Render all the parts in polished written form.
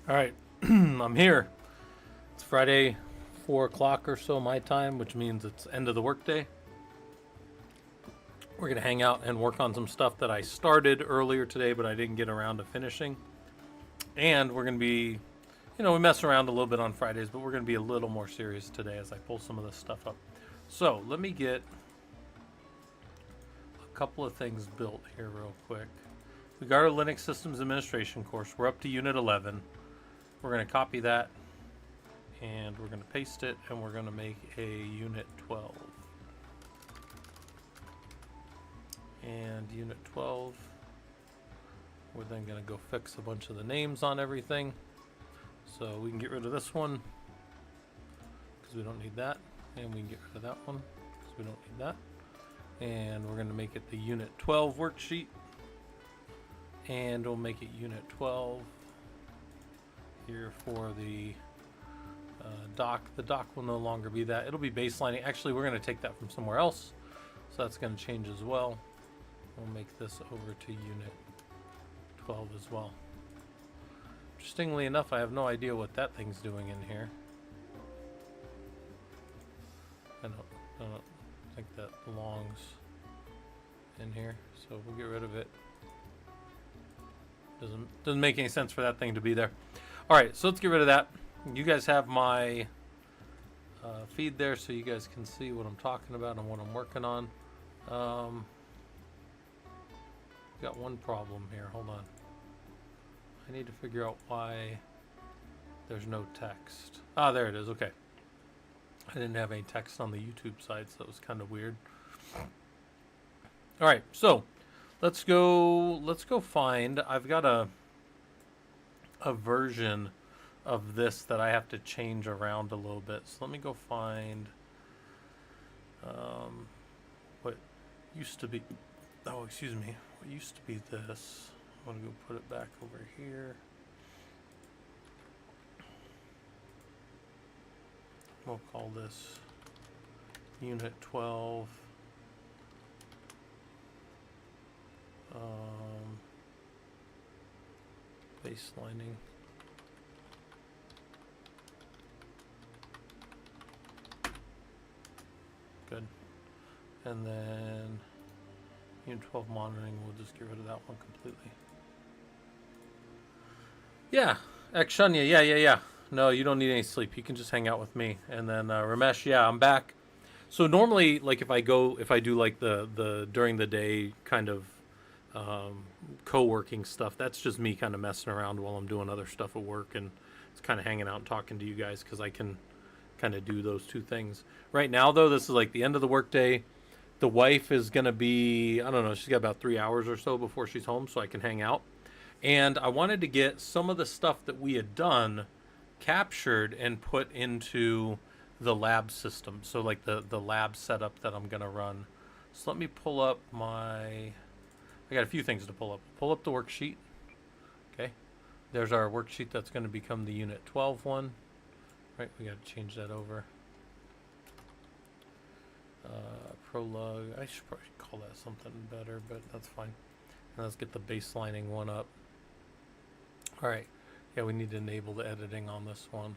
All right, I'm here. It's Friday, 4 o'clock or so my time, which means it's end of the workday. We're gonna hang out and work on some stuff that I started earlier today, but I didn't get around to finishing. And we're gonna be, we mess around a little bit on Fridays, but we're gonna be a little more serious today as I pull some of this stuff up. So let me get a couple of things built here real quick. We got our Linux Systems Administration course. We're up to Unit 11. We're going to copy that and we're going to paste it and we're going to make a Unit 12. And Unit 12, we're then going to go fix a bunch of the names on everything. So we can get rid of this one because we don't need that. And we can get rid of that one because we don't need that. And we're going to make it the Unit 12 worksheet. And we'll make it Unit 12 here for the doc. The doc will no longer be that. It'll be baselining. Actually, we're going to take that from somewhere else. So that's going to change as well. We'll make this over to Unit 12 as well. Interestingly enough, I have no idea what that thing's doing in here. I don't think that belongs in here. So we'll get rid of it. Doesn't make any sense for that thing to be there. All right, so let's get rid of that. You guys have my feed there, so you guys can see what I'm talking about and what I'm working on. Got one problem here. Hold on. I need to figure out why there's no text. Ah, there it is. Okay. I didn't have any text on the YouTube side, so that was kind of weird. All right, so let's go find. I've got a version of this that I have to change around a little bit. So let me go find what used to be, oh, excuse me, what used to be this. I want to go put it back over here. We'll call this Unit 12. Baselining. Good. And then Unit 12 monitoring, we'll just get rid of that one completely. Yeah, Akshunya, yeah. No, you don't need any sleep. You can just hang out with me. And then Ramesh, yeah, I'm back. So normally, like if I do like the during the day kind of co-working stuff, that's just me kind of messing around while I'm doing other stuff at work, and it's kind of hanging out and talking to you guys because I can kind of do those two things. Right now, though, this is like the end of the workday. The wife is going to be, I don't know, she's got about 3 hours or so before she's home, so I can hang out. And I wanted to get some of the stuff that we had done captured and put into the lab system. So like the lab setup that I'm going to run. So let me pull up I got a few things to pull up. Pull up the worksheet. Okay. There's our worksheet that's going to become the Unit 12 one. Right, we got to change that over. ProLUG. I should probably call that something better, but that's fine. And let's get the baselining one up. All right. Yeah, we need to enable the editing on this one.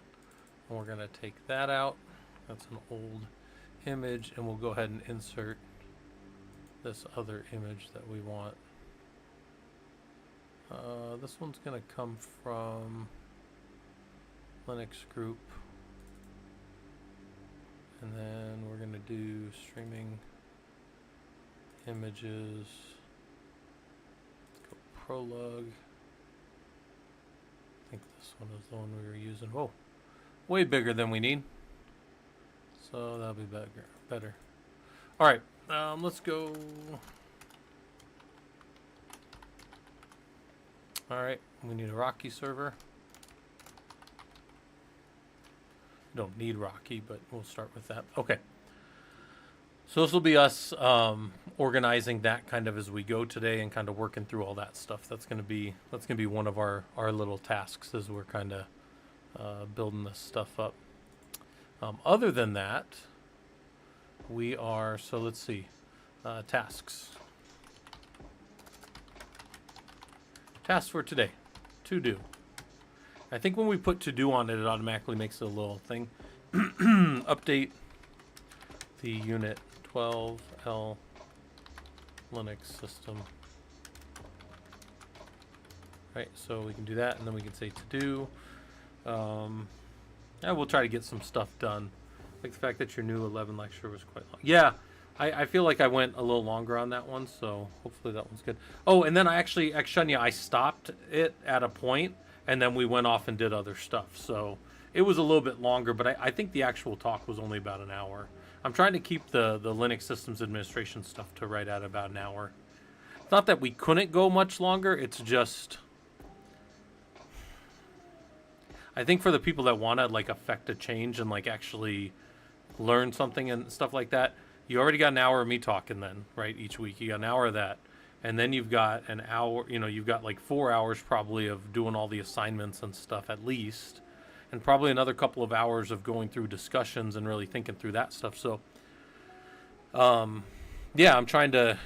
And we're going to take that out. That's an old image, and we'll go ahead and insert this other image that we want. This one's going to come from Linux group. And then we're going to do streaming images. Let's go ProLUG. I think this one is the one we were using. Whoa, way bigger than we need. So that'll be better. All right, let's go. All right, we need a Rocky server. Don't need Rocky, but we'll start with that. Okay. So this will be us organizing that kind of as we go today and kind of working through all that stuff. That's gonna be one of our little tasks as we're kind of building this stuff up. Other than that, we are, so let's see, tasks. Tasks for today, to do. I think when we put to do on it, it automatically makes a little thing. Update the unit 12L Linux system. Right, so we can do that, and then we can say to do. Yeah, we'll try to get some stuff done. Like the fact that your new 11 lecture was quite long. Yeah, I feel like I went a little longer on that one, so hopefully that one's good. Oh, and then I actually, Akshunya, I stopped it at a point, and then we went off and did other stuff. So it was a little bit longer, but I think the actual talk was only about an hour. I'm trying to keep the Linux systems administration stuff to right at about an hour. It's not that we couldn't go much longer, it's just... I think for the people that want to like affect a change and like actually learn something and stuff like that, you already got an hour of me talking then, right? Each week you got an hour of that, and then you've got an hour. You know, you've got like 4 hours probably of doing all the assignments and stuff at least, and probably another couple of hours of going through discussions and really thinking through that stuff. So, yeah, I'm trying to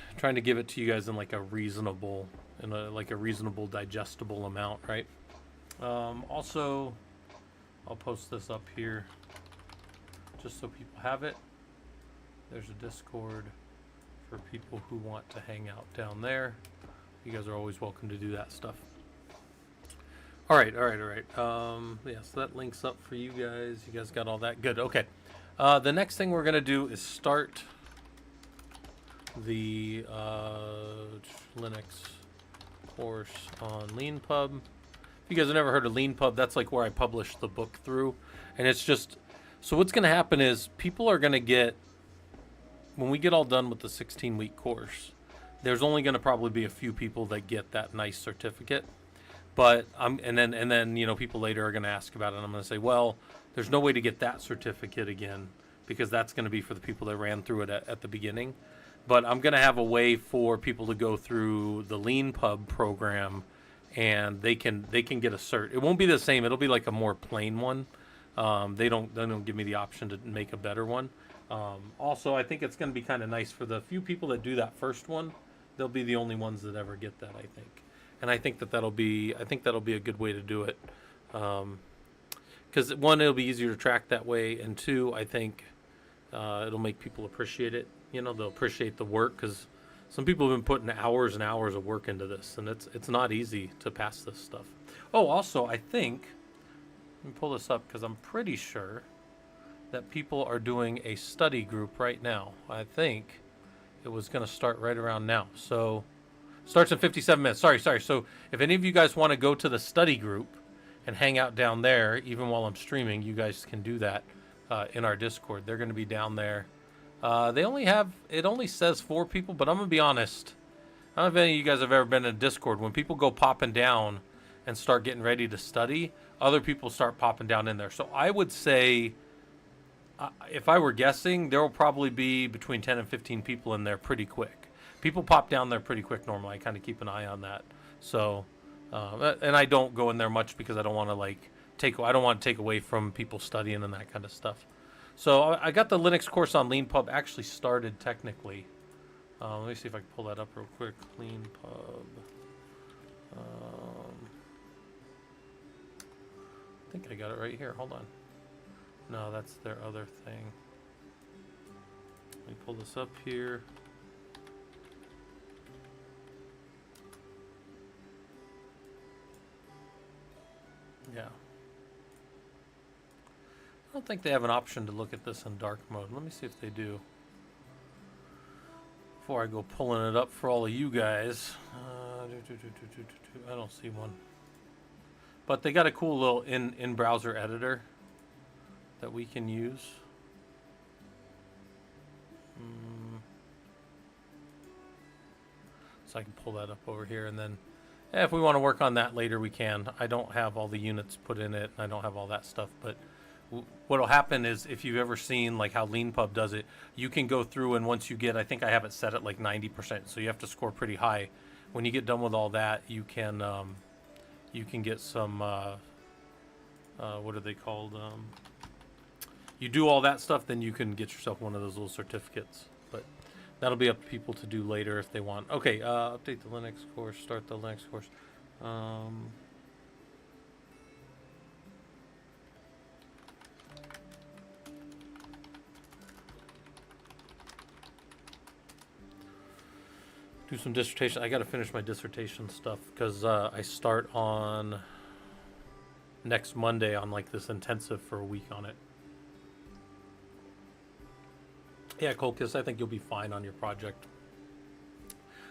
give it to you guys in like a reasonable digestible amount, right? Also, I'll post this up here just so people have it. There's a Discord for people who want to hang out down there. You guys are always welcome to do that stuff. All right. Yeah, so that links up for you guys. You guys got all that? Good, okay. The next thing we're going to do is start the Linux course on Leanpub. If you guys have never heard of Leanpub, that's like where I publish the book through. And it's just, so what's going to happen is people are going to get, when we get all done with the 16-week course, there's only going to probably be a few people that get that nice certificate. But and then you know, people later are going to ask about it, and I'm going to say, well, there's no way to get that certificate again because that's going to be for the people that ran through it at the beginning. But I'm going to have a way for people to go through the Leanpub program, and they can get a cert. It won't be the same. It'll be like a more plain one. They don't give me the option to make a better one. Also, I think it's going to be kind of nice for the few people that do that first one. They'll be the only ones that ever get that, I think. And I think that'll be a good way to do it. Because one, it'll be easier to track that way, and two, I think it'll make people appreciate it. You know, they'll appreciate the work because some people have been putting hours and hours of work into this, and it's not easy to pass this stuff. Oh, also, I think, let me pull this up because I'm pretty sure that people are doing a study group right now. I think it was going to start right around now. So, starts in 57 minutes. Sorry. So, if any of you guys want to go to the study group and hang out down there, even while I'm streaming, you guys can do that in our Discord. They're going to be down there. It only says 4 people, but I'm going to be honest. I don't know if any of you guys have ever been in Discord. When people go popping down and start getting ready to study, other people start popping down in there. So I would say, if I were guessing, there will probably be between 10 and 15 people in there pretty quick. People pop down there pretty quick normally. I kind of keep an eye on that. So, and I don't go in there much because I don't want to take away from people studying and that kind of stuff. So I got the Linux course on Leanpub actually started technically. Let me see if I can pull that up real quick. Leanpub. I think I got it right here. Hold on. No, that's their other thing. Let me pull this up here. Yeah. I don't think they have an option to look at this in dark mode. Let me see if they do. Before I go pulling it up for all of you guys. I don't see one. But they got a cool little in-browser editor that we can use. So I can pull that up over here, and then if we want to work on that later, we can. I don't have all the units put in it, and I don't have all that stuff, but what'll happen is, if you've ever seen like how Leanpub does it, you can go through, and once you get, I think I have it set at like 90%, so you have to score pretty high. When you get done with all that, you can get some what are they called? You do all that stuff, then you can get yourself one of those little certificates. But that'll be up to people to do later if they want. Okay, update the Linux course, start the Linux course. do some dissertation. I got to finish my dissertation stuff because I start on next Monday on like this intensive for a week on it. Yeah, Colchis, I think you'll be fine on your project.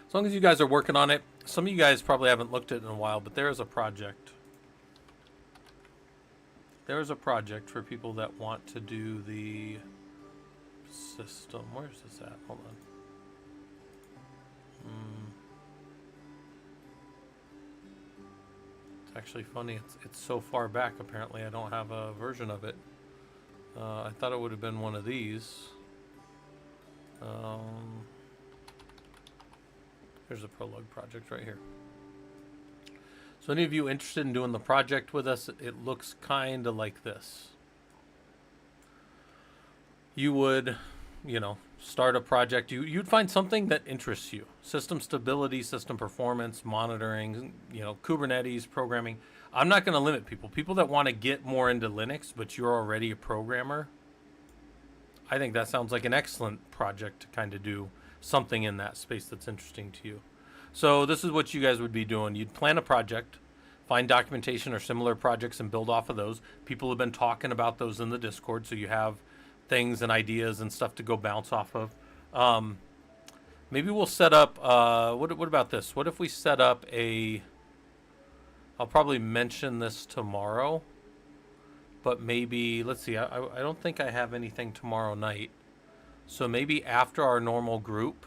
As long as you guys are working on it. Some of you guys probably haven't looked at it in a while, but there is a project. There is a project for people that want to do the system. Where's this at? Hold on. It's actually funny. It's so far back, apparently, I don't have a version of it. I thought it would have been one of these. There's a ProLUG project right here. So any of you interested in doing the project with us, it looks kind of like this. You would, you know, start a project. You'd find something that interests you. System stability, system performance, monitoring, you know, Kubernetes, programming. I'm not going to limit people. People that want to get more into Linux, but you're already a programmer, I think that sounds like an excellent project to kind of do something in that space that's interesting to you. So this is what you guys would be doing. You'd plan a project, find documentation or similar projects and build off of those. People have been talking about those in the Discord, so you have things and ideas and stuff to go bounce off of. Maybe we'll set up, what about this? What if we set up I'll probably mention this tomorrow, but maybe, let's see, I don't think I have anything tomorrow night. So maybe after our normal group,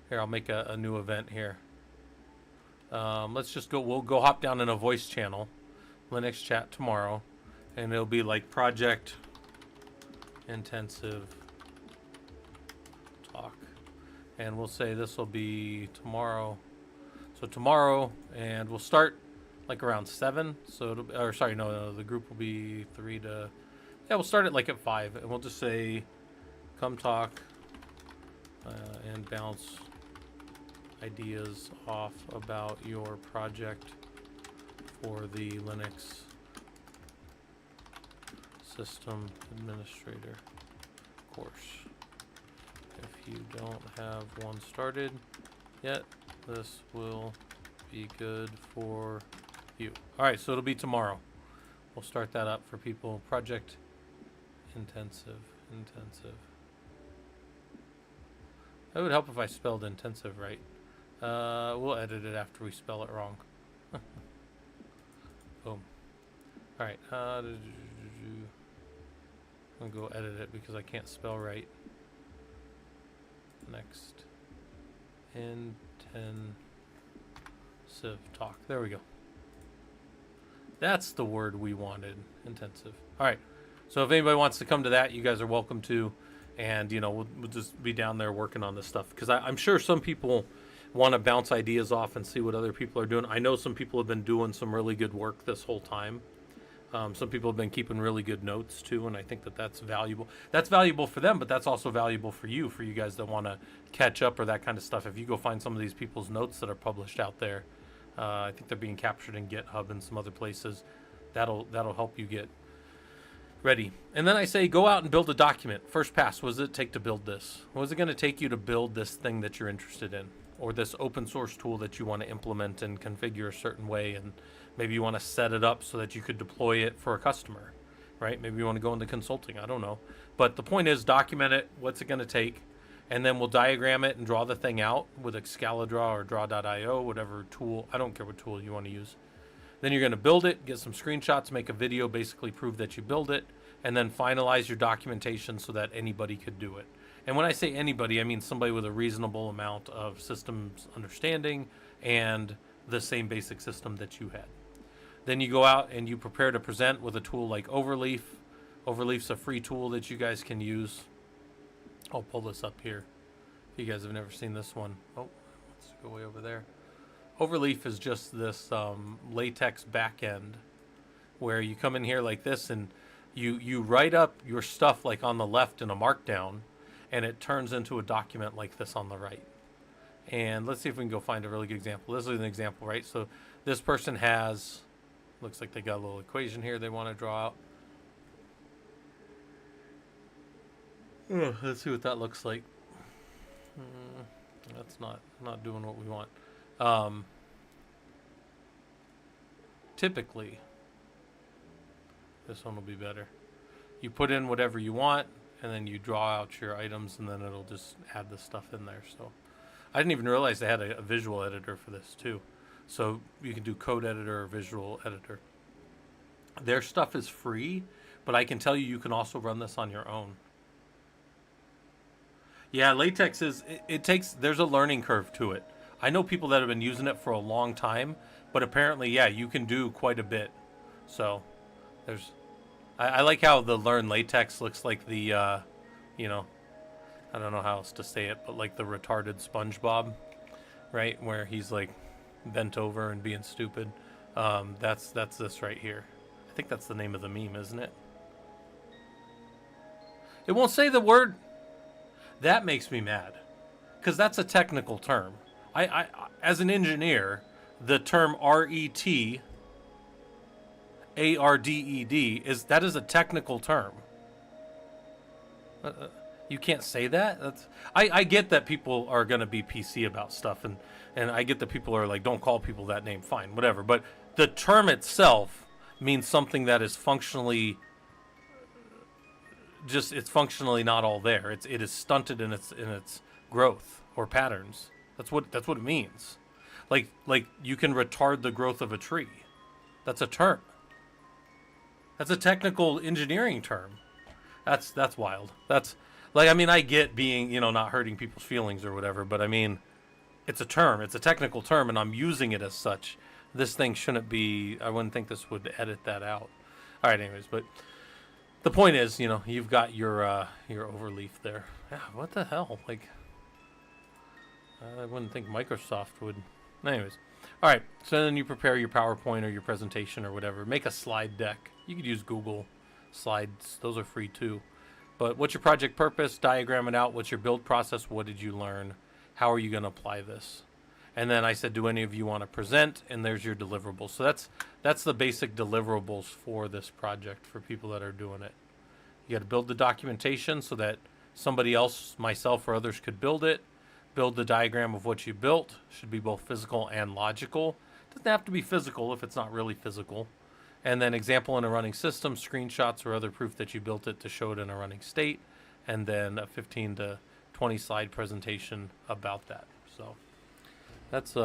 here, I'll make a new event here. Let's just go, we'll go hop down in a voice channel, Linux chat tomorrow, and it'll be like project intensive talk. And we'll say this will be tomorrow. So tomorrow, and we'll start like around 7. So it'll be, or sorry, no, the group will be 3 to, yeah, we'll start it like at 5, and we'll just say, come talk and bounce ideas off about your project for the Linux system administrator course. If you don't have one started yet, this will be good for you. All right, so it'll be tomorrow. We'll start that up for people. Project intensive. It would help if I spelled intensive right. We'll edit it after we spell it wrong. Boom. All right. I'm gonna go edit it because I can't spell right. Next. Intensive talk. There we go. That's the word we wanted. Intensive. All right. So if anybody wants to come to that, you guys are welcome to. And, you know, we'll just be down there working on this stuff. Because I'm sure some people want to bounce ideas off and see what other people are doing. I know some people have been doing some really good work this whole time. Some people have been keeping really good notes, too. And I think that that's valuable. That's valuable for them, but that's also valuable for you guys that want to catch up or that kind of stuff. If you go find some of these people's notes that are published out there, I think they're being captured in GitHub and some other places. That'll help you get ready. And then I say, go out and build a document. First pass, what does it take to build this? What is it going to take you to build this thing that you're interested in? Or this open source tool that you want to implement and configure a certain way, and maybe you want to set it up so that you could deploy it for a customer, right? Maybe you want to go into consulting, I don't know. But the point is, document it, what's it going to take, and then we'll diagram it and draw the thing out with Excalidraw or draw.io, whatever tool, I don't care what tool you want to use. Then you're going to build it, get some screenshots, make a video, basically prove that you build it, and then finalize your documentation so that anybody could do it. And when I say anybody, I mean somebody with a reasonable amount of systems understanding and the same basic system that you had. Then you go out and you prepare to present with a tool like Overleaf. Overleaf's a free tool that you guys can use. I'll pull this up here. If you guys have never seen this one. Oh, let's go way over there. Overleaf is just this latex backend where you come in here like this and you write up your stuff like on the left in a markdown, and it turns into a document like this on the right. And let's see if we can go find a really good example. This is an example, right? So this person has, looks like they got a little equation here they want to draw out. Let's see what that looks like. That's not doing what we want. Um, typically, this one will be better. You put in whatever you want, and then you draw out your items, and then it'll just add the stuff in there. So I didn't even realize they had a visual editor for this too. So you can do code editor or visual editor. Their stuff is free, but I can tell you can also run this on your own. Yeah, latex is, it takes, there's a learning curve to it. I know people that have been using it for a long time, but apparently, yeah, you can do quite a bit. So there's, I like how the learn latex looks like the, you know, I don't know how else to say it, but like the retarded SpongeBob, right? Where he's like bent over and being stupid. That's this right here. I think that's the name of the meme, isn't it? It won't say the word. That makes me mad, because that's a technical term. I as an engineer, the term RETARDED is a technical term. You can't say that. I get that people are going to be PC about stuff, and I get that people are like, don't call people that name. Fine, whatever. But the term itself means something that is functionally it's functionally not all there. It is stunted in its growth or patterns. That's what it means. Like you can retard the growth of a tree. That's a term. That's a technical engineering term. That's wild. That's like, I mean, I get being, not hurting people's feelings or whatever, but I mean, it's a term. It's a technical term, and I'm using it as such. This thing shouldn't be. I wouldn't think this would edit that out. All right, anyways, but the point is, you've got your overleaf there. Yeah, what the hell? Like, I wouldn't think Microsoft would. Anyways, all right. So then you prepare your PowerPoint or your presentation or whatever. Make a slide deck. You could use Google Slides. Those are free too. But what's your project purpose? Diagram it out. What's your build process? What did you learn? How are you going to apply this? And then I said, do any of you want to present? And there's your deliverables. So that's the basic deliverables for this project for people that are doing it. You got to build the documentation so that somebody else, myself or others, could build it. Build the diagram of what you built. Should be both physical and logical. Doesn't have to be physical if it's not really physical. And then example in a running system, screenshots or other proof that you built it to show it in a running state. And then a 15 to 20 slide presentation about that. So that's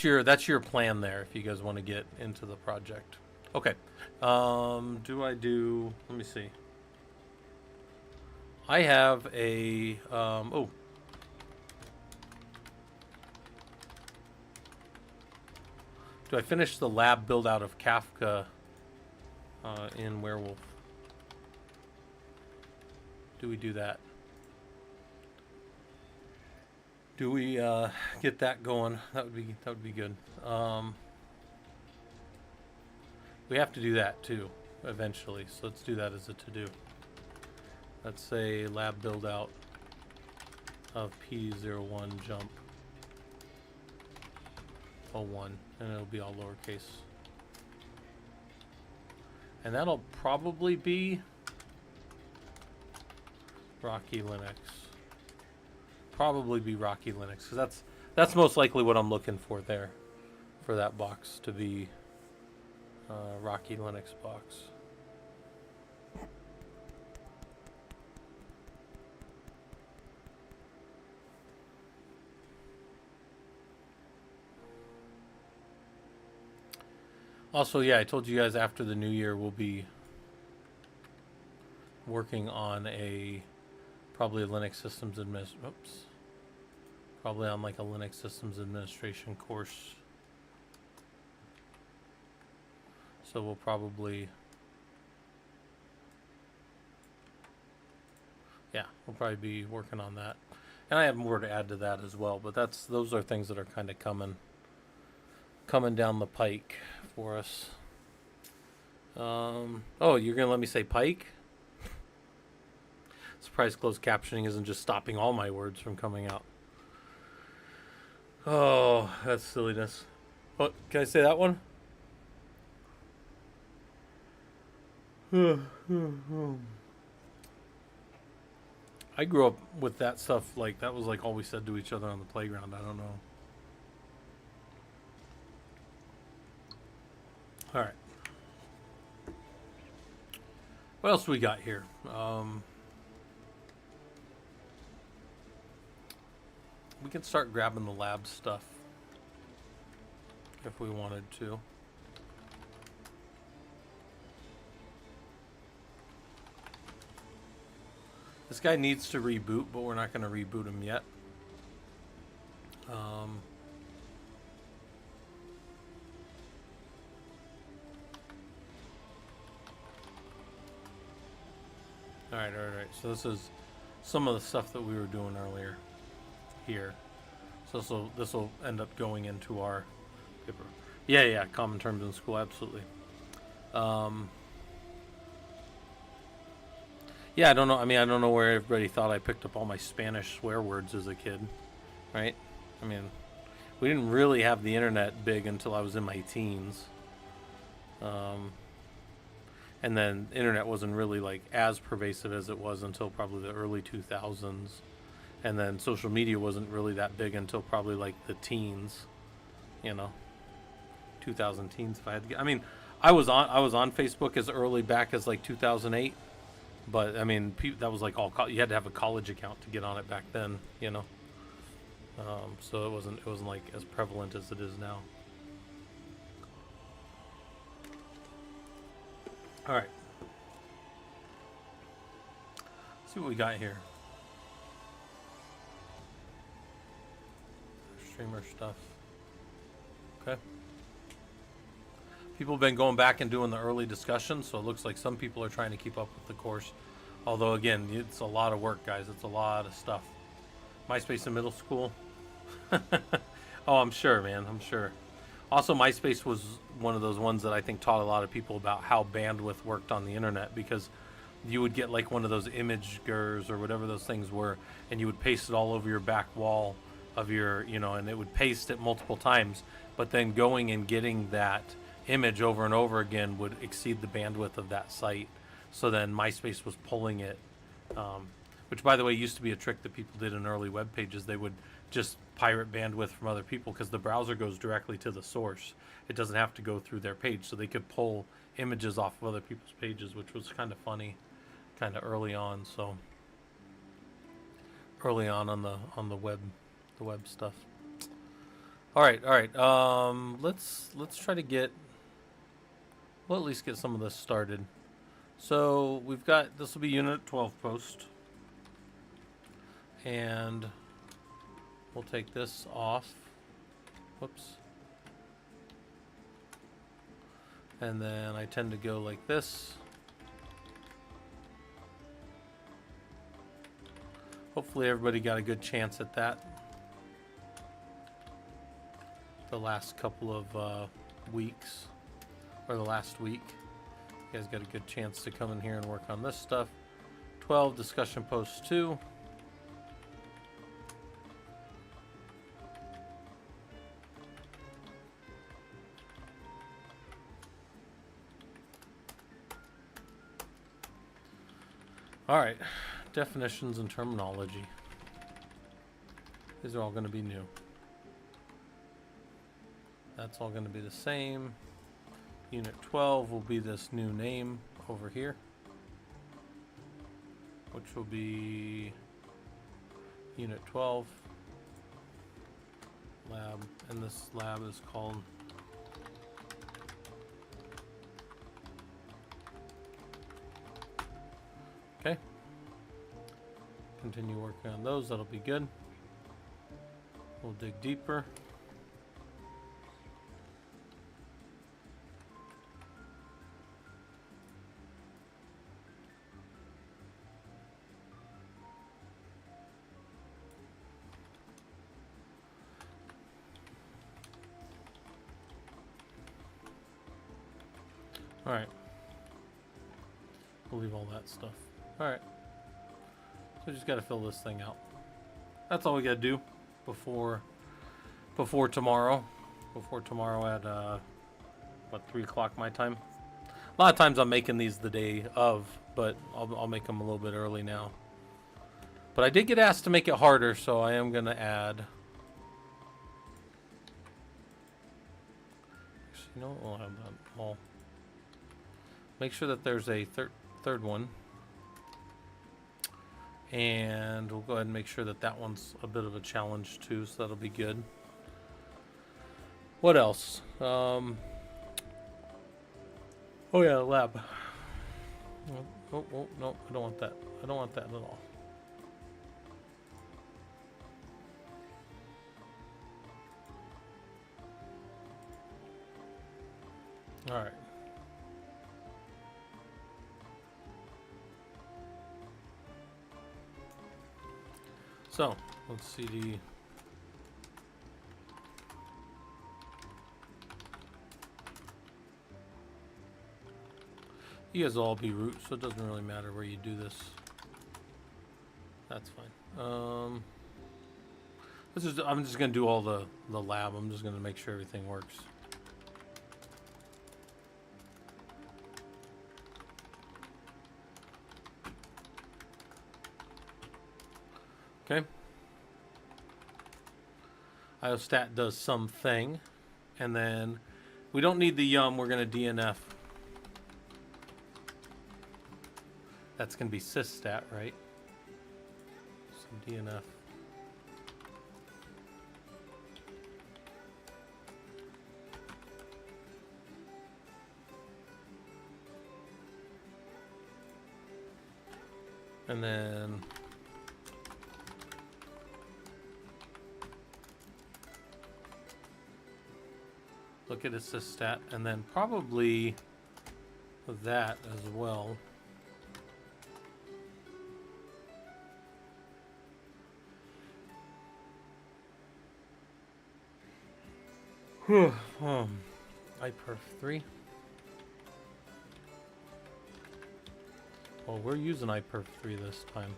your plan there if you guys want to get into the project. Okay. Let me see. I have a do I finish the lab build out of Kafka in Werewolf? Do we do that? Do we get that going? That would be good. We have to do that too eventually. So let's do that as a to-do. Let's say lab build out of P01 jump 01, and it'll be all lowercase. And that'll probably be Rocky Linux. Probably be Rocky Linux, because that's most likely what I'm looking for there, for that box to be Rocky Linux box. Also, yeah, I told you guys after the new year we'll be working on probably a Linux systems probably on like a Linux systems administration course. So we'll probably be working on that. And I have more to add to that as well, but those are things that are kind of coming down the pike for us. Oh, you're gonna let me say pike? Surprised closed captioning isn't just stopping all my words from coming out. Oh, that's silliness. What, can I say that one? I grew up with that stuff. Like, that was like all we said to each other on the playground. I don't know. All right. What else we got here? We can start grabbing the lab stuff if we wanted to. This guy needs to reboot, but we're not going to reboot him yet. All right. So this is some of the stuff that we were doing earlier here. So this will end up going into our paper. Yeah. Common terms in school, absolutely. Yeah, I don't know. I mean, I don't know where everybody thought I picked up all my Spanish swear words as a kid, right? I mean, we didn't really have the internet big until I was in my teens. And then internet wasn't really like as pervasive as it was until probably the early 2000s. And then social media wasn't really that big until probably like the teens, 2000 teens if I had to get. I mean, I was on Facebook as early back as like 2008. But I mean, that was like you had to have a college account to get on it back then, so it wasn't like as prevalent as it is now. All right, let's see what we got here. Streamer stuff. Okay. People have been going back and doing the early discussions, so it looks like some people are trying to keep up with the course. Although, again, it's a lot of work, guys. It's a lot of stuff. MySpace in middle school. Oh, I'm sure, man. I'm sure. Also, MySpace was one of those ones that I think taught a lot of people about how bandwidth worked on the internet, because you would get like one of those image gers or whatever those things were, and you would paste it all over your back wall of your, and it would paste it multiple times. But then going and getting that image over and over again would exceed the bandwidth of that site. So then MySpace was pulling it, which, by the way, used to be a trick that people did in early web pages. They would just pirate bandwidth from other people because the browser goes directly to the source. It doesn't have to go through their page, so they could pull images off of other people's pages, which was kind of funny, kind of early on. So early on the web stuff. All right. Let's try to get. We'll at least get some of this started. So we've got, this will be Unit 12 post. And we'll take this off. Whoops. And then I tend to go like this. Hopefully everybody got a good chance at that the last couple of weeks, or the last week. You guys got a good chance to come in here and work on this stuff. 12, discussion post 2. All right, definitions and terminology. These are all going to be new. That's all going to be the same. Unit 12 will be this new name over here, which will be Unit 12 lab, and this lab is called okay. Continue working on those, that'll be good. We'll dig deeper. All right, we'll leave all that stuff. All right, so we just got to fill this thing out. That's all we got to do before tomorrow. Before tomorrow at what, 3 o'clock my time. A lot of times I'm making these the day of, but I'll make them a little bit early now. But I did get asked to make it harder, so I am going to add. Actually, you know what? We'll have that all. Make sure that there's a third one. And we'll go ahead and make sure that that one's a bit of a challenge too, so that'll be good. What else? Oh yeah, lab. Oh, no, I don't want that. I don't want that at all. All right. So let's cd. You guys will all be root, so it doesn't really matter where you do this. That's fine. I'm just gonna do all the lab. I'm just gonna make sure everything works. Okay. IOStat does something, and then we don't need the yum. We're gonna DNF. That's gonna be sysstat, right? So DNF. And then look at sysstat, and then probably that as well. iperf3. Well, we're using iperf3 this time.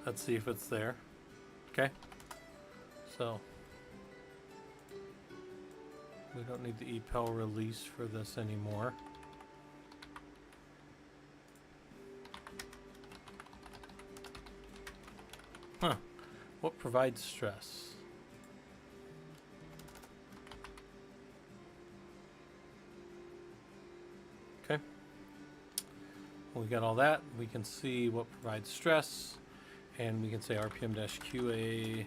Let's see if it's there. Okay. So we don't need the EPEL release for this anymore. Huh. What provides stress? Okay. We got all that. We can see what provides stress. And we can say RPM-QA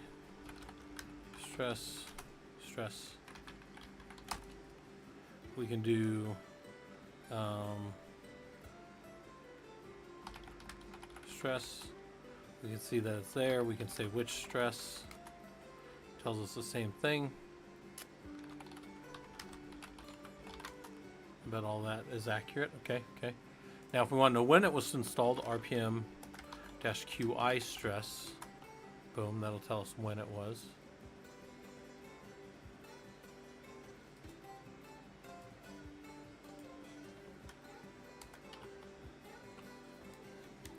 stress. We can do stress. We can see that it's there. We can say which stress. Tells us the same thing. I bet all that is accurate. Okay. Now if we want to know when it was installed, RPM-QI stress. Boom, that'll tell us when it was.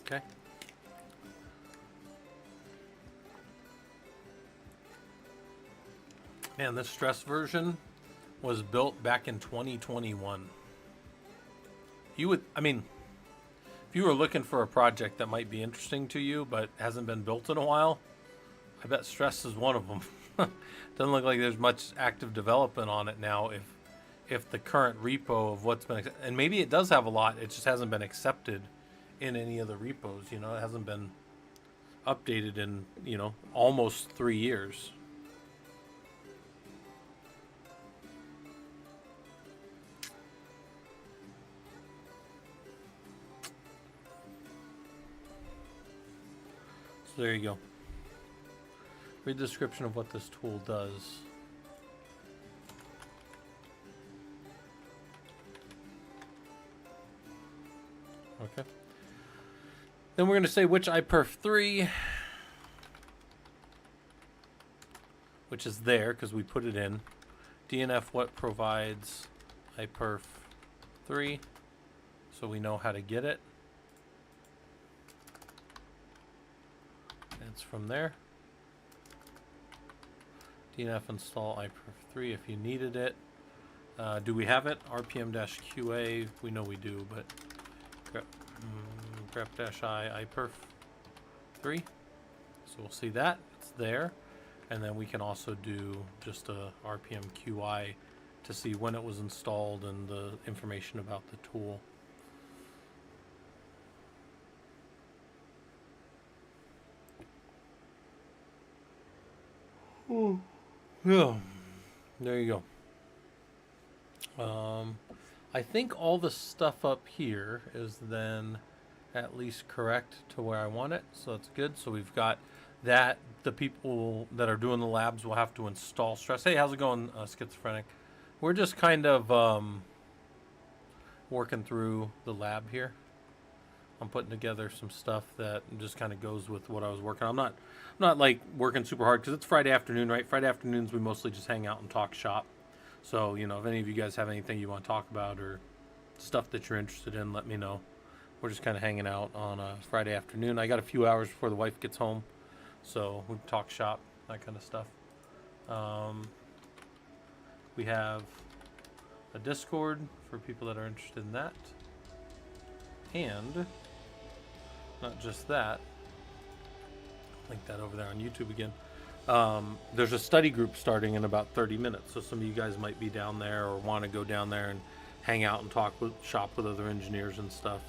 Okay. And this stress version was built back in 2021. If you were looking for a project that might be interesting to you but hasn't been built in a while, I bet stress is one of them. Doesn't look like there's much active development on it now. If the current repo of what's been, and maybe it does have a lot, it just hasn't been accepted in any of the repos. It hasn't been updated in almost 3 years. So there you go. Read the description of what this tool does. Okay. Then we're going to say which iperf3, which is there because we put it in. DNF what provides iperf3. 3, so we know how to get it. It's from there. DNF install iPerf3 if you needed it. Do we have it? RPM-QA, we know we do, but grep-I iPerf3. So we'll see that, it's there. And then we can also do just a RPM-QI to see when it was installed and the information about the tool. Oh, yeah, there you go. I think all the stuff up here is then at least correct to where I want it, so that's good. So we've got that. The people that are doing the labs will have to install stress. Hey, how's it going, Schizophrenic? We're just kind of working through the lab here. I'm putting together some stuff that just kind of goes with what I was working on. I'm not like working super hard because it's Friday afternoon, right? Friday afternoons we mostly just hang out and talk shop. So, you know, if any of you guys have anything you want to talk about or stuff that you're interested in, let me know. We're just kind of hanging out on a Friday afternoon. I got a few hours before the wife gets home, so we talk shop, that kind of stuff. We have a Discord for people that are interested in that. And not just that, link that over there on YouTube again. There's a study group starting in about 30 minutes, so some of you guys might be down there or want to go down there and hang out and shop with other engineers and stuff,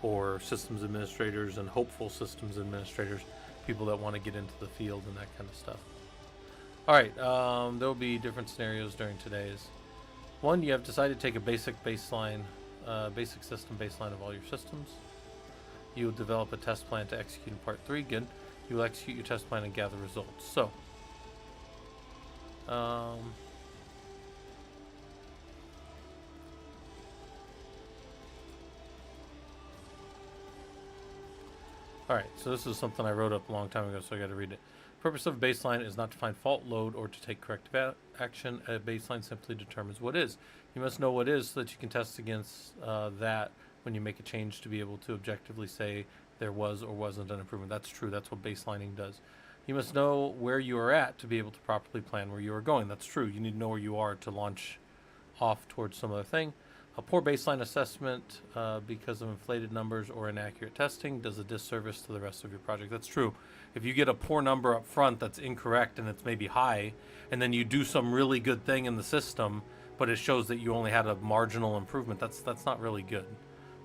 or systems administrators and hopeful systems administrators, people that want to get into the field and that kind of stuff. All right, there will be different scenarios during today's. One, you have decided to take a basic system baseline of all your systems. You will develop a test plan to execute in part 3. Good. You will execute your test plan and gather results. So, all right, so this is something I wrote up a long time ago, so I got to read it. The purpose of baseline is not to find fault, load, or to take corrective action. A baseline simply determines what is. You must know what is so that you can test against that when you make a change to be able to objectively say there was or wasn't an improvement. That's true. That's what baselining does. You must know where you are at to be able to properly plan where you are going. That's true. You need to know where you are to launch off towards some other thing. A poor baseline assessment because of inflated numbers or inaccurate testing does a disservice to the rest of your project. That's true. If you get a poor number up front that's incorrect and it's maybe high, and then you do some really good thing in the system, but it shows that you only had a marginal improvement, that's not really good.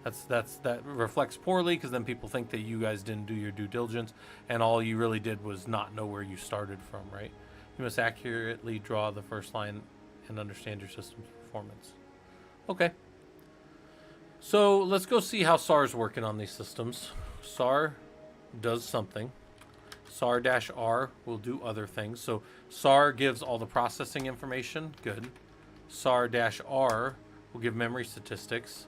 That reflects poorly, because then people think that you guys didn't do your due diligence and all you really did was not know where you started from, right? You must accurately draw the first line and understand your system's performance. Okay. So let's go see how SAR is working on these systems. SAR does something. SAR-R will do other things. So SAR gives all the processing information. Good. SAR-R will give memory statistics.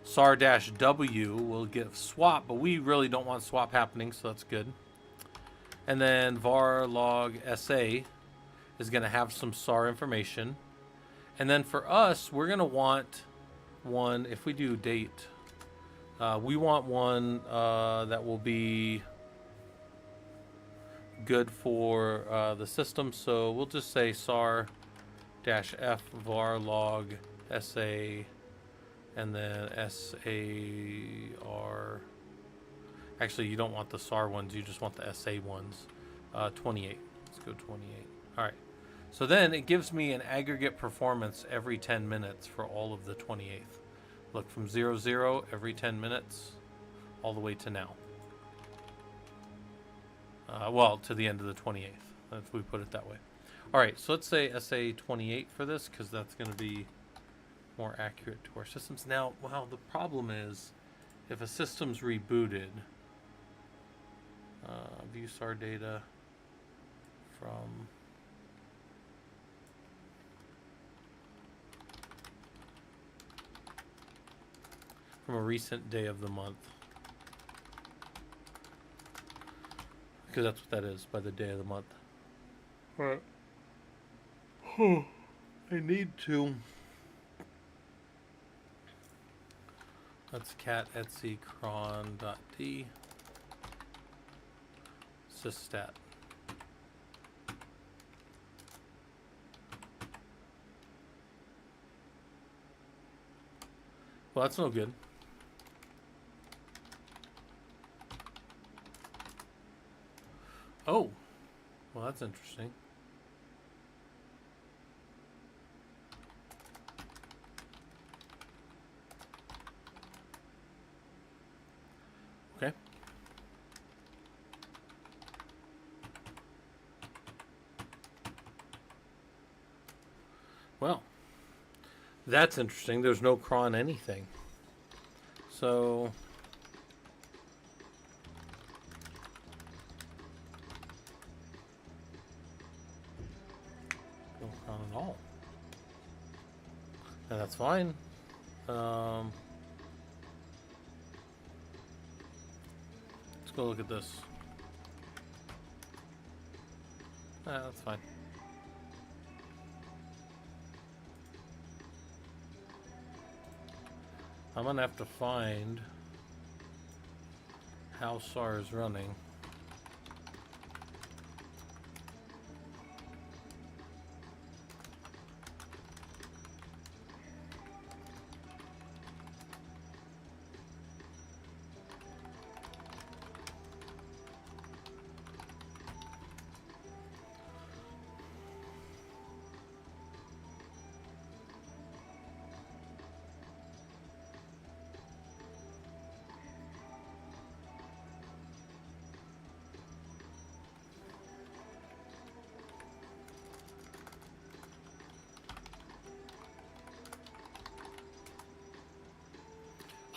SAR-W will give swap, but we really don't want swap happening, so that's good. And then var log SA is going to have some SAR information. And then for us, we're going to want one, if we do date, we want one that will be good for the system. So we'll just say SAR-F var log SA and then SAR. Actually, you don't want the SAR ones, you just want the SA ones. 28. Let's go 28. All right. So then it gives me an aggregate performance every 10 minutes for all of the 28th. Look, from 00 every 10 minutes all the way to now. Well, to the end of the 28th, if we put it that way. All right, so let's say SA28 for this, because that's going to be more accurate to our systems. Now, wow, the problem is if a system's rebooted, view SAR data from a recent day of the month, because that's what that is, by the day of the month. All right. I need to That's cat etsy cron.d sysstat. Well, that's no good. Oh, well, that's interesting. Okay. Well, that's interesting. There's no cron anything. So no cron at all. And that's fine. Let's go look at this. That's fine. I'm gonna have to find how SAR is running.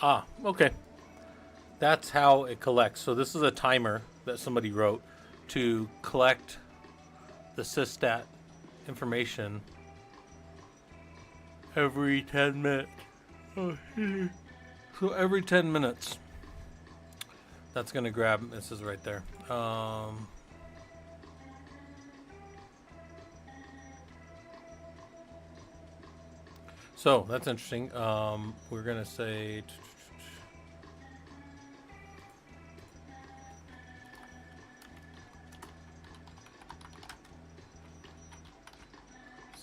Ah, okay. That's how it collects. So this is a timer that somebody wrote to collect the sysstat information every 10 minutes. So every 10 minutes, that's going to grab, this is right there. So that's interesting. We're going to say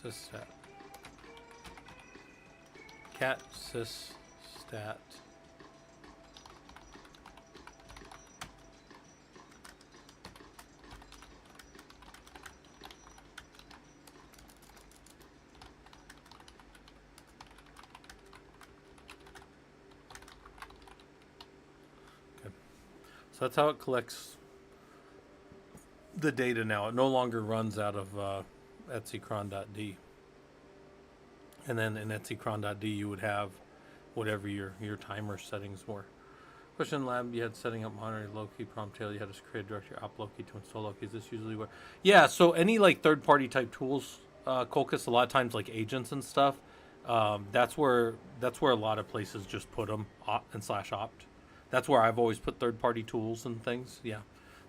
sysstat. Cat sysstat. So that's how it collects the data now. It no longer runs out of etsycron.d. And then in etsycron.d you would have whatever your timer settings were. Question lab, you had setting up monitoring Loki prompt tail, you had to create a directory op Loki to install Loki. Is this usually where? Yeah, so any like third party type tools, Colchis, a lot of times like agents and stuff, that's where a lot of places just put them and /opt. That's where I've always put third party tools and things. Yeah.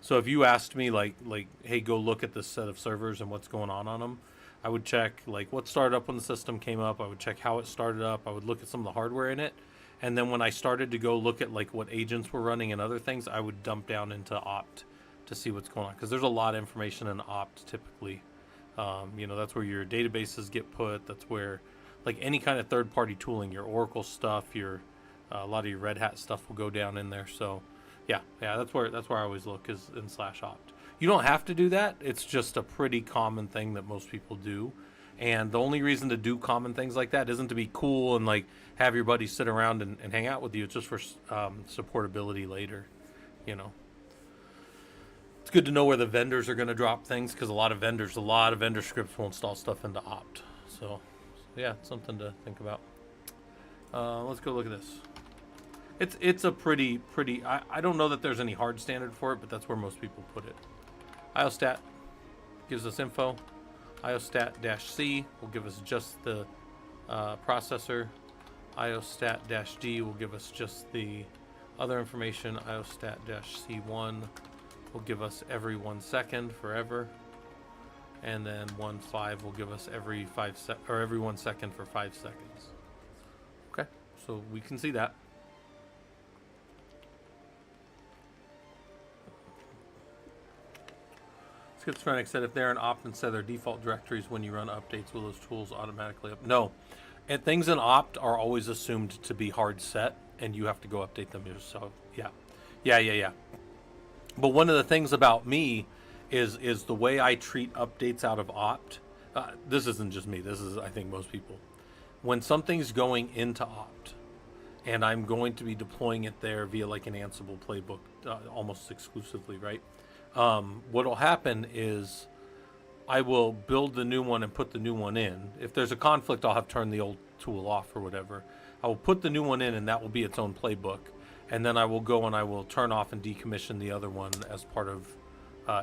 So if you asked me like hey, go look at this set of servers and what's going on them, I would check like what started up when the system came up. I would check how it started up. I would look at some of the hardware in it. And then when I started to go look at like what agents were running and other things, I would dump down into opt to see what's going on. Because there's a lot of information in opt typically. That's where your databases get put. That's where like any kind of third party tooling, your Oracle stuff, a lot of your Red Hat stuff will go down in there. So yeah, that's where I always look is in /opt. You don't have to do that. It's just a pretty common thing that most people do. And the only reason to do common things like that isn't to be cool and like have your buddies sit around and hang out with you. It's just for supportability later, It's good to know where the vendors are going to drop things because a lot of vendor scripts will install stuff into opt. So yeah, it's something to think about. Let's go look at this. It's a pretty. I don't know that there's any hard standard for it, but that's where most people put it. IOStat gives us info. IOStat-C will give us just the processor. IOStat-D will give us just the other information. IOStat-C1 will give us every 1 second forever. And then 1.5 will give us every 1 second for 5 seconds. Okay, so we can see that. Schizophrenic said if they're in opt and set their default directories when you run updates, will those tools automatically up? No. And things in opt are always assumed to be hard set, and you have to go update them yourself. Yeah. But one of the things about me is the way I treat updates out of opt. This isn't just me. This is, I think, most people. When something's going into opt, and I'm going to be deploying it there via like an Ansible playbook, almost exclusively, right? What'll happen is I will build the new one and put the new one in. If there's a conflict, I'll have turned the old tool off or whatever. I will put the new one in, and that will be its own playbook. And then I will go and I will turn off and decommission the other one as part of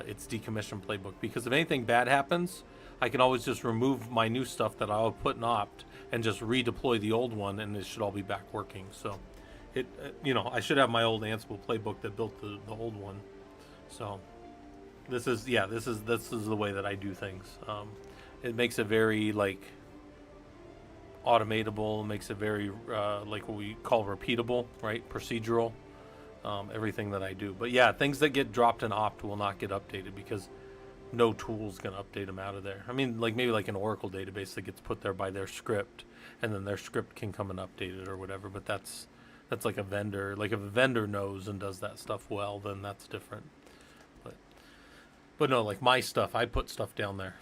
its decommission playbook. Because if anything bad happens, I can always just remove my new stuff that I'll put in opt and just redeploy the old one, and it should all be back working. So, I should have my old Ansible playbook that built the old one. So, this is the way that I do things. It makes it very automatable, makes it very like what we call repeatable, right? Procedural. Everything that I do. But yeah, things that get dropped in opt will not get updated because no tool's going to update them out of there. I mean, maybe an Oracle database that gets put there by their script, and then their script can come and update it or whatever. But that's like a vendor. Like if a vendor knows and does that stuff well, then that's different. But no, like my stuff, I put stuff down there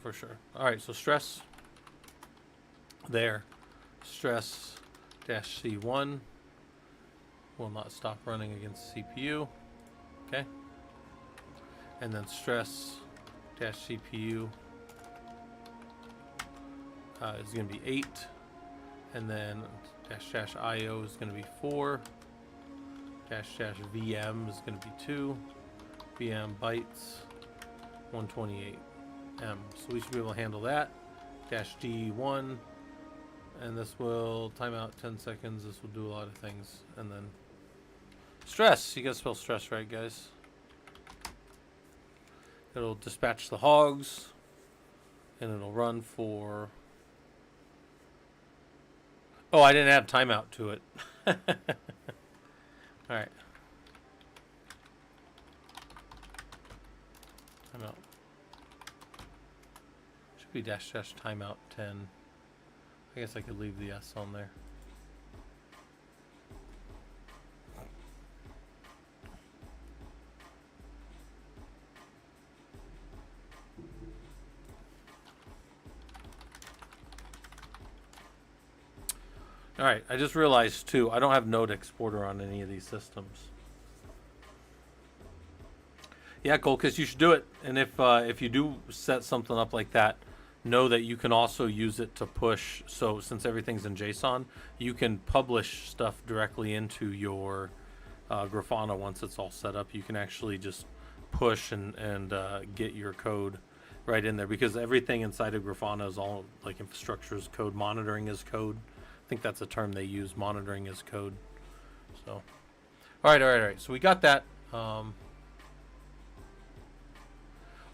for sure. All right, so stress there, stress -C1 will not stop running against CPU. Okay. And then stress -CPU is going to be 8, and then -IO is going to be 4, -VM is going to be 2, VM bytes 128 M. So we should be able to handle that. -D1, and this will timeout 10 seconds. This will do a lot of things, and then stress. You gotta spell stress right, guys. It'll dispatch the hogs, and it'll run for... Oh, I didn't add timeout to it. All right. Timeout. Should be --timeout 10. I guess I could leave the S on there. All right, I just realized too, I don't have Node Exporter on any of these systems. Yeah, Cole, because you should do it. And if you do set something up like that, know that you can also use it to push. So since everything's in JSON, you can publish stuff directly into your Grafana once it's all set up. You can actually just push and get your code right in there, because everything inside of Grafana is all like infrastructure as code, monitoring as code. I think that's a term they use, monitoring as code. So, all right. So we got that.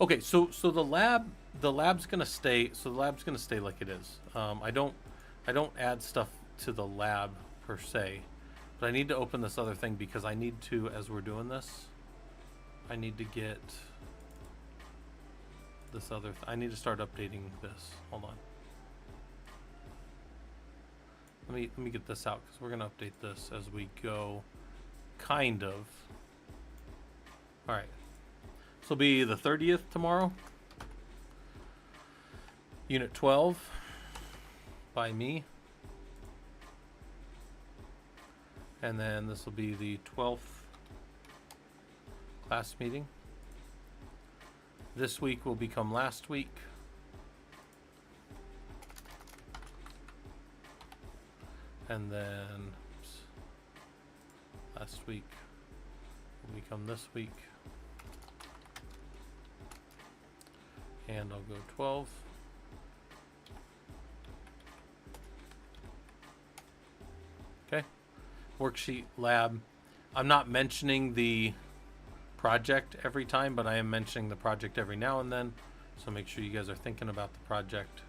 Okay, so the lab's gonna stay. So the lab's gonna stay like it is. I don't add stuff to the lab per se, but I need to open this other thing because I need to, as we're doing this, I need to get this other. I need to start updating this. Hold on. Let me get this out because we're gonna update this as we go, kind of. All right. This will be the 30th tomorrow. Unit 12 by me. And then this will be the 12th class meeting. This week will become last week. And then last week will become this week. And I'll go 12. Okay. Worksheet lab. I'm not mentioning the project every time, but I am mentioning the project every now and then. So make sure you guys are thinking about the project.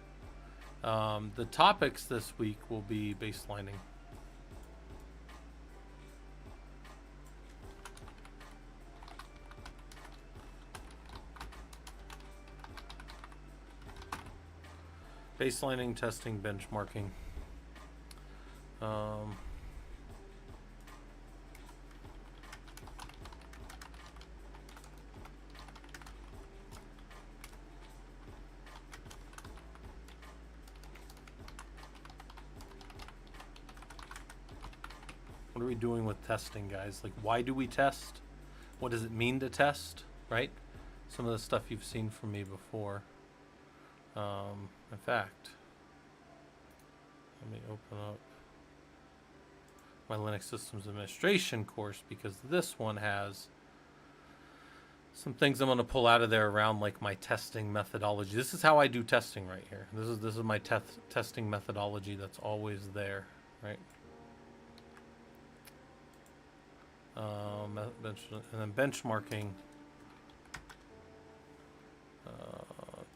The topics this week will be baselining. Baselining, testing, benchmarking. What are we doing with testing, guys? Like, why do we test? What does it mean to test, right? Some of the stuff you've seen from me before. In fact, let me open up my Linux Systems Administration course, because this one has some things I'm going to pull out of there around like my testing methodology. This is how I do testing right here. This is my testing methodology that's always there, right? And then benchmarking.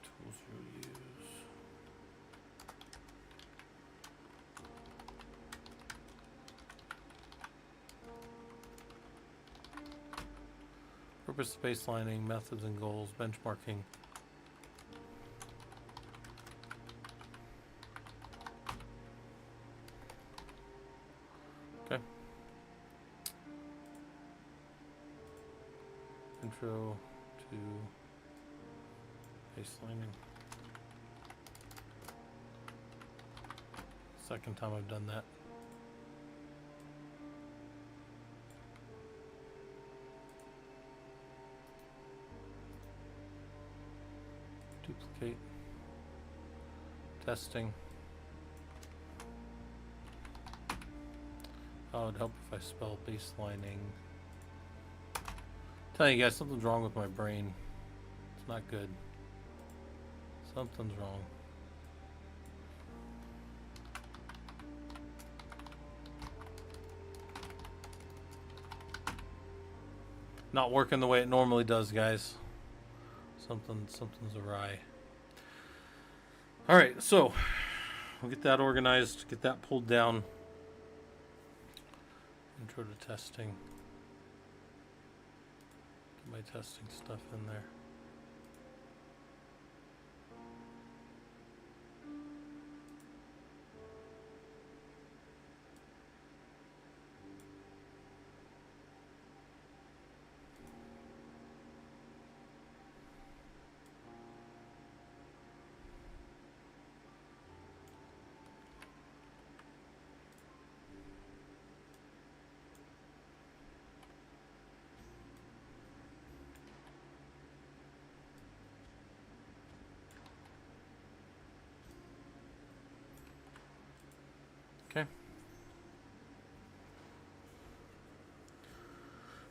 Tools you use. Purpose baselining, methods and goals, benchmarking. Okay. Intro to baselining. Second time I've done that. Duplicate. Testing. Oh, it'd help if I spell baselining. Telling you guys, something's wrong with my brain. It's not good. Something's wrong. Not working the way it normally does, guys. Something's awry. All right, so we'll get that organized, get that pulled down. Intro to testing. Get my testing stuff in there. Okay.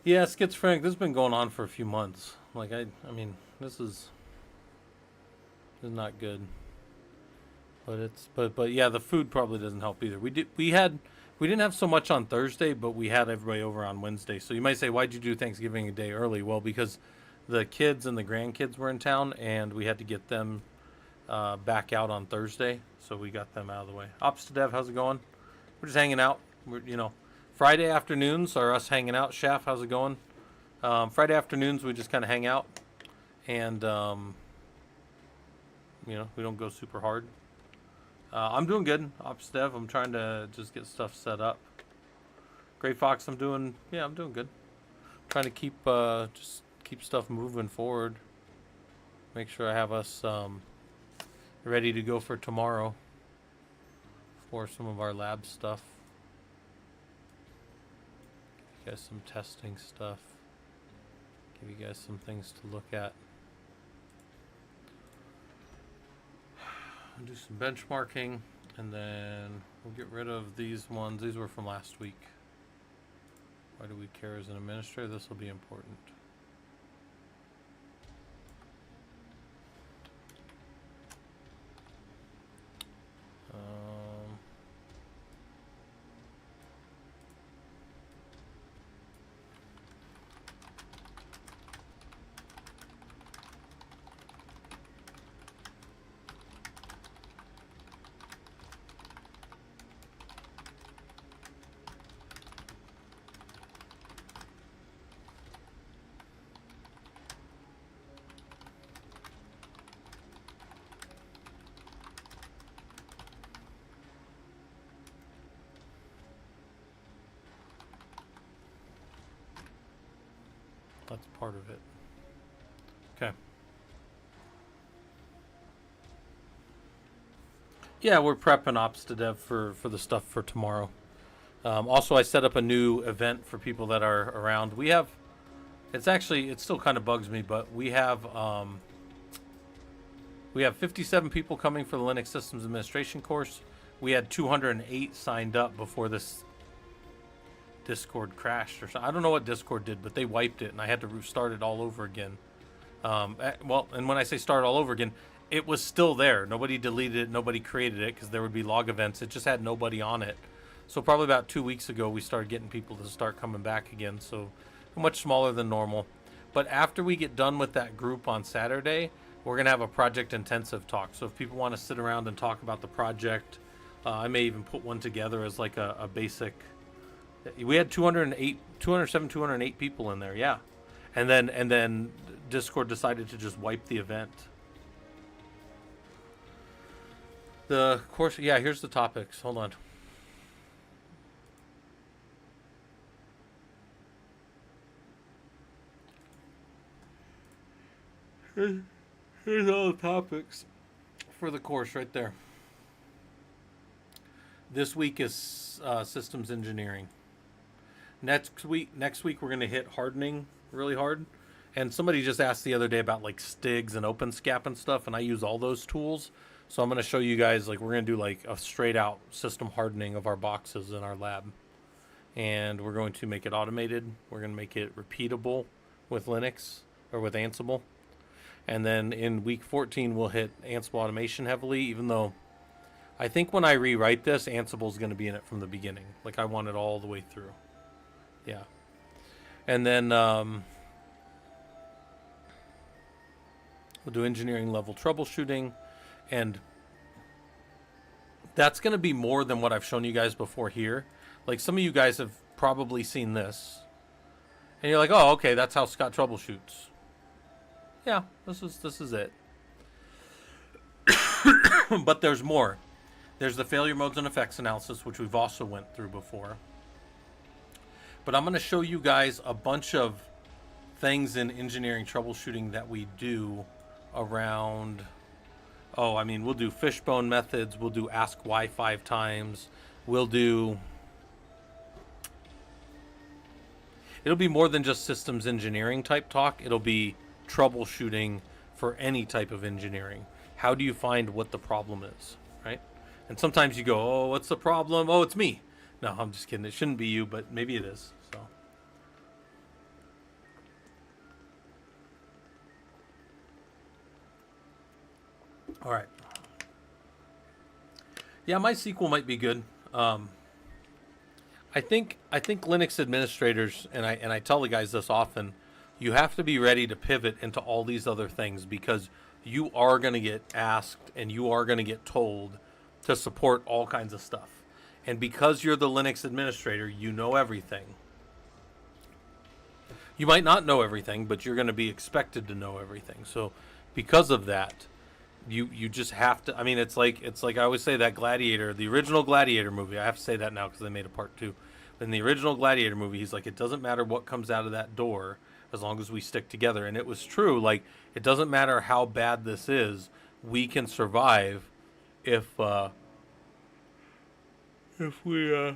Yeah, schizophrenic. This has been going on for a few months. Like I mean, this is not good. But it's but yeah, the food probably doesn't help either. We didn't have so much on Thursday, but we had everybody over on Wednesday. So you might say, why'd you do Thanksgiving a day early? Well, because the kids and the grandkids were in town, and we had to get them back out on Thursday. So we got them out of the way. Ops to Dev, how's it going? We're just hanging out. We're, Friday afternoons are us hanging out. Chef, how's it going? Friday afternoons we just kind of hang out, and we don't go super hard. I'm doing good. Ops Dev, I'm trying to just get stuff set up. Gray Fox, I'm doing good. Trying to keep stuff moving forward. Make sure I have us ready to go for tomorrow for some of our lab stuff. Give you guys some testing stuff. Give you guys some things to look at. I'll do some benchmarking, and then we'll get rid of these ones. These were from last week. Why do we care as an administrator? This will be important. That's part of it. Okay. Yeah, we're prepping ops to dev for the stuff for tomorrow. Also, I set up a new event for people that are around. We have, it still kind of bugs me, but we have 57 people coming for the Linux Systems Administration course. We had 208 signed up before this Discord crashed or something. I don't know what Discord did, but they wiped it, and I had to restart it all over again. Well, and when I say start all over again, it was still there. Nobody deleted it. Nobody created it because there would be log events. It just had nobody on it. So probably about 2 weeks ago, we started getting people to start coming back again. So much smaller than normal. But after we get done with that group on Saturday, we're going to have a project intensive talk. So if people want to sit around and talk about the project, I may even put one together as like a basic. We had 208 people in there, yeah. And then Discord decided to just wipe the event. The course, yeah, here's the topics. Hold on. Here's all the topics for the course right there. This week is systems engineering. Next week we're going to hit hardening really hard. And somebody just asked the other day about like Stigs and OpenSCAP and stuff, and I use all those tools. So I'm going to show you guys, like, we're going to do like a straight out system hardening of our boxes in our lab. And we're going to make it automated. We're going to make it repeatable with Linux or with Ansible. And then in week 14, we'll hit Ansible automation heavily, even though I think when I rewrite this, Ansible is going to be in it from the beginning. Like, I want it all the way through. Yeah. And then we'll do engineering level troubleshooting. And that's going to be more than what I've shown you guys before here. Like, some of you guys have probably seen this. And you're like, oh, okay, that's how Scott troubleshoots. Yeah, this is it. But there's more. There's the failure modes and effects analysis, which we've also went through before. But I'm going to show you guys a bunch of things in engineering troubleshooting that we do around... Oh, I mean, we'll do fishbone methods. We'll do ask why 5 times. We'll do... It'll be more than just systems engineering type talk. It'll be troubleshooting for any type of engineering. How do you find what the problem is, right? And sometimes you go, oh, what's the problem? Oh, it's me. No, I'm just kidding. It shouldn't be you, but maybe it is. So. All right. Yeah, MySQL might be good. I think Linux administrators, and I tell the guys this often, you have to be ready to pivot into all these other things because you are going to get asked and you are going to get told to support all kinds of stuff. And because you're the Linux administrator, you know everything. You might not know everything, but you're going to be expected to know everything. So because of that, you just have to. I mean, it's like I always say that Gladiator, the original Gladiator movie. I have to say that now because they made a part 2. In the original Gladiator movie, he's like, it doesn't matter what comes out of that door as long as we stick together. And it was true. Like, it doesn't matter how bad this is, we can survive if we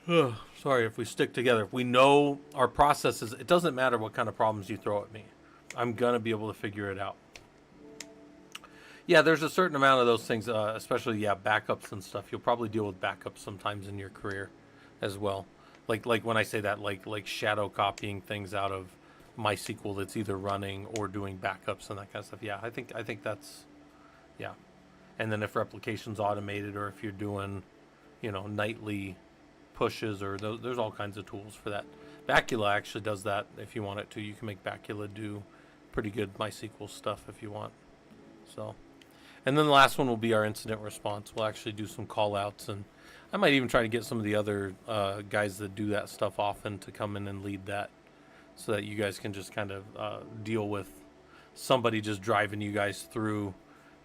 if we stick together. If we know our processes, it doesn't matter what kind of problems you throw at me. I'm gonna be able to figure it out. Yeah, there's a certain amount of those things, especially, backups and stuff. You'll probably deal with backups sometimes in your career as well. Like when I say that, like shadow copying things out of MySQL that's either running or doing backups and that kind of stuff. Yeah, I think that's, yeah. And then if replication's automated or if you're doing, nightly pushes or there's all kinds of tools for that. Bacula actually does that if you want it to. You can make Bacula do pretty good MySQL stuff if you want. So, and then the last one will be our incident response. We'll actually do some call outs, and I might even try to get some of the other guys that do that stuff often to come in and lead that so that you guys can just kind of deal with somebody just driving you guys through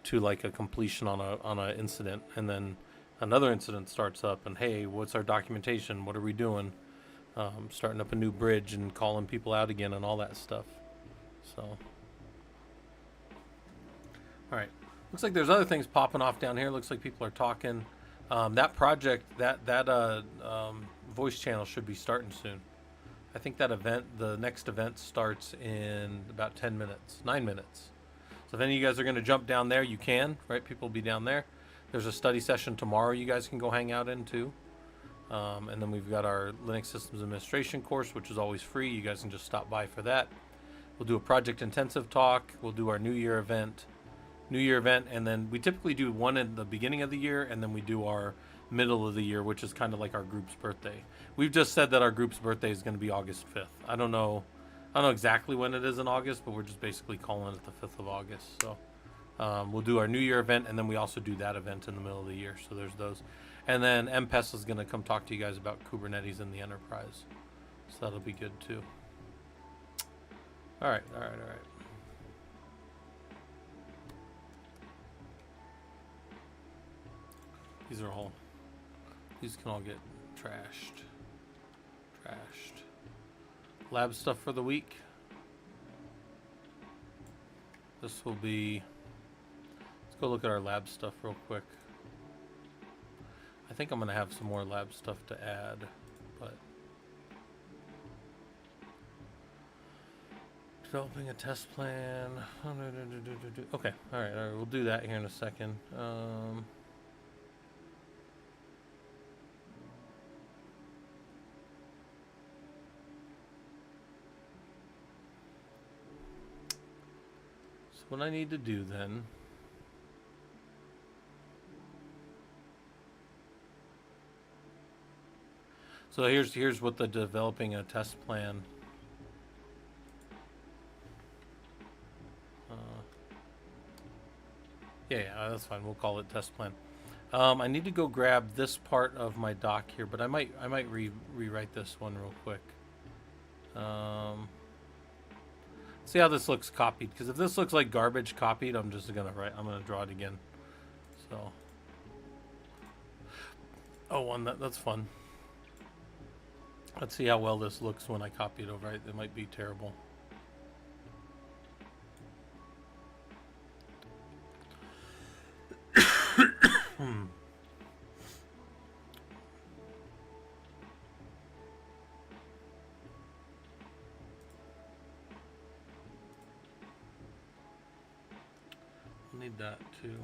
to like a completion on a incident, and then another incident starts up and, hey, what's our documentation? What are we doing? starting up a new bridge and calling people out again and all that stuff. So, all right. Looks like there's other things popping off down here. Looks like people are talking. That project, that voice channel should be starting soon. I think that event, the next event starts in about 10 minutes, 9 minutes. So if any of you guys are going to jump down there, you can, right? People will be down there. There's a study session tomorrow you guys can go hang out in too. And then we've got our Linux Systems Administration course, which is always free. You guys can just stop by for that. We'll do a project intensive talk. We'll do our New Year event. And then we typically do one in the beginning of the year, and then we do our middle of the year, which is kind of like our group's birthday. We've just said that our group's birthday is going to be August 5th. I don't know exactly when it is in August, but we're just basically calling it the 5th of August. So we'll do our New Year event, and then we also do that event in the middle of the year. So there's those. And then MPES is going to come talk to you guys about Kubernetes in the enterprise. So that'll be good too. All right. These can all get trashed. Lab stuff for the week. This will be, let's go look at our lab stuff real quick. I think I'm going to have some more lab stuff to add, but developing a test plan. Okay, all right, we'll do that here in a second. What I need to do then, so here's what the developing a test plan. Yeah, that's fine. We'll call it test plan. I need to go grab this part of my doc here, but I might rewrite this one real quick. See how this looks copied, because if this looks like garbage copied, I'm just gonna draw it again. So, that's fun. Let's see how well this looks when I copy it over. It might be terrible. Need that too.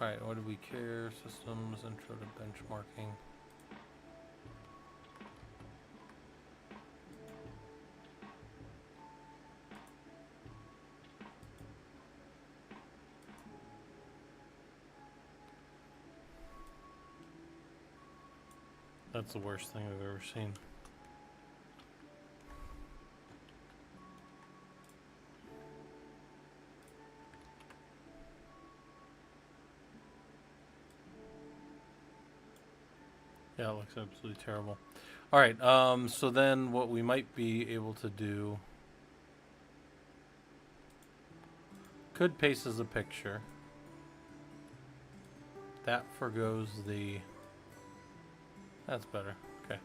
Alright, what do we care? Systems, intro to benchmarking. That's the worst thing I've ever seen. Yeah, it looks absolutely terrible. All right, so then what we might be able to do, could paste as a picture. That forgoes the, that's better, okay.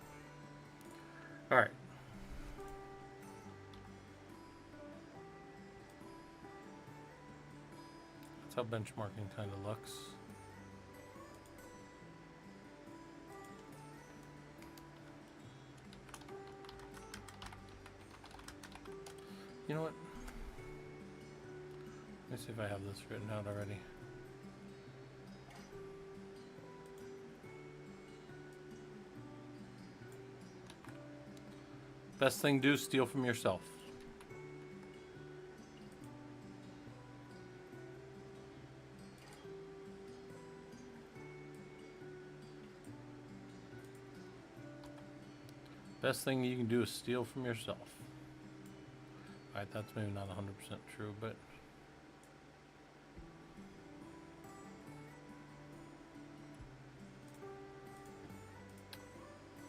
All right. That's how benchmarking kind of looks. You know what? Let me see if I have this written out already. Best thing to do, steal from yourself. Best thing you can do is steal from yourself. Alright, that's maybe not 100% true, but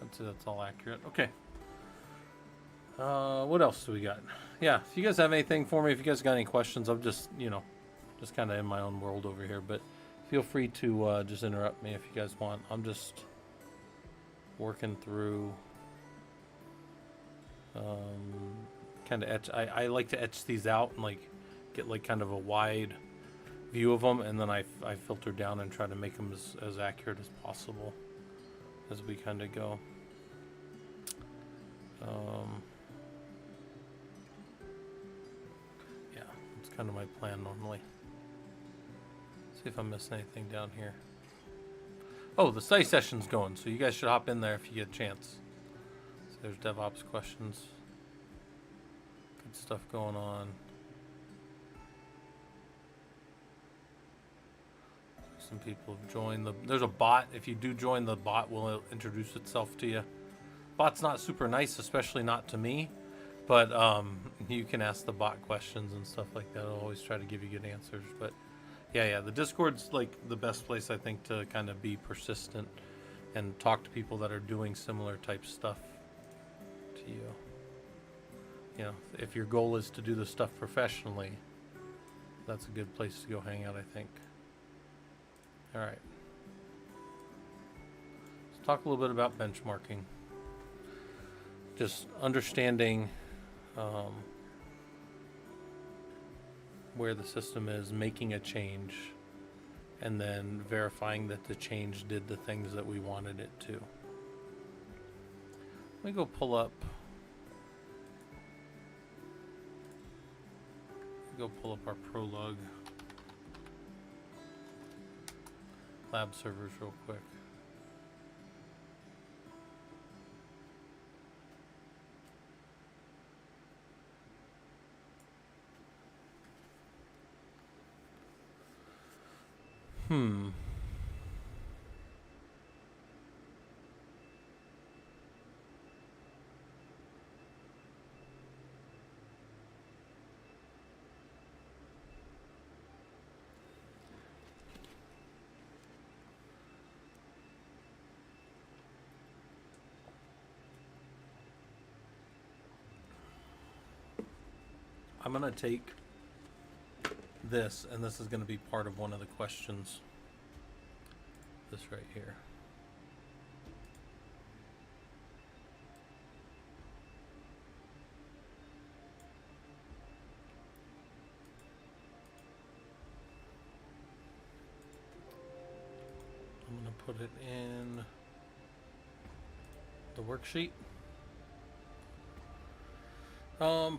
I'd say that's all accurate. Okay. What else do we got? Yeah, if you guys have anything for me, if you guys got any questions, I'm just, just kind of in my own world over here. But Feel free to just interrupt me if you guys want. I'm just working through kind of etch. I like to etch these out and like get like kind of a wide view of them, and then I filter down and try to make them as accurate as possible as we kind of go. Yeah, that's kind of my plan normally. See if I'm missing anything down here. Oh, the study session's going, so you guys should hop in there if you get a chance. So there's DevOps questions. Good stuff going on. Some people have joined there's a bot. If you do join, the bot will introduce itself to you. Bot's not super nice, especially not to me, but you can ask the bot questions and stuff like that. I'll always try to give you good answers. But yeah, the Discord's like the best place, I think, to kind of be persistent and talk to people that are doing similar type stuff to you. You know, if your goal is to do this stuff professionally, that's a good place to go hang out, I think. All right. Let's talk a little bit about benchmarking. Just understanding where the system is, making a change, and then verifying that the change did the things that we wanted it to. Let me go pull up. Our ProLUG lab servers real quick. I'm going to take this, and this is going to be part of one of the questions. This right here. I'm going to put it in the worksheet.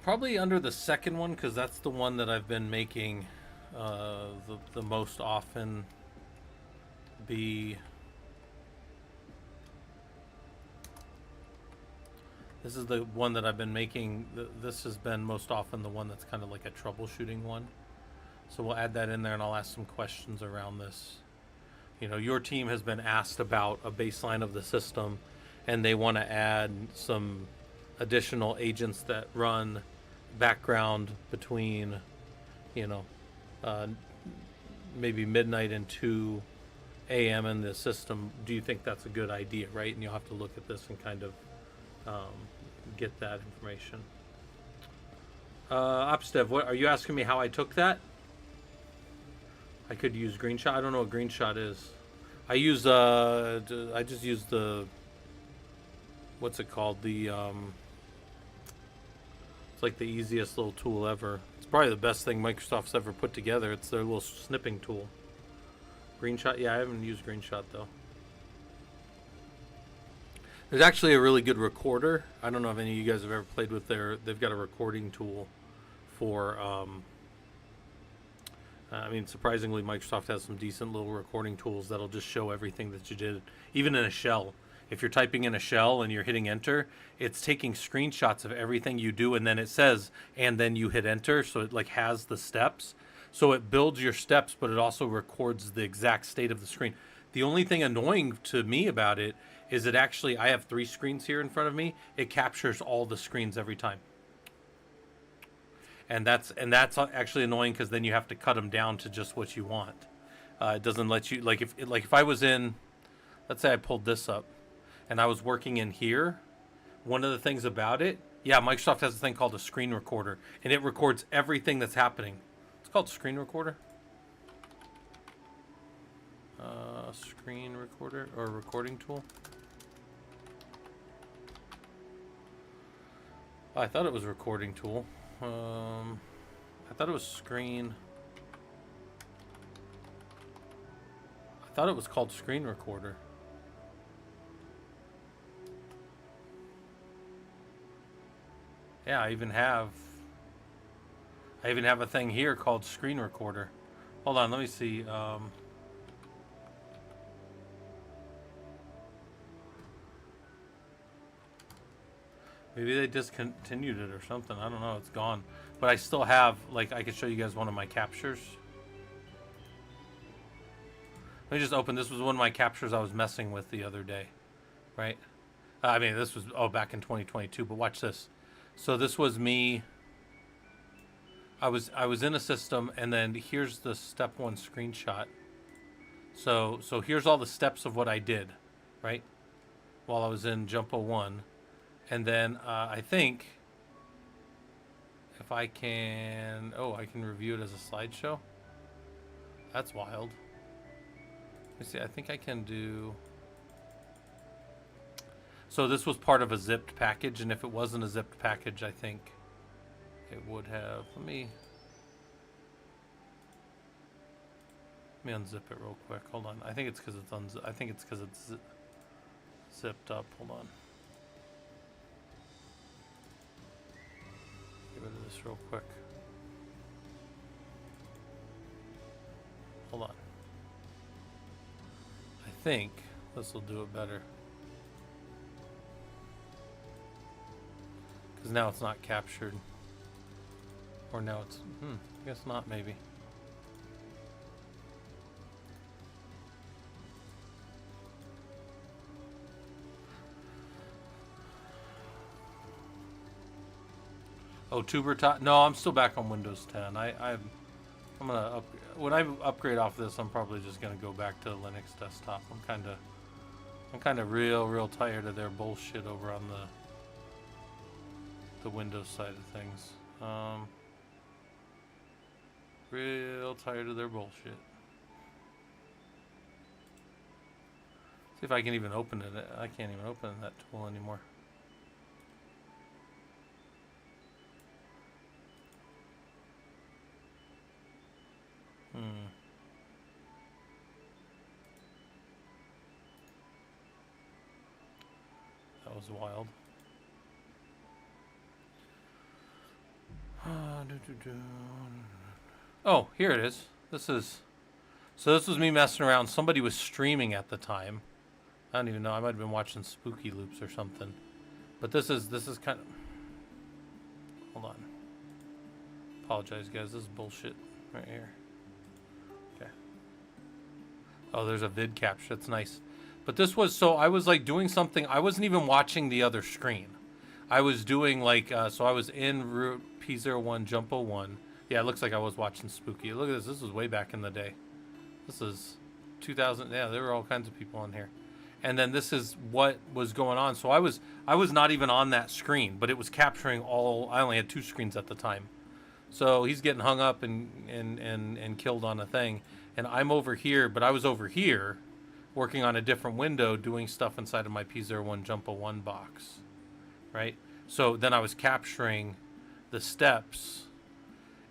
Probably under the second one, because that's the one that I've been making the most often. This is the one that I've been making. This has been most often the one that's kind of like a troubleshooting one. So we'll add that in there, and I'll ask some questions around this. You know, your team has been asked about a baseline of the system, and they want to add some additional agents that run background between, you know, maybe midnight and 2 a.m. in the system. Do you think that's a good idea, right? And you'll have to look at this and kind of get that information. OpsDev, what are you asking me how I took that? I could use GreenShot. I don't know what GreenShot is. I just use the, what's it called? The it's like the easiest little tool ever. It's probably the best thing Microsoft's ever put together. It's their little snipping tool. GreenShot, yeah, I haven't used GreenShot though. There's actually a really good recorder. I don't know if any of you guys have ever played with they've got a recording tool for, I mean, surprisingly, Microsoft has some decent little recording tools that'll just show everything that you did, even in a shell. If you're typing in a shell and you're hitting enter, it's taking screenshots of everything you do, and then it says, and then you hit enter, so it like has the steps. So it builds your steps, but it also records the exact state of the screen. The only thing annoying to me about it is it actually, I have 3 screens here in front of me. It captures all the screens every time. And that's actually annoying, because then you have to cut them down to just what you want. It doesn't let you, like if I was in, let's say I pulled this up and I was working in here, one of the things about it, yeah, Microsoft has a thing called a screen recorder, and it records everything that's happening. It's called screen recorder. Screen recorder or recording tool. Oh, I thought it was recording tool. I thought it was screen. I thought it was called screen recorder. Yeah, I even have a thing here called screen recorder. Hold on, let me see. Maybe they discontinued it or something. I don't know. It's gone. But I still have, like, I could show you guys one of my captures. Let me just open. This was one of my captures I was messing with the other day. Right? I mean, this was, back in 2022. But watch this. So this was me. I was in a system, and then here's the step 1 screenshot. So here's all the steps of what I did, right? While I was in Jumpo 1. And then I think if I can, I can review it as a slideshow. That's wild. Let me see, I think I can do. So this was part of a zipped package, and if it wasn't a zipped package, I think it would have. Let me unzip it real quick. Hold on. I think it's because it's zipped up. Hold on. Get rid of this real quick. Hold on. I think this will do it better. Because now it's not captured. Or now it's, I guess not, maybe. Oh, TuberTop? No, I'm still back on Windows 10. I'm gonna when I upgrade off this, I'm probably just gonna go back to Linux desktop. I'm kind of real tired of their bullshit over on the Windows side of things. Real tired of their bullshit. See if I can even open it. I can't even open that tool anymore. That was wild. Oh, here it is. This was me messing around. Somebody was streaming at the time. I don't even know. I might have been watching Spooky Loops or something. But this is kind of. Hold on. Apologize, guys. This is bullshit right here. Okay. Oh, there's a vid capture. That's nice. But this was, so I was like doing something. I wasn't even watching the other screen. I was doing like, so I was in root P01 Jumpo 1. Yeah, it looks like I was watching Spooky. Look at this. This was way back in the day. This is 2000. Yeah, there were all kinds of people on here. And then this is what was going on. So I was not even on that screen, but it was capturing all. I only had 2 screens at the time. So he's getting hung up and killed on a thing. And I'm over here, but I was over here working on a different window doing stuff inside of my P01 Jumpo 1 box. Right? So then I was capturing the steps.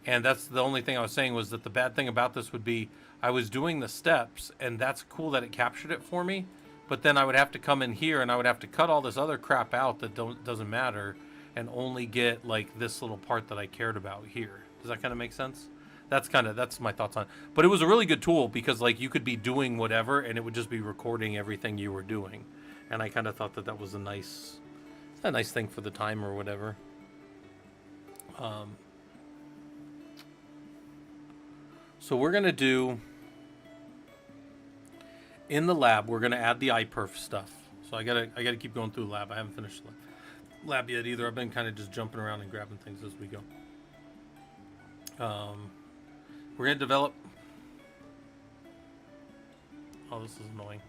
And that's the only thing I was saying was that the bad thing about this would be I was doing the steps, and that's cool that it captured it for me. But then I would have to come in here and I would have to cut all this other crap out that doesn't matter and only get like this little part that I cared about here. Does that kind of make sense? That's my thoughts on it. But it was a really good tool because like you could be doing whatever and it would just be recording everything you were doing. And I kind of thought that was a nice thing for the time or whatever. So we're gonna do in the lab. We're gonna add the iPerf stuff. So I gotta keep going through the lab. I haven't finished the lab yet either. I've been kind of just jumping around and grabbing things as we go. We're gonna develop. Oh, this is annoying.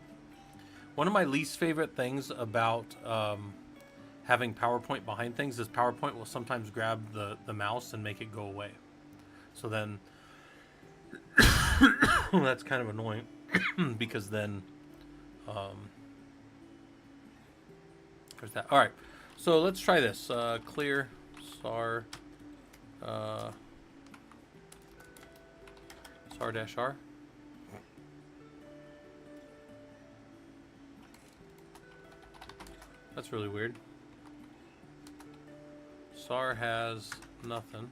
One of my least favorite things about having PowerPoint behind things is PowerPoint will sometimes grab the mouse and make it go away. So then that's kind of annoying. because then there's that. All right, so let's try this. Clear star star-r. That's really weird. SAR has nothing.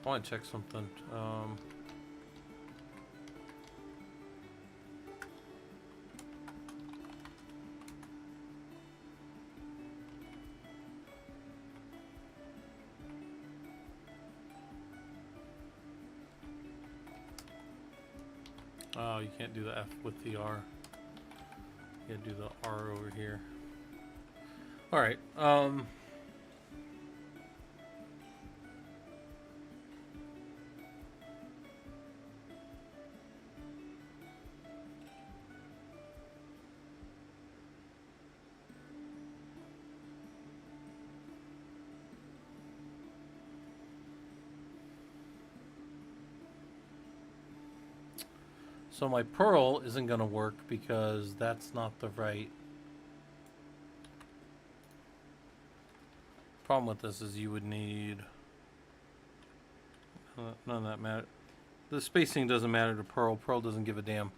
I want to check something. Oh, you can't do the F with the R. You gotta do the R over here. All right. So my Perl isn't going to work because that's not the right. Problem with this is you would need. None of that matter. The spacing doesn't matter to Perl. Perl doesn't give a damn.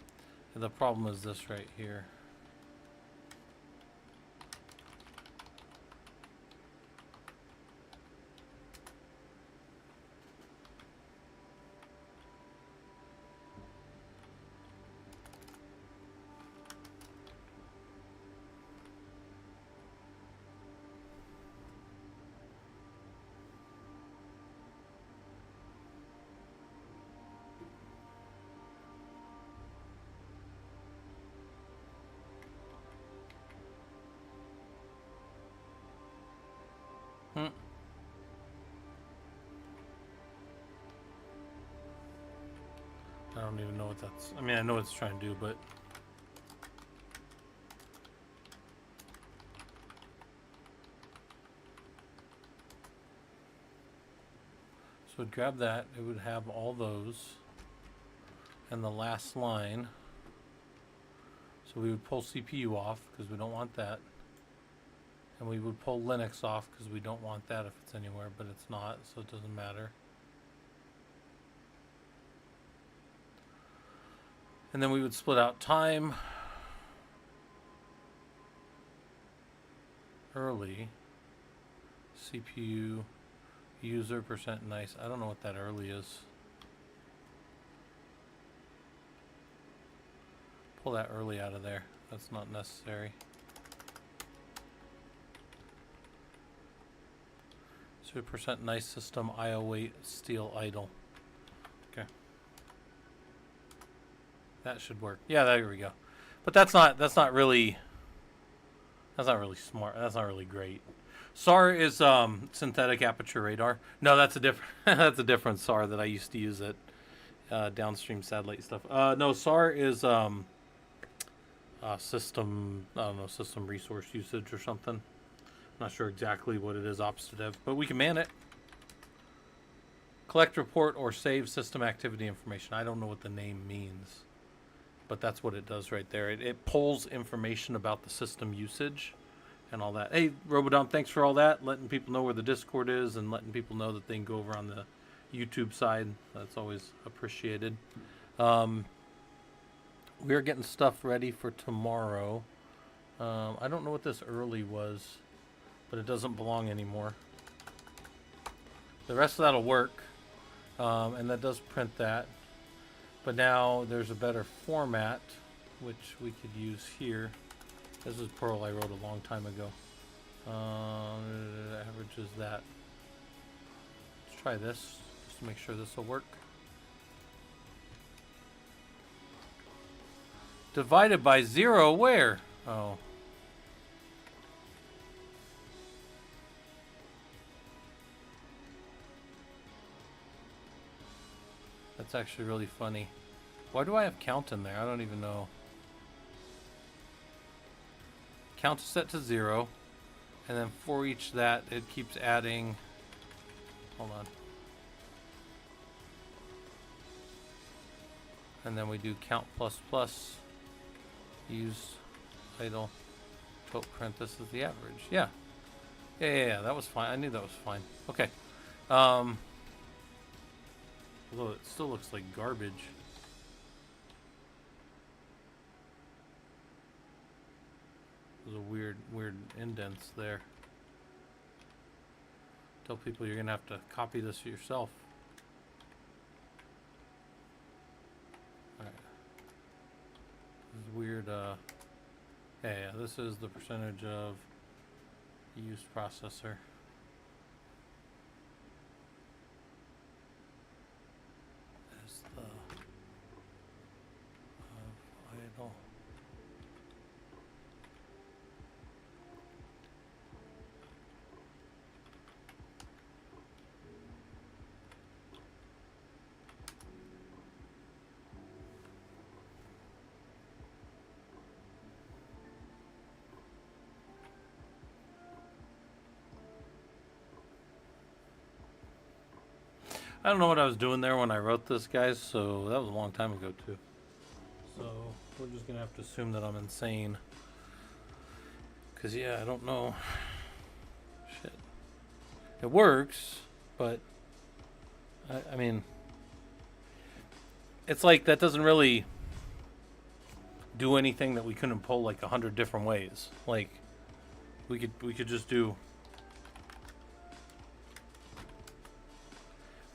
And the problem is this right here. I don't even know what that's. I mean, I know what it's trying to do, but. So it'd grab that. It would have all those. And the last line. So we would pull CPU off because we don't want that. And we would pull Linux off because we don't want that if it's anywhere, but it's not, so it doesn't matter. And then we would split out time early, CPU, user, percent nice. I don't know what that early is. Pull that early out of there. That's not necessary. So percent nice system, IO wait, steal idle. Okay. That should work. Yeah, there we go. But that's not really smart. That's not really great. SAR is synthetic aperture radar. No, that's a different that's a different SAR that I used to use at downstream satellite stuff. No, SAR is system, I don't know, system resource usage or something. Not sure exactly what it is, ops to dev, but we can man it. Collect, report, or save system activity information. I don't know what the name means, but that's what it does right there. It pulls information about the system usage and all that. Hey, Robodom, thanks for all that. Letting people know where the Discord is and letting people know that they can go over on the YouTube side. That's always appreciated. We're getting stuff ready for tomorrow. I don't know what this early was, but it doesn't belong anymore. The rest of that'll work, and that does print that. But now there's a better format, which we could use here. This is Perl I wrote a long time ago. Averages that. Let's try this, just to make sure this will work. Divided by 0, where? Oh. That's actually really funny. Why do I have count in there? I don't even know. Count is set to 0. And then for each that, it keeps adding. Hold on. And then we do count plus plus. Use idle. Total parenthesis the average. Yeah. Yeah, that was fine. I knew that was fine. Okay. Although it still looks like garbage. There's a weird indents there. Tell people you're gonna have to copy this yourself. Alright. This is weird, yeah, this is the percentage of used processor. Is the idle. I don't know what I was doing there when I wrote this, guys, so that was a long time ago, too. So, we're just going to have to assume that I'm insane. Because, yeah, I don't know. Shit. It works, but, I mean, it's like that doesn't really do anything that we couldn't pull like 100 different ways. Like, we could just do...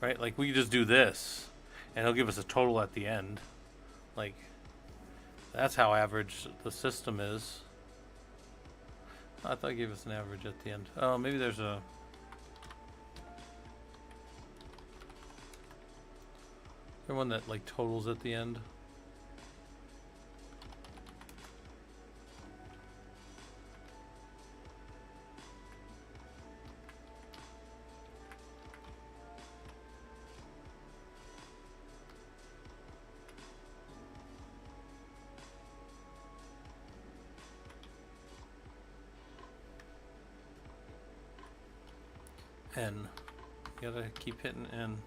Right, like we could just do this, and it'll give us a total at the end. Like, that's how average the system is. I thought it gave us an average at the end. Oh, maybe there's a... Is there one that like totals at the end? N. You gotta keep hitting N.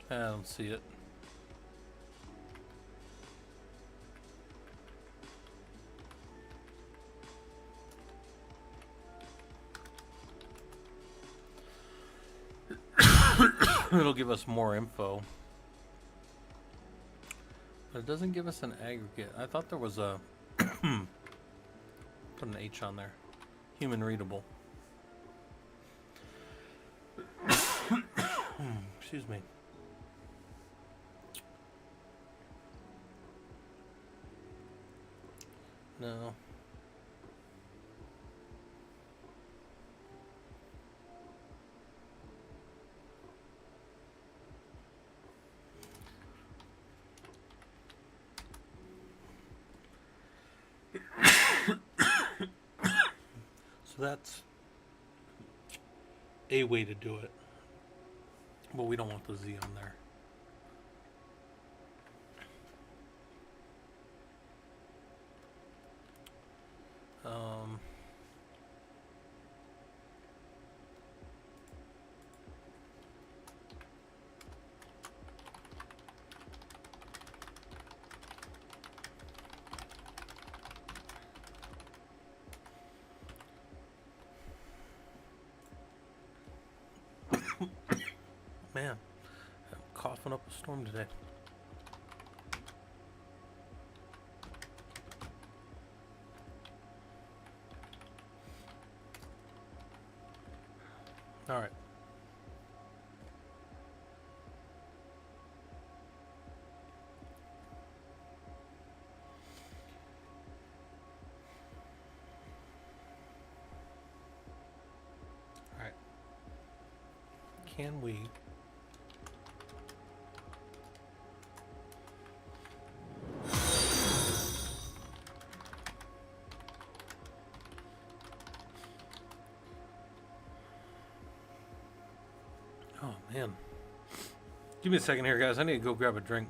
I don't see it. It'll give us more info. But it doesn't give us an aggregate. I thought there was a... Put an H on there. Human readable. Excuse me. No. So that's a way to do it. But we don't want the Z on there. Man, I'm coughing up a storm today. All right. All right. Can we Oh man. Give me a second here, guys. I need to go grab a drink.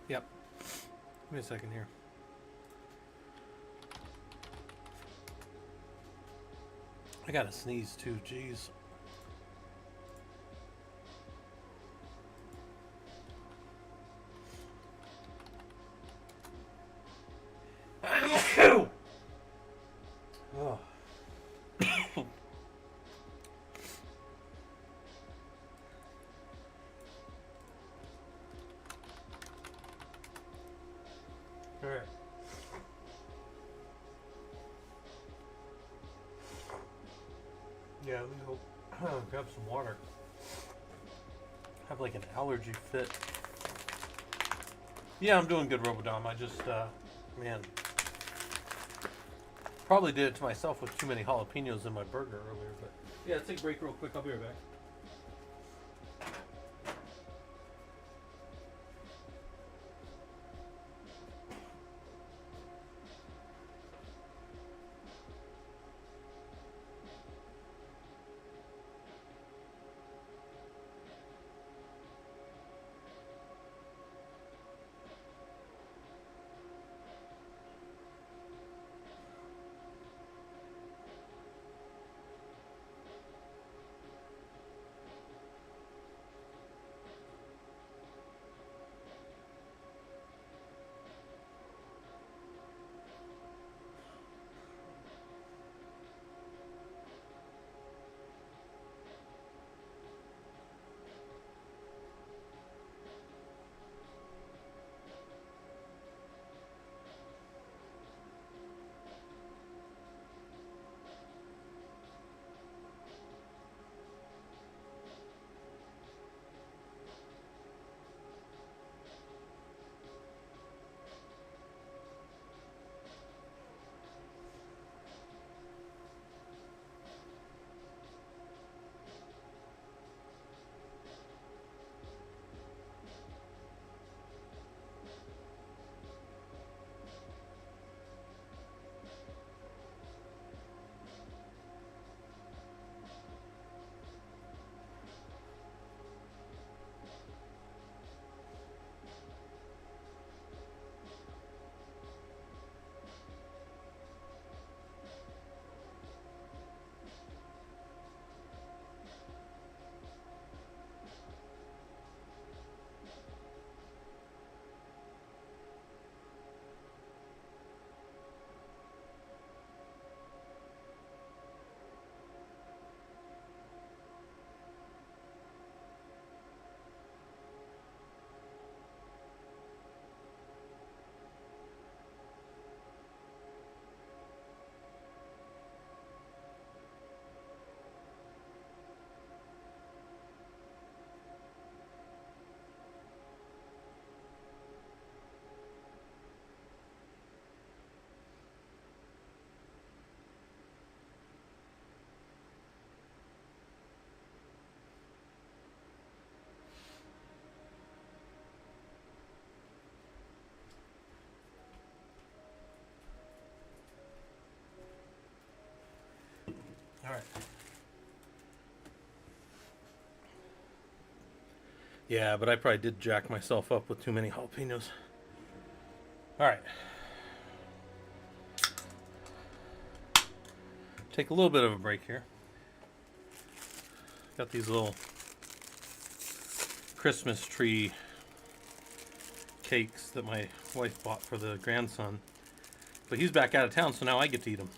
Yep. Give me a second here. I gotta sneeze too, jeez. Oh. All right. Yeah, let me go grab some water. I have like an allergy fit. Yeah, I'm doing good, Robodom. I just, man, probably did it to myself with too many jalapenos in my burger earlier. But yeah, take a break real quick. I'll be right back. All right. Yeah, but I probably did jack myself up with too many jalapenos. All right. Take a little bit of a break here. Got these little Christmas tree cakes that my wife bought for the grandson. But he's back out of town, so now I get to eat them.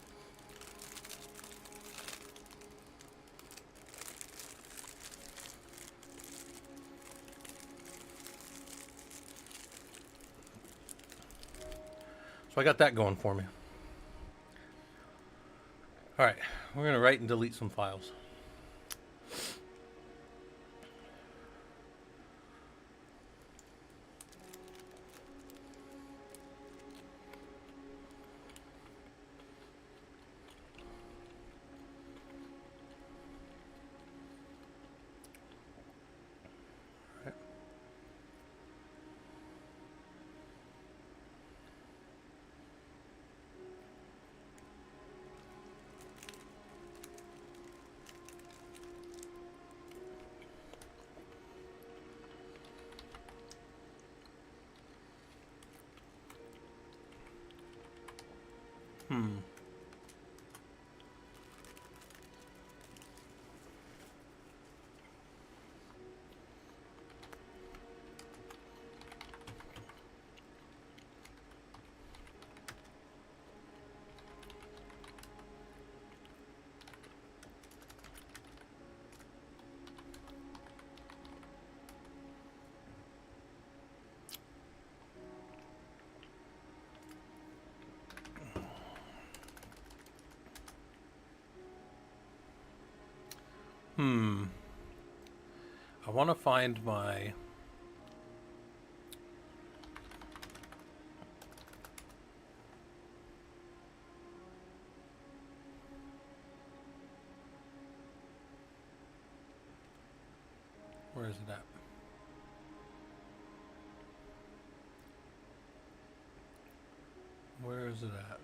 So I got that going for me. All right, we're going to write and delete some files. I want to find my where is it at? Where is it at?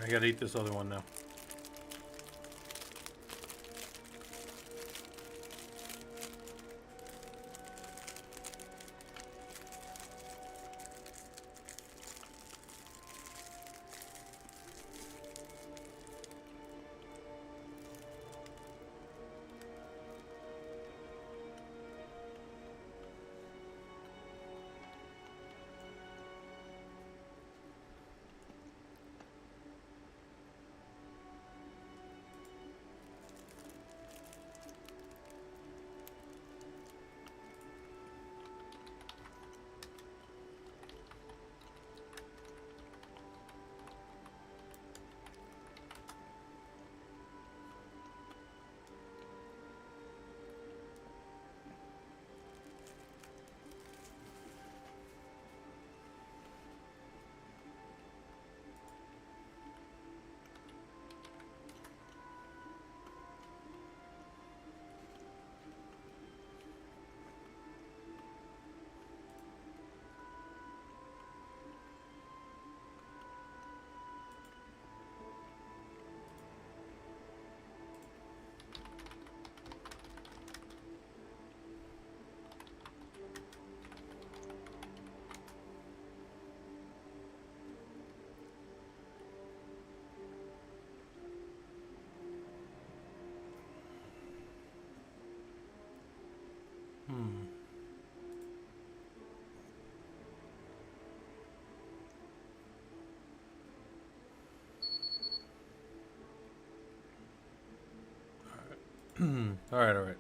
I gotta eat this other one now. All right.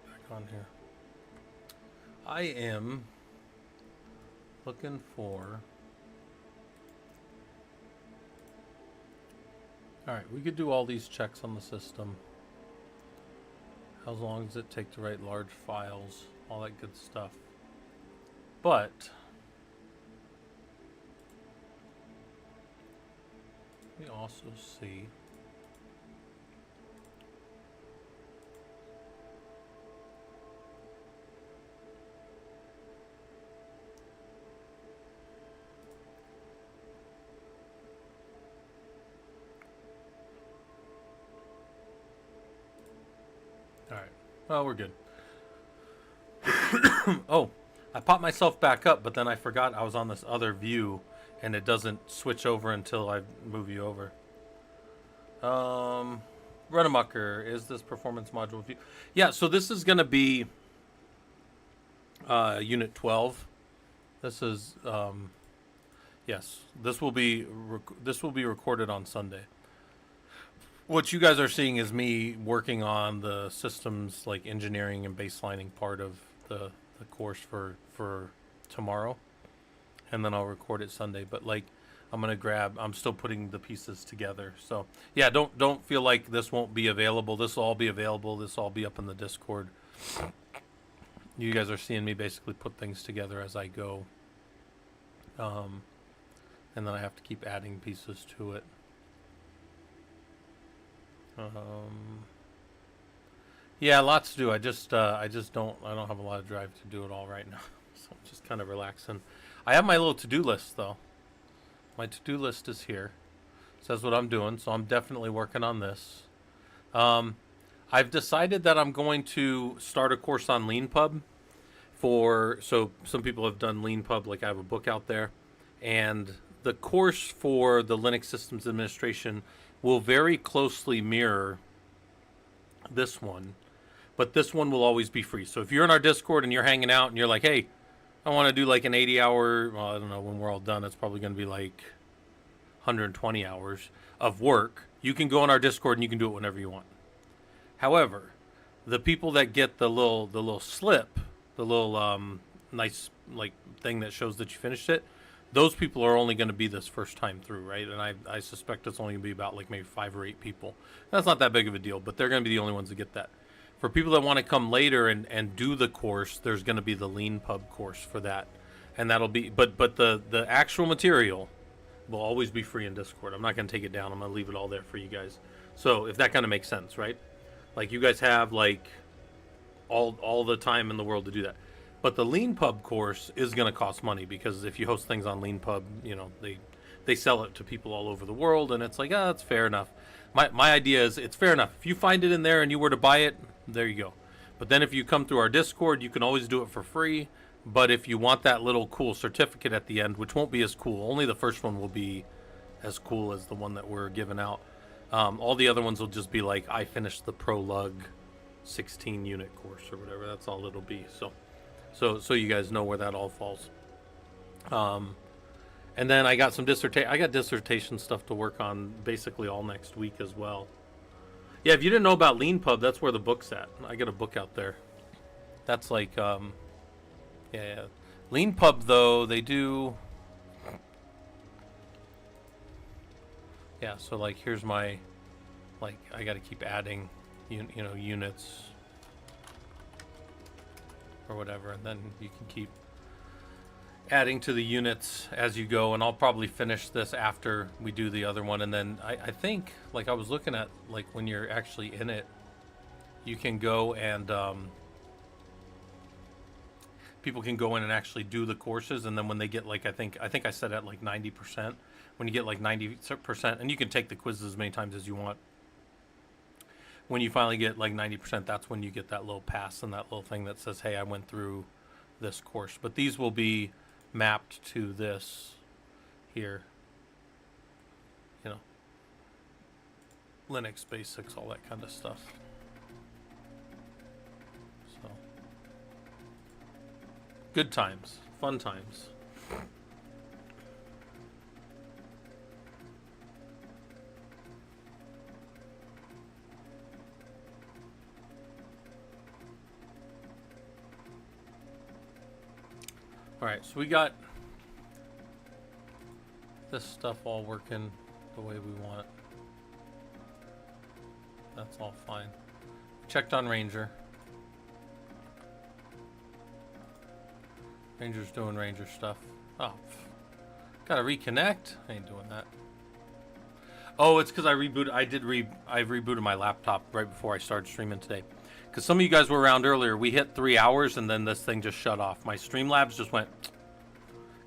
Back on here. I am looking for. All right, we could do all these checks on the system. How long does it take to write large files? All that good stuff. But We also see all right. Well, we're good. Oh, I popped myself back up, but then I forgot I was on this other view, and it doesn't switch over until I move you over. Runamucker, is this performance module view? Yeah, so this is going to be Unit 12. This is yes, this will be recorded on Sunday. What you guys are seeing is me working on the systems like engineering and baselining part of the course for tomorrow, and then I'll record it Sunday. But like, I'm still putting the pieces together. So yeah, don't feel like this won't be available. This will all be available. This will all be up in the Discord. You guys are seeing me basically put things together as I go, and then I have to keep adding pieces to it. Yeah, lots to do. I don't have a lot of drive to do it all right now. So I'm just kind of relaxing. I have my little to-do list though. My to-do list is here. It says what I'm doing, so I'm definitely working on this. I've decided that I'm going to start a course on Leanpub. So some people have done Leanpub, like I have a book out there, and the course for the Linux Systems Administration will very closely mirror this one, but this one will always be free. So if you're in our Discord and you're hanging out and you're like, hey, I want to do like an 80-hour, well, I don't know, when we're all done, it's probably going to be like 120 hours of work. You can go on our Discord and you can do it whenever you want. However, the people that get the little slip, the little nice like thing that shows that you finished it, those people are only going to be this first time through, right? And I suspect it's only going to be about like maybe 5 or 8 people. That's not that big of a deal, but they're going to be the only ones that get that. For people that want to come later and do the course, there's going to be the Leanpub course for that. And that'll be, but the actual material will always be free in Discord. I'm not going to take it down. I'm going to leave it all there for you guys. So if that kind of makes sense, right? Like you guys have like all the time in the world to do that. But the Leanpub course is going to cost money because if you host things on Leanpub, you know, they sell it to people all over the world, and it's like, that's fair enough. My idea is it's fair enough. If you find it in there and you were to buy it, there you go. But then if you come through our Discord, you can always do it for free. But if you want that little cool certificate at the end, which won't be as cool, only the first one will be as cool as the one that we're giving out. All the other ones will just be like, I finished the ProLUG 16 unit course or whatever. That's all it'll be. So you guys know where that all falls. And then I got dissertation stuff to work on basically all next week as well. Yeah, if you didn't know about Leanpub, that's where the book's at. I got a book out there. That's like, yeah. Leanpub though, they do. Yeah, so like here's my, like I got to keep adding, you know, units or whatever, and then you can keep adding to the units as you go, and I'll probably finish this after we do the other one. And then I think, like I was looking at, like when you're actually in it, you can go and people can go in and actually do the courses, and then when they get like, I think I set at like 90%, when you get like 90%, and you can take the quizzes as many times as you want, when you finally get like 90%, that's when you get that little pass and that little thing that says, hey, I went through this course. But these will be mapped to this here, you know, Linux basics, all that kind of stuff. So good times, fun times. Alright, so we got this stuff all working the way we want. That's all fine. Checked on Ranger. Ranger's doing Ranger stuff. Oh, gotta reconnect? I ain't doing that. Oh, it's because I rebooted. I rebooted my laptop right before I started streaming today. Because some of you guys were around earlier. We hit 3 hours and then this thing just shut off. My Streamlabs just went,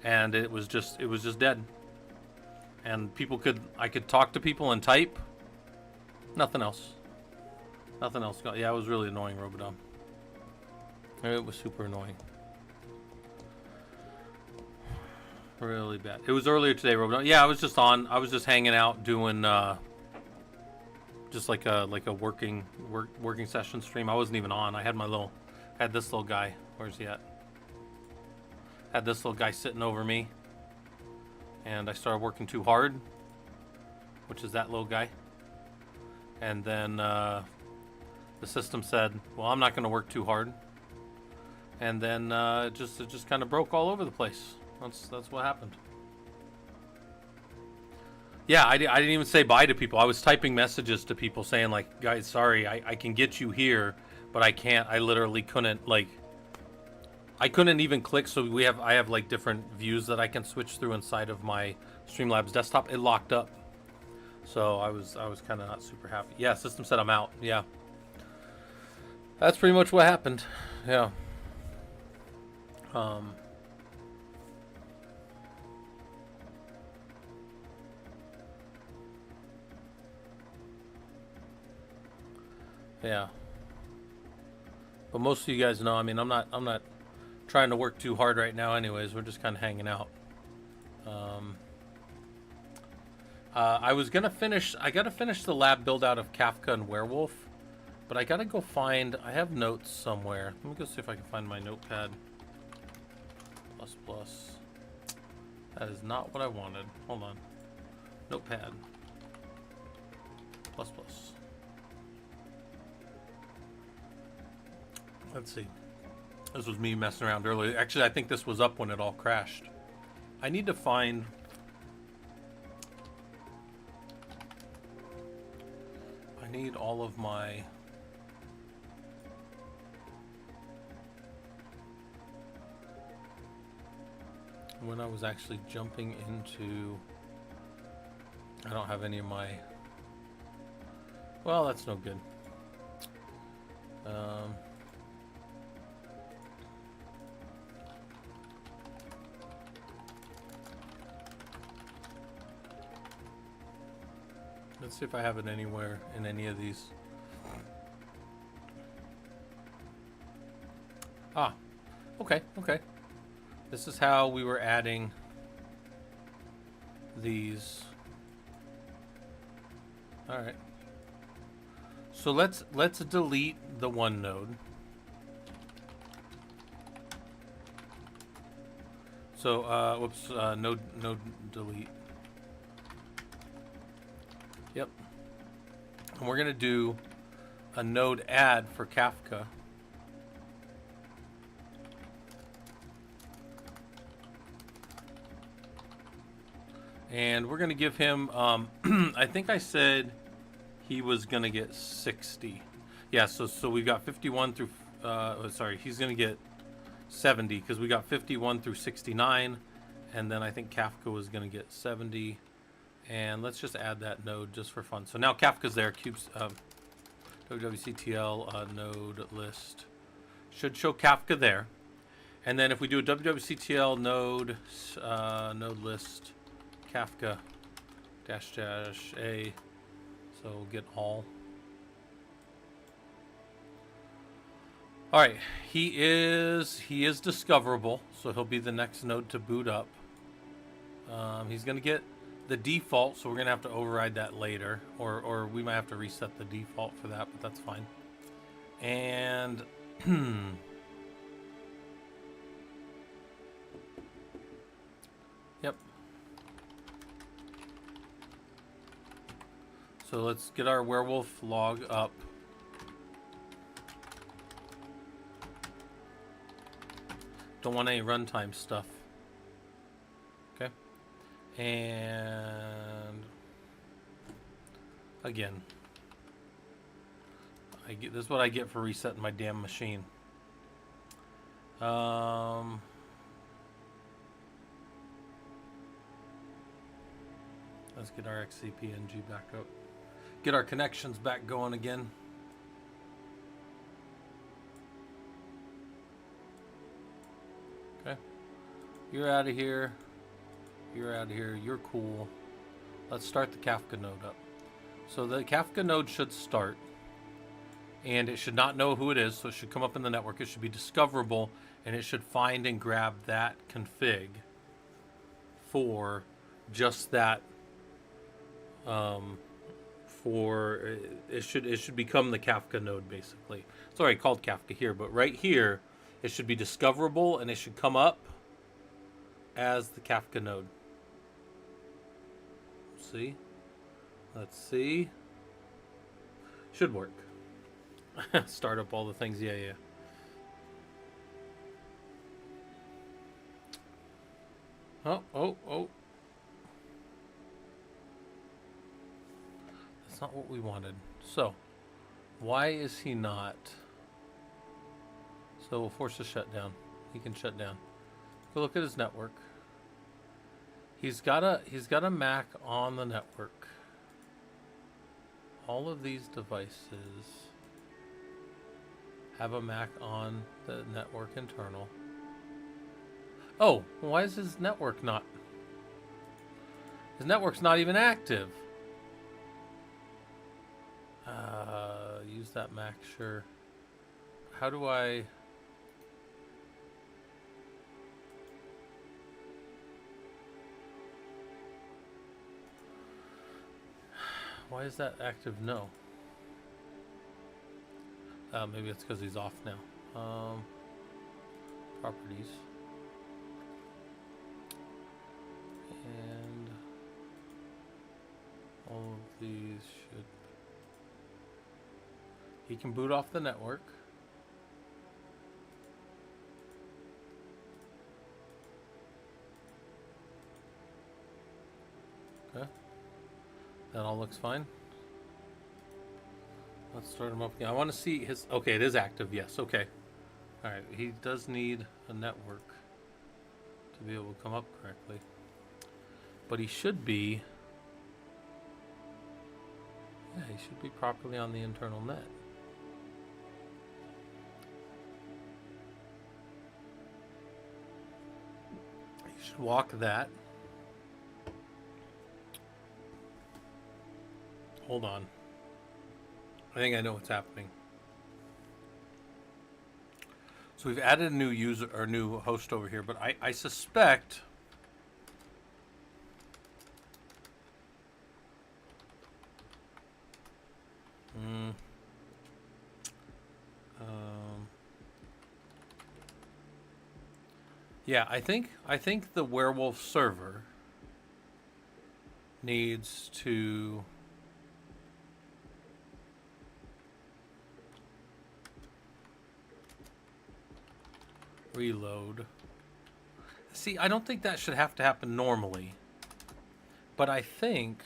and it was just dead. And I could talk to people and type. Nothing else. Nothing else. Yeah, it was really annoying, Robodom. It was super annoying. Really bad. It was earlier today, Robodom. Yeah, I was just hanging out doing just like a working session stream. I wasn't even on. I had this little guy. Where's he at? Had this little guy sitting over me. And I started working too hard, which is that little guy. And then the system said, well, I'm not going to work too hard. And then it just kind of broke all over the place. That's what happened. Yeah, I didn't even say bye to people. I was typing messages to people saying, like, guys, sorry, I can get you here, but I can't. I literally couldn't, like, I couldn't even click. So I have like different views that I can switch through inside of my Streamlabs desktop. It locked up. So I was kind of not super happy. Yeah, system said I'm out. Yeah. That's pretty much what happened. Yeah. Yeah. But most of you guys know, I mean, I'm not trying to work too hard right now anyways. We're just kind of hanging out. I gotta finish the lab build out of Kafka and Werewolf, but I gotta go find, I have notes somewhere. Let me go see if I can find my notepad. ++. That is not what I wanted. Hold on. Notepad. ++. Let's see. This was me messing around earlier. Actually, I think this was up when it all crashed. I need to find... I need all of my... When I was actually jumping into... I don't have any of my... Well, that's no good. Let's see if I have it anywhere in any of these. Ah, okay. This is how we were adding these. All right. So let's delete the one node. So whoops, node delete. Yep. And we're gonna do a node add for Kafka. And we're gonna give him, I think I said he was gonna get 60. Yeah, so we got 51 through, sorry, he's gonna get 70 because we got 51 through 69. And then I think Kafka was gonna get 70. And let's just add that node just for fun. So now Kafka's there. Cubes, wwctl node list should show Kafka there. And then if we do a wwctl node node list Kafka --a, so we'll get all. All right, he is discoverable, so he'll be the next node to boot up. He's gonna get the default, so we're gonna have to override that later, or we might have to reset the default for that, but that's fine. And yep. So let's get our werewolf log up. Don't want any runtime stuff. Okay. And again, this is what I get for resetting my damn machine. Let's Let's get our XCPNG back up. Get our connections back going again. Okay. You're out of here. You're out of here. You're cool. Let's start the Kafka node up. So the Kafka node should start. And it should not know who it is, so it should come up in the network. It should be discoverable, and it should find and grab that config for just that. It should become the Kafka node basically. It's already called Kafka here, but right here it should be discoverable, and it should come up as the Kafka node. See? Let's see. Should work. Start up all the things. Yeah. Oh. That's not what we wanted. So, why is he not? So we'll force a shutdown. He can shut down. Go look at his network. He's got a Mac on the network. All of these devices have a Mac on the network internal. Oh, why is his network not? His network's not even active. Use that Mac, sure. How do I? Why is that active? No. Maybe it's because he's off now. Properties. And all of these should... He can boot off the network. Okay. That all looks fine. Let's start him up again. I want to see his... Okay, it is active. Yes, okay. Alright, he does need a network to be able to come up correctly. But he should be... Yeah, he should be properly on the internal net. You should walk that. Hold on. I think I know what's happening. So we've added a new user or new host over here, but I suspect yeah, I think the werewolf server needs to reload. See, I don't think that should have to happen normally, but I think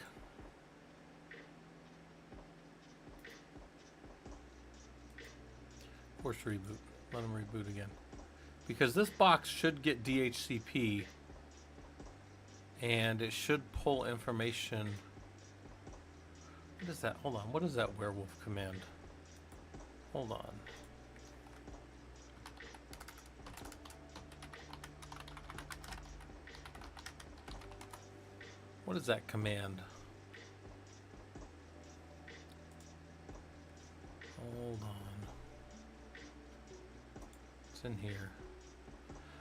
force reboot. Let him reboot again, because this box should get DHCP and it should pull information. What is that? Hold on. What is that werewolf command? Hold on. What is that command? Hold on. It's in here.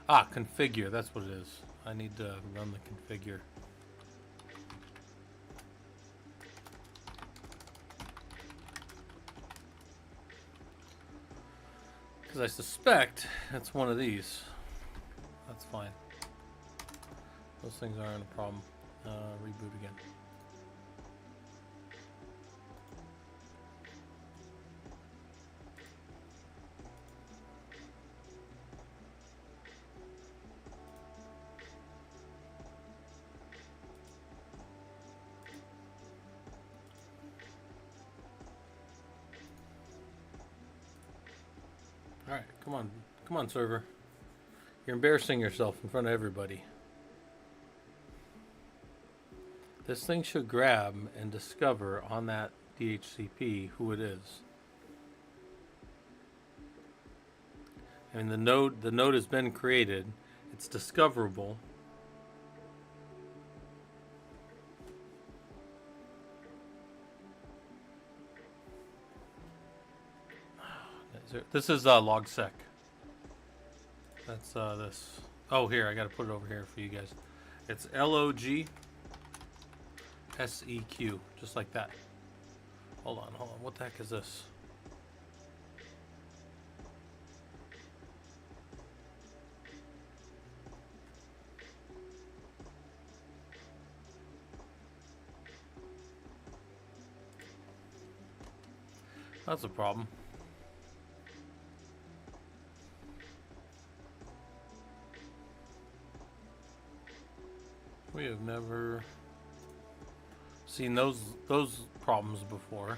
Ah, configure. That's what it is. I need to run the configure. Because I suspect it's one of these. That's fine. Those things aren't a problem. Reboot again. All right, come on, server. You're embarrassing yourself in front of everybody. This thing should grab and discover on that DHCP who it is. I mean, the node has been created. It's discoverable. This is logsec. That's this. Oh, here, I got to put it over here for you guys. It's LOG SEQ, just like that. Hold on. What the heck is this? That's a problem. We have never seen those problems before.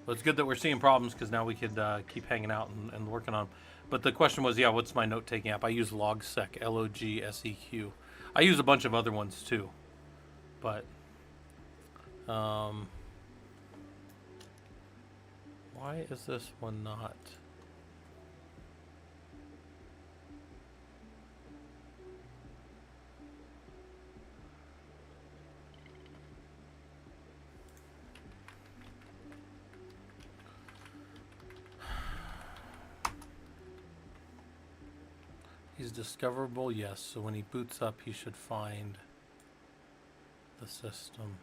But it's good that we're seeing problems because now we could keep hanging out and working on them. But the question was, yeah, what's my note-taking app? I use logsec, LOGSEQ. I use a bunch of other ones too. But why is this one not? He's discoverable, yes. So when he boots up, he should find the system.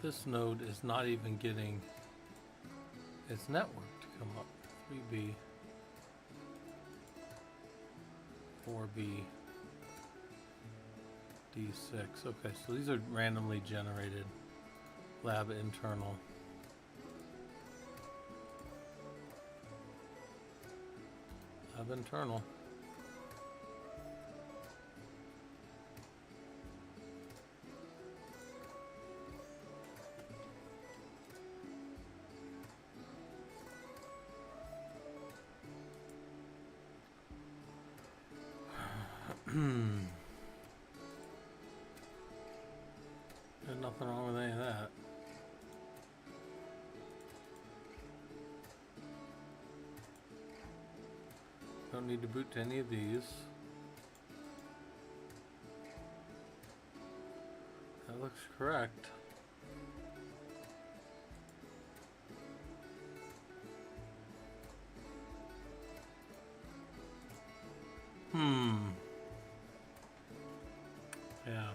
This node is not even getting its network to come up. 3B, 4B, D6. Okay, so these are randomly generated. Lab internal. Lab internal. There's nothing wrong with any of that. Don't need to boot to any of these. That looks correct. Yeah.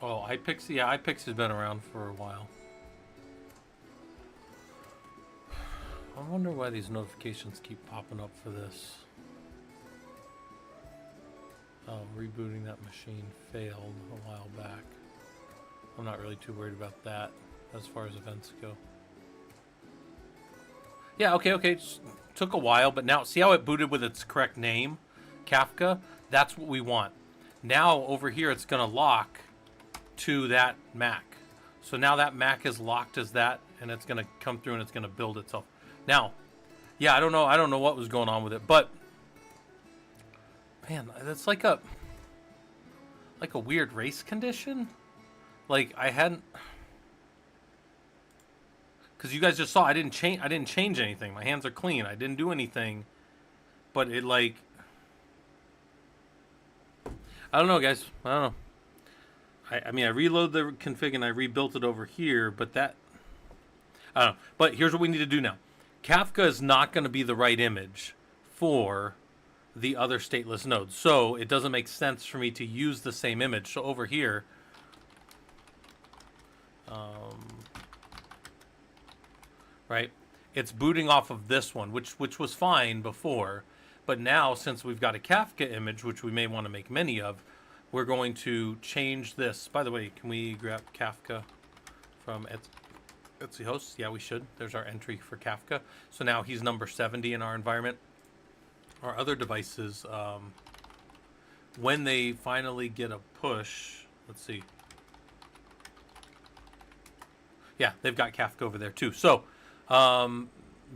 Oh, iPix, yeah, iPix has been around for a while. I wonder why these notifications keep popping up for this. Oh, rebooting that machine failed a while back. I'm not really too worried about that as far as events go. Yeah, okay, it took a while, but now, see how it booted with its correct name? Kafka? That's what we want. Now, over here, it's going to lock to that Mac. So now that Mac is locked as that, and it's going to come through and it's going to build itself. Now, yeah, I don't know what was going on with it, but man, that's like a weird race condition. Like I hadn't, because you guys just saw I didn't change anything. My hands are clean. I didn't do anything, but it like, I don't know, guys. I don't know. I mean, I reloaded the config and I rebuilt it over here, but that, I don't know. But here's what we need to do now. Kafka is not going to be the right image for the other stateless nodes. So it doesn't make sense for me to use the same image. So over here, right, it's booting off of this one, which was fine before. But now, since we've got a Kafka image, which we may want to make many of, we're going to change this. By the way, can we grab Kafka from Etsy hosts? Yeah, we should. There's our entry for Kafka. So now he's number 70 in our environment. Our other devices, when they finally get a push, let's see. Yeah, they've got Kafka over there too. So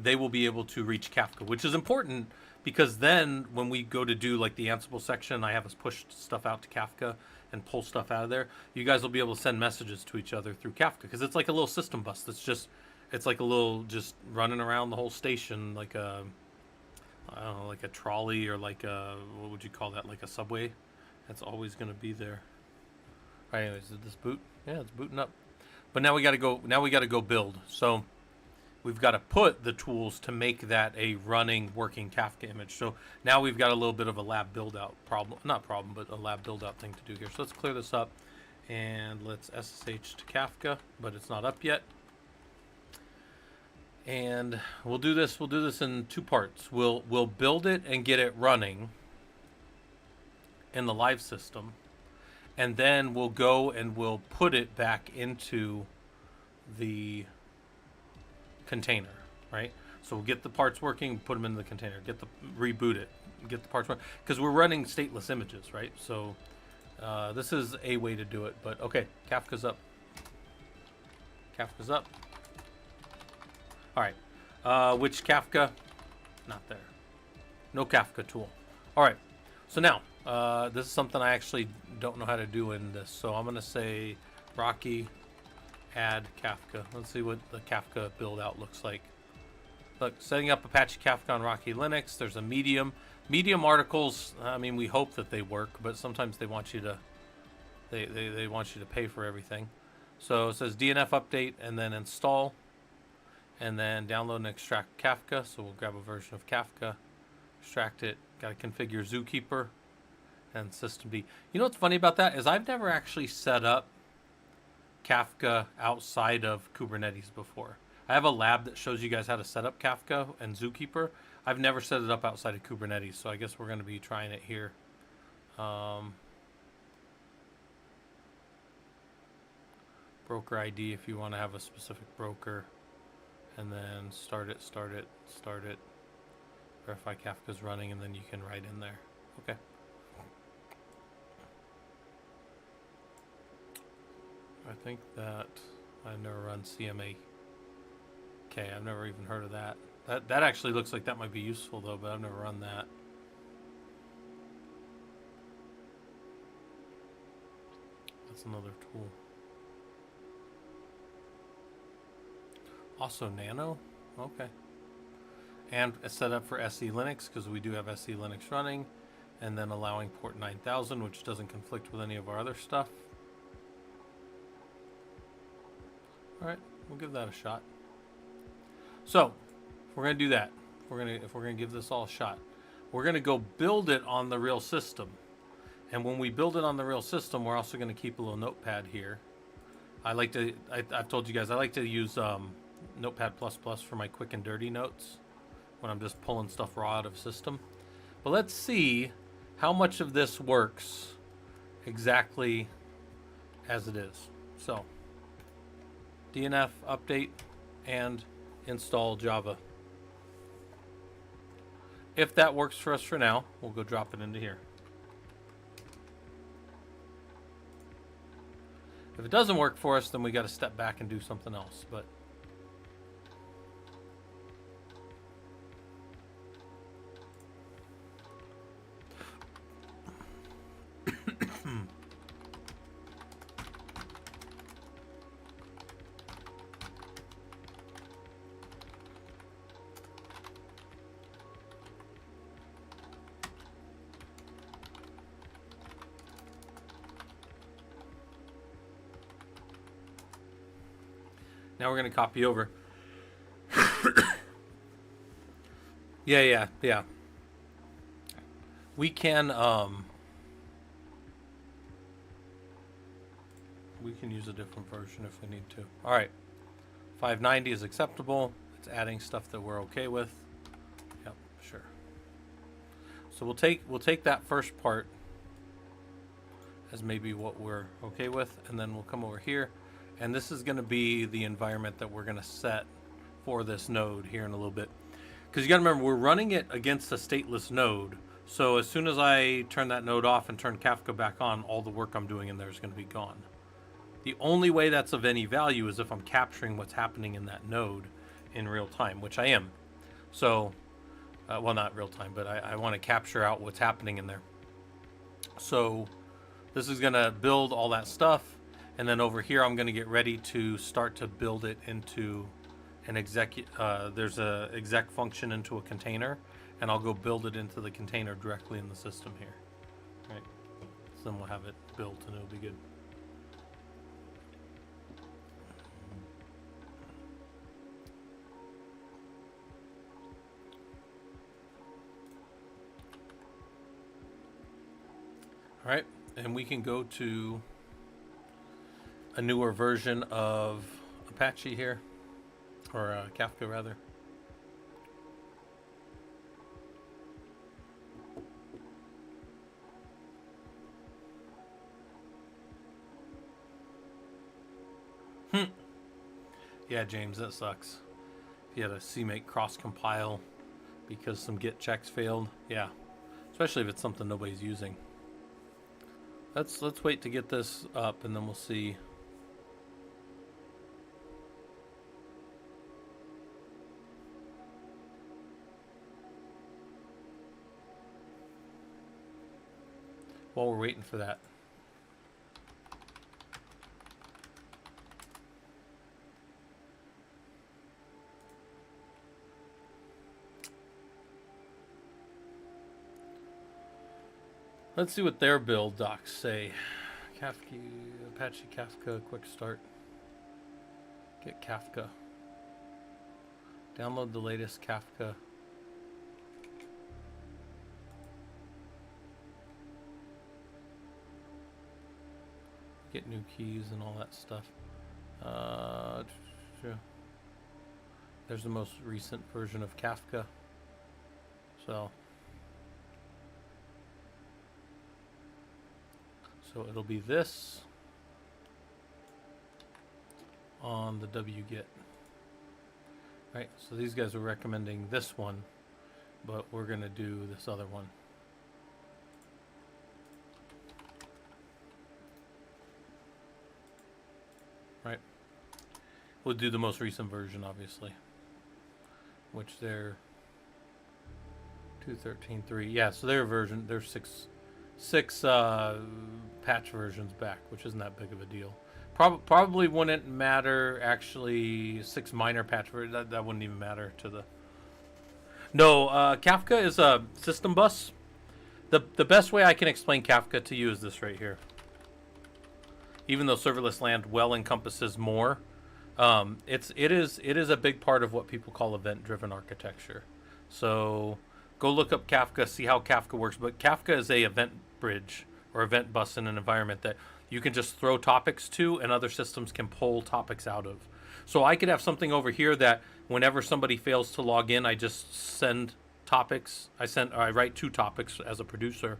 they will be able to reach Kafka, which is important because then when we go to do like the Ansible section, I have us push stuff out to Kafka and pull stuff out of there. You guys will be able to send messages to each other through Kafka because it's like a little system bus. It's like a little just running around the whole station like a, I don't know, like a trolley or like a, what would you call that? Like a subway. That's always going to be there. All right, anyways, did this boot? Yeah, it's booting up. But now we got to go. Now we got to go build. So we've got to put the tools to make that a running, working Kafka image. So now we've got a little bit of a lab build-out problem. Not problem, but a lab build-out thing to do here. So let's clear this up and let's SSH to Kafka, but it's not up yet. And we'll do this. We'll do this in two parts. We'll build it and get it running in the live system, and then we'll go and we'll put it back into the container, right? So we'll get the parts working, put them in the container, reboot it, get the parts working, because we're running stateless images, right? So this is a way to do it. But okay, Kafka's up. Kafka's up. All right, which Kafka? Not there. No Kafka tool. All right, so now this is something I actually don't know how to do in this. So I'm gonna say Rocky add Kafka. Let's see what the Kafka build out looks like. Look, setting up Apache Kafka on Rocky Linux. There's a Medium articles. I mean, we hope that they work, but sometimes they want you to they want you to pay for everything. So it says DNF update and then install. And then download and extract Kafka. So we'll grab a version of Kafka, extract it. Got to configure Zookeeper and systemd. You know what's funny about that is I've never actually set up Kafka outside of Kubernetes before. I have a lab that shows you guys how to set up Kafka and Zookeeper. I've never set it up outside of Kubernetes, so I guess we're going to be trying it here. Broker ID if you want to have a specific broker. And then start it. Verify Kafka's running, and then you can write in there. Okay. I think that I've never run CMA. Okay, I've never even heard of that. That actually looks like that might be useful though, but I've never run that. That's another tool. Also Nano, okay. And it's set up for SE Linux because we do have SE Linux running, and then allowing port 9000, which doesn't conflict with any of our other stuff. All right, we'll give that a shot. So, if we're gonna do that, if we're gonna give this all a shot, we're gonna go build it on the real system. And when we build it on the real system, we're also gonna keep a little notepad here. I've told you guys I like to use Notepad++ for my quick and dirty notes when I'm just pulling stuff raw out of system. But let's see how much of this works exactly as it is. So DNF update and install Java. If that works for us for now, we'll go drop it into here. If it doesn't work for us, then we got to step back and do something else. But now we're going to copy over. Yeah. We can use a different version if we need to. All right, 590 is acceptable. It's adding stuff that we're okay with. Yep, sure. So we'll take that first part as maybe what we're okay with, and then we'll come over here, and this is going to be the environment that we're going to set for this node here in a little bit. Because you got to remember, we're running it against a stateless node. So as soon as I turn that node off and turn Kafka back on, all the work I'm doing in there is going to be gone. The only way that's of any value is if I'm capturing what's happening in that node in real time, which I am. So, well, not real time, but I want to capture out what's happening in there. So this is going to build all that stuff. And then over here, I'm going to get ready to start to build it into an there's a exec function into a container, and I'll go build it into the container directly in the system here. Right. So then we'll have it built and it'll be good. All right, and we can go to a newer version of Apache here, or Kafka rather. Yeah, James, that sucks. If you had a CMake cross-compile because some Git checks failed, yeah. Especially if it's something nobody's using. Let's wait to get this up, and then we'll see. While we're waiting for that. Let's see what their build docs say. Kafka, Apache Kafka, quick start. Get Kafka. Download the latest Kafka. Get new keys and all that stuff. There's the most recent version of Kafka. So it'll be this on the wget. Right, so these guys are recommending this one, but we're going to do this other one. Right. We'll do the most recent version, obviously, which they're 2.13.3. Yeah, so their version, they're six patch versions back, which isn't that big of a deal. Probably wouldn't matter, actually. 6 minor patch versions, that wouldn't even matter to the... No, Kafka is a system bus. The best way I can explain Kafka to you is this right here. Even though serverless land well encompasses more, it is a big part of what people call event-driven architecture. So go look up Kafka, see how Kafka works. But Kafka is a event bridge or event bus in an environment that you can just throw topics to, and other systems can pull topics out of. So I could have something over here that whenever somebody fails to log in, I just send topics. I write 2 topics as a producer.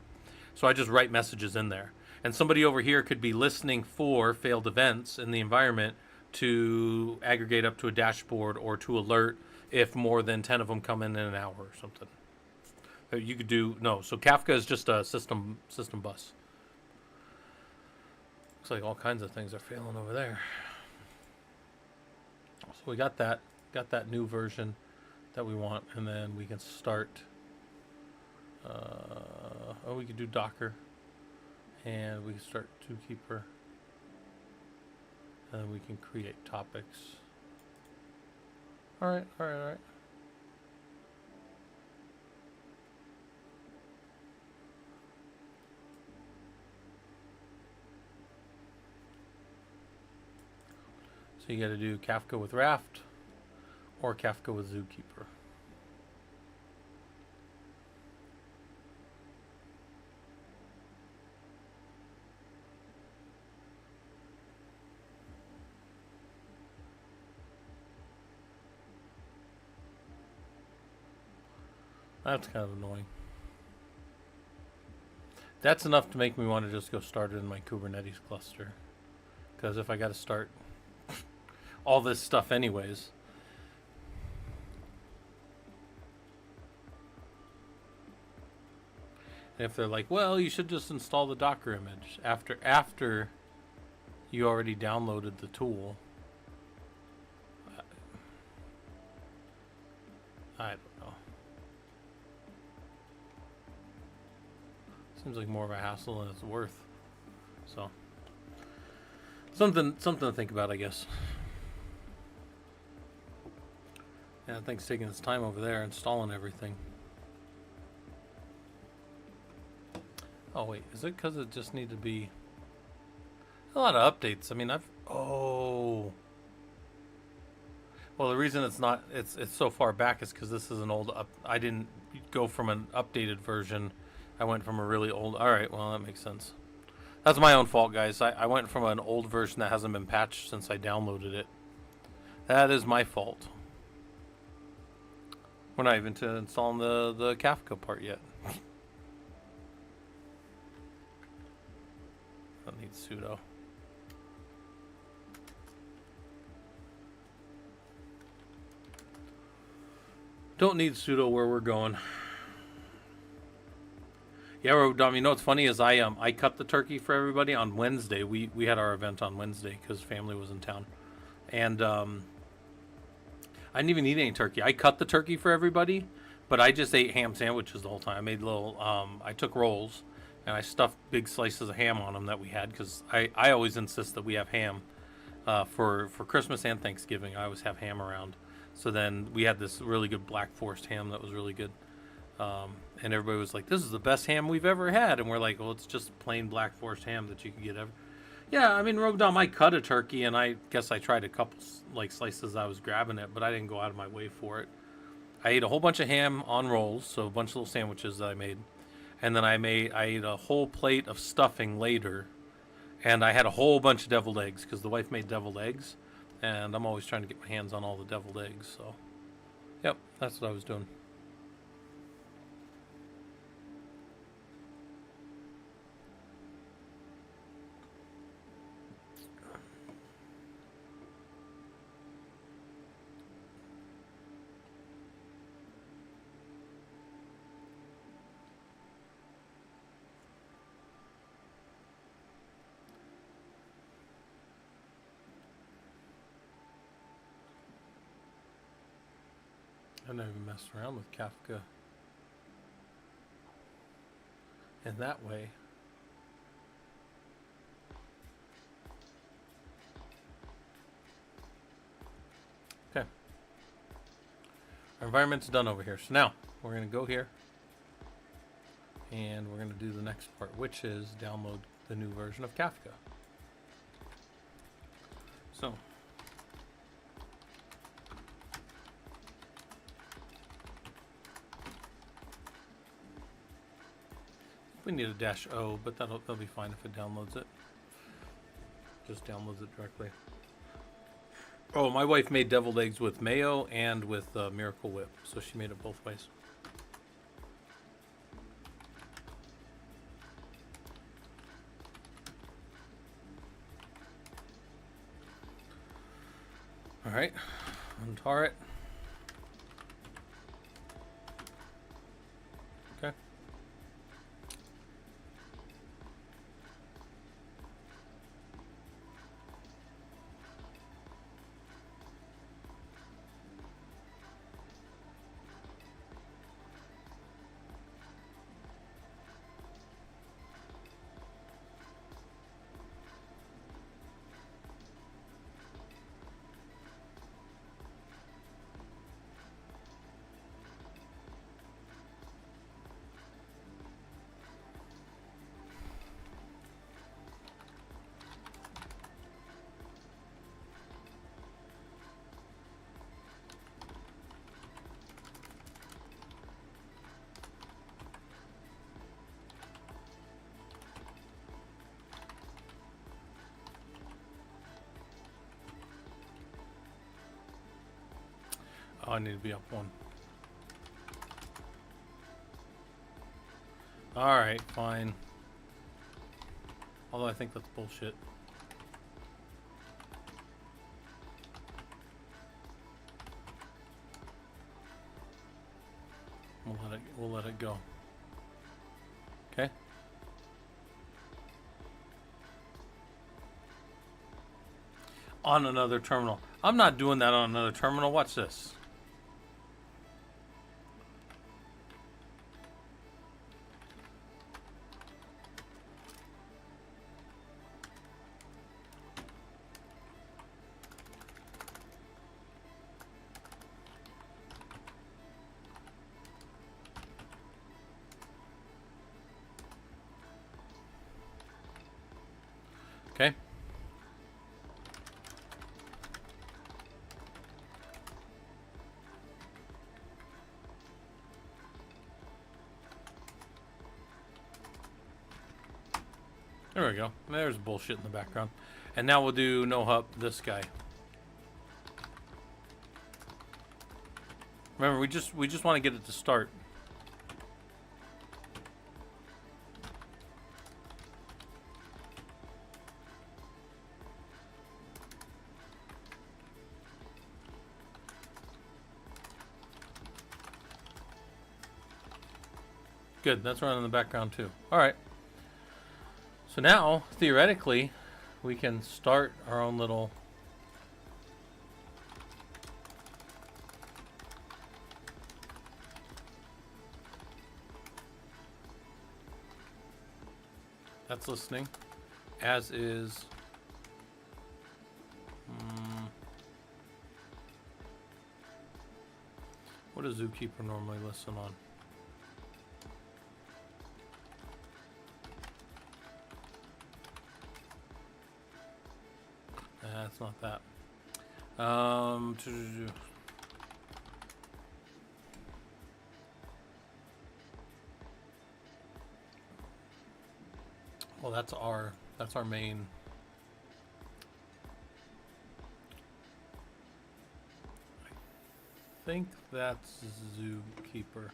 So I just write messages in there. And somebody over here could be listening for failed events in the environment to aggregate up to a dashboard or to alert if more than 10 of them come in an hour or something. You could do, no, so Kafka is just a system bus. Looks like all kinds of things are failing over there. So we got that new version that we want, and then we can start, we could do Docker, and we can start Zookeeper, and then we can create topics. All right. So you got to do Kafka with Raft or Kafka with Zookeeper. That's kind of annoying. That's enough to make me want to just go start it in my Kubernetes cluster. Because if I got to start all this stuff anyways. And if they're like, well, you should just install the Docker image after you already downloaded the tool. I don't know. Seems like more of a hassle than it's worth. So something to think about, I guess. Yeah, I think it's taking its time over there installing everything. Oh wait, is it because it just needed to be a lot of updates? I mean, well, the reason it's so far back is because this is an old I didn't go from an updated version. I went from a really old. All right, well that makes sense. That's my own fault, guys. I went from an old version that hasn't been patched since I downloaded it. That is my fault. We're not even to installing the Kafka part yet. Don't need sudo. Don't need sudo where we're going. Yeah, Dom, you know what's funny is I cut the turkey for everybody on Wednesday. We had our event on Wednesday because family was in town. And I didn't even eat any turkey. I cut the turkey for everybody, but I just ate ham sandwiches the whole time. I made little, I took rolls and I stuffed big slices of ham on them that we had because I always insist that we have ham for Christmas and Thanksgiving. I always have ham around. So then we had this really good Black Forest ham that was really good. And everybody was like, this is the best ham we've ever had. And we're like, well, it's just plain Black Forest ham that you can get ever. Yeah, I mean, Rogue Dom, I cut a turkey, and I guess I tried a couple like slices. I was grabbing it, but I didn't go out of my way for it. I ate a whole bunch of ham on rolls, so a bunch of little sandwiches that I made. And then I ate a whole plate of stuffing later. And I had a whole bunch of deviled eggs, because the wife made deviled eggs. And I'm always trying to get my hands on all the deviled eggs, so. Yep, that's what I was doing. I never even messed around with Kafka in that way. Okay. Our environment's done over here. So now we're going to go here and we're going to do the next part, which is download the new version of Kafka. So we need a -O, but that'll be fine if it downloads it. Just downloads it directly. Oh, my wife made deviled eggs with mayo and with Miracle Whip, so she made it both ways. All right, untar it. Okay. Oh, I need to be up one. Alright, fine. Although I think that's bullshit. We'll let it go. Okay. On another terminal. I'm not doing that on another terminal. Watch this. Okay. There we go. There's bullshit in the background. And now we'll do no hup this guy. Remember, we just want to get it to start. Good, that's running in the background too. All right. So now, theoretically, we can start our own little that's listening, as is what does Zookeeper normally listen on? That's not that. Well, that's our main. I think that's Zookeeper.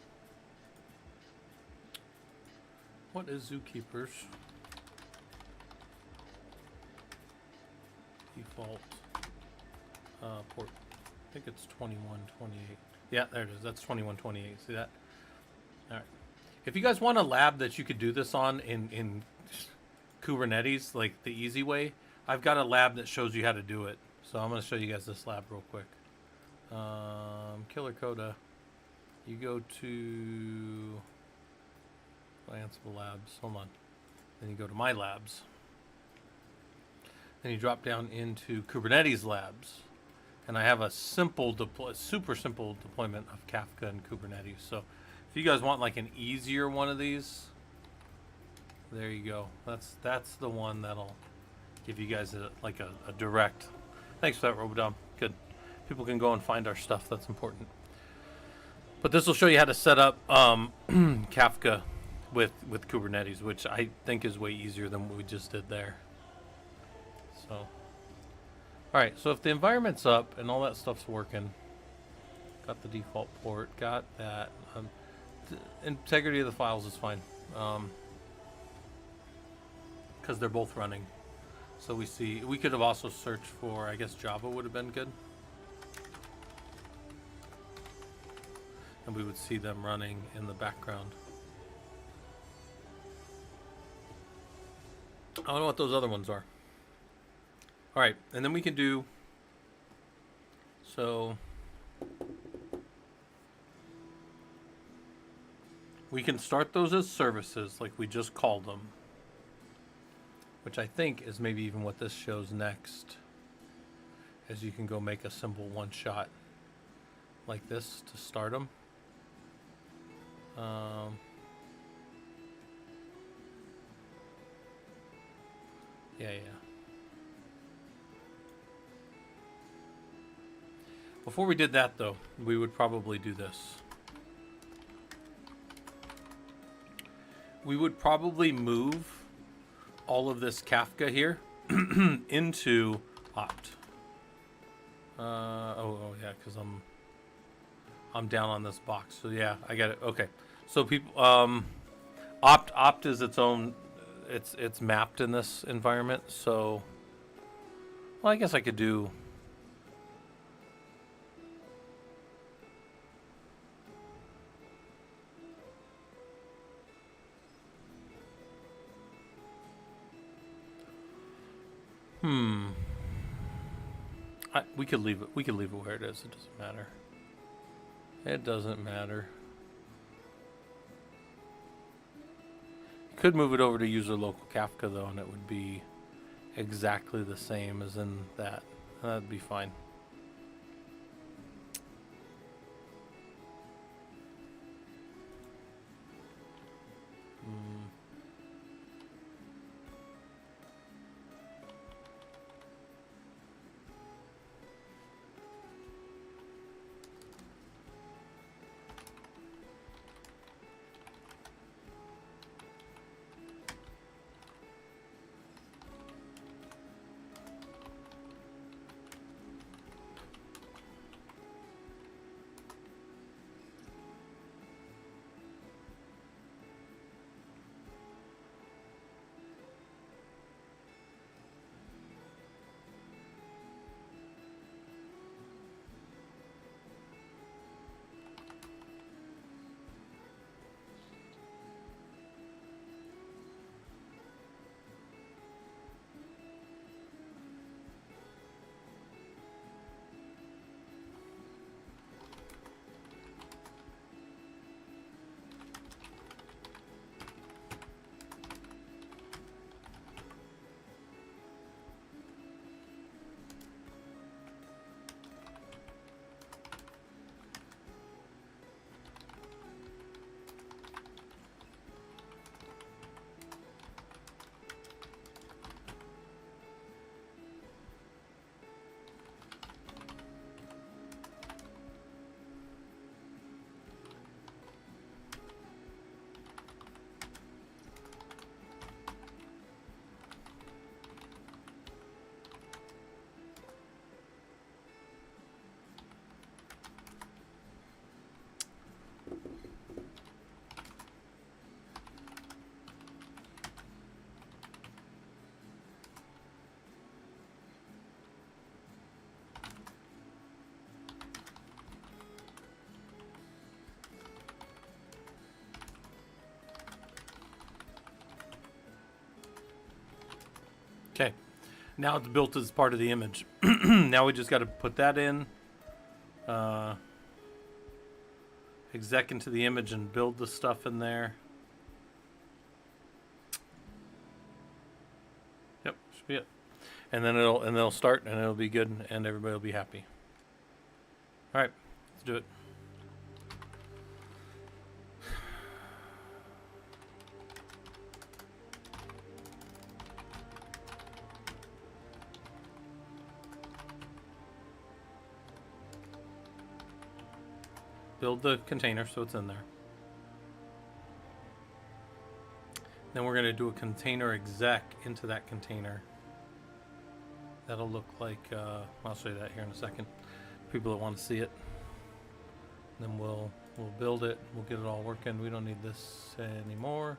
What is Zookeeper's default port? I think it's 2128. Yeah, there it is. That's 2128. See that? All right. If you guys want a lab that you could do this on in Kubernetes, like the easy way, I've got a lab that shows you how to do it. So I'm going to show you guys this lab real quick. Killer Coda. You go to Ansible Labs. Hold on. Then you go to My Labs. Then you drop down into Kubernetes Labs. And I have a simple super simple deployment of Kafka and Kubernetes. So if you guys want like an easier one of these, there you go. That's the one that'll give you guys a direct. Thanks for that, Robodom. Good. People can go and find our stuff. That's important. But this will show you how to set up Kafka with Kubernetes, which I think is way easier than what we just did there. So, all right. So if the environment's up and all that stuff's working, got the default port, got that. Integrity of the files is fine, because they're both running. So we could have also searched for, I guess Java would have been good. And we would see them running in the background. I don't know what those other ones are. All right, and then we can do, so we can start those as services like we just called them, which I think is maybe even what this shows next, as you can go make a simple one shot like this to start them. Yeah. Before we did that, though, we would probably do this. We would probably move all of this Kafka here into opt. Oh yeah, because I'm down on this box. So yeah, I got it. Okay. So people, Opt is its own. It's mapped in this environment. So, well, I guess I could do. We could leave it. We could leave it where it is. It doesn't matter. It doesn't matter. Could move it over to user local Kafka though, and it would be exactly the same as in that. That'd be fine. Okay, now it's built as part of the image. Now we just got to put that in, exec into the image and build the stuff in there. Yep, should be it. And then it'll start and it'll be good and everybody will be happy. All right, let's do it. Build the container so it's in there. Then we're going to do a container exec into that container. That'll look like, I'll show you that here in a second. People that want to see it. Then we'll build it. We'll get it all working. We don't need this anymore.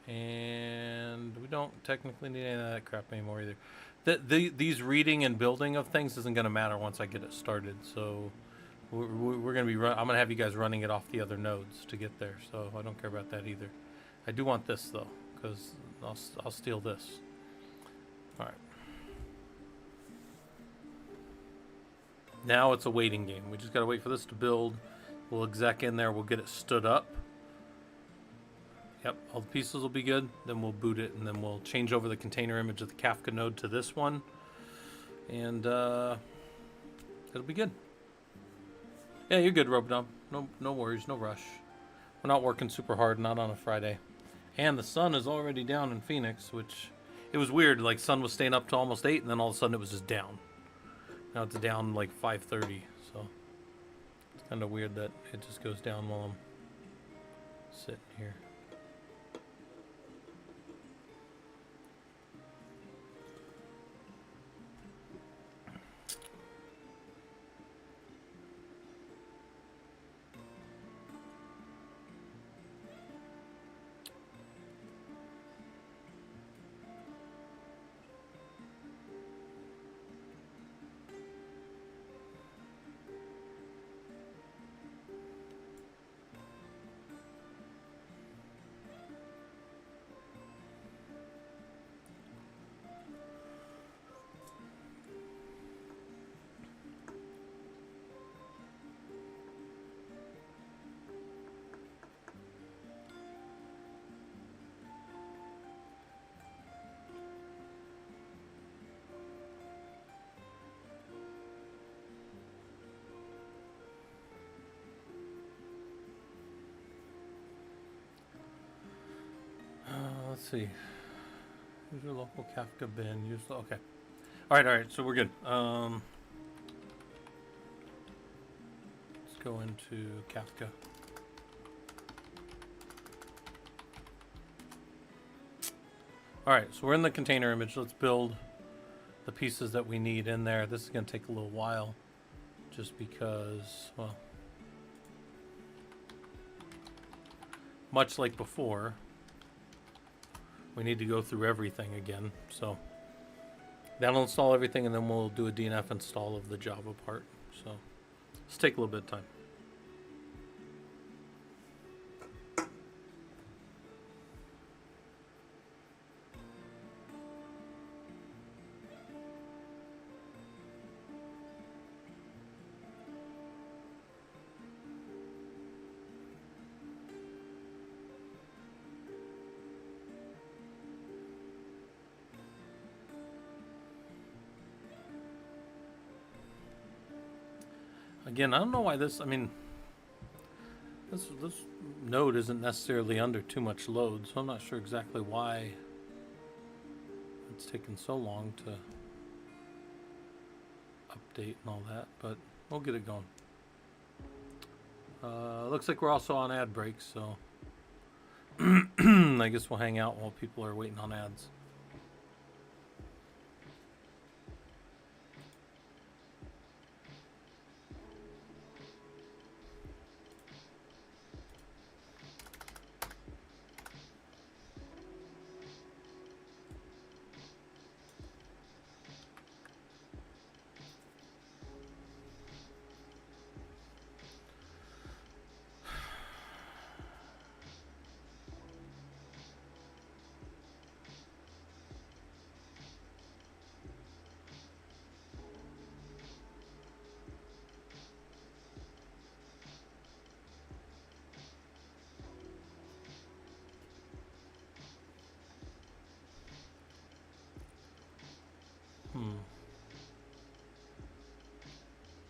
And we don't technically need any of that crap anymore either. These reading and building of things isn't going to matter once I get it started. So we're going to be I'm going to have you guys running it off the other nodes to get there, so I don't care about that either. I do want this though, because I'll steal this. All right. Now it's a waiting game. We just got to wait for this to build. We'll exec in there. We'll get it stood up. Yep, all the pieces will be good. Then we'll boot it, and then we'll change over the container image of the Kafka node to this one, and it'll be good. Yeah, you're good, Robodom. No worries, no rush. We're not working super hard, not on a Friday. And the sun is already down in Phoenix, which it was weird. Like, sun was staying up to almost 8, and then all of a sudden it was just down. Now it's down like 5:30, so it's kind of weird that it just goes down while I'm sitting here. see. Use your local Kafka bin. Use the, okay. All right. So we're good. Let's go into Kafka. All right, so we're in the container image. Let's build the pieces that we need in there. This is going to take a little while just because, well, much like before, we need to go through everything again. So that'll install everything, and then we'll do a DNF install of the Java part. So let's take a little bit of time. Again, I don't know why this, I mean, this node isn't necessarily under too much load, so I'm not sure exactly why it's taken so long to update and all that, but we'll get it going. Looks like we're also on ad break, so I guess we'll hang out while people are waiting on ads.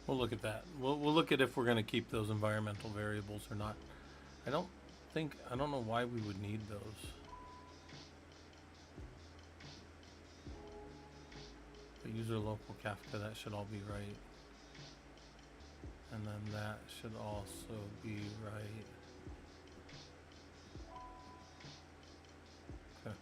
We'll look at that. We'll look at if we're going to keep those environmental variables or not. I don't know why we would need those. But user local Kafka, that should all be right. And then that should also be right. Okay.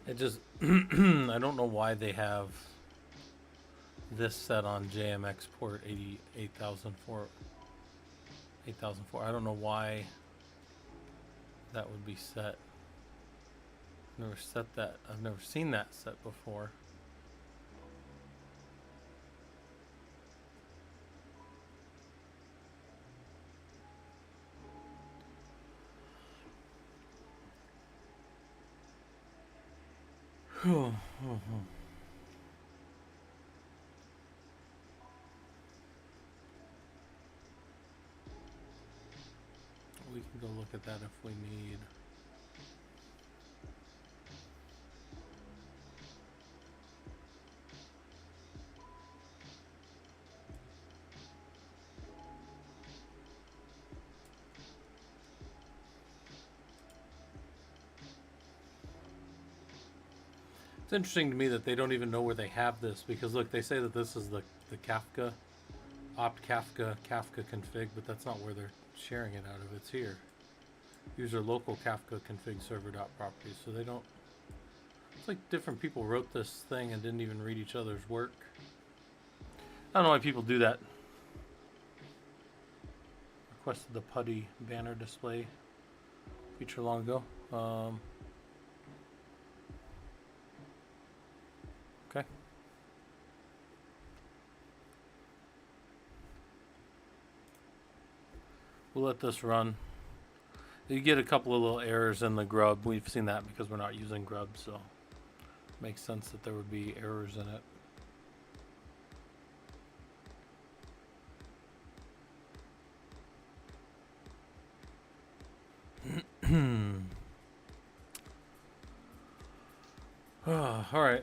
It just, I don't know why they have this set on JMX port 8004. I don't know why that would be set. I've never set that. I've never seen that set before. We can go look at that if we need. It's interesting to me that they don't even know where they have this, because look, they say that this is the Kafka, opt Kafka config, but that's not where they're sharing it out of. It's here. User local Kafka config server dot properties. So they don't, it's like different people wrote this thing and didn't even read each other's work. I don't know why people do that. Requested the putty banner display feature long ago. Okay. We'll let this run. You get a couple of little errors in the grub. We've seen that because we're not using grub, so it makes sense that there would be errors in it. All right.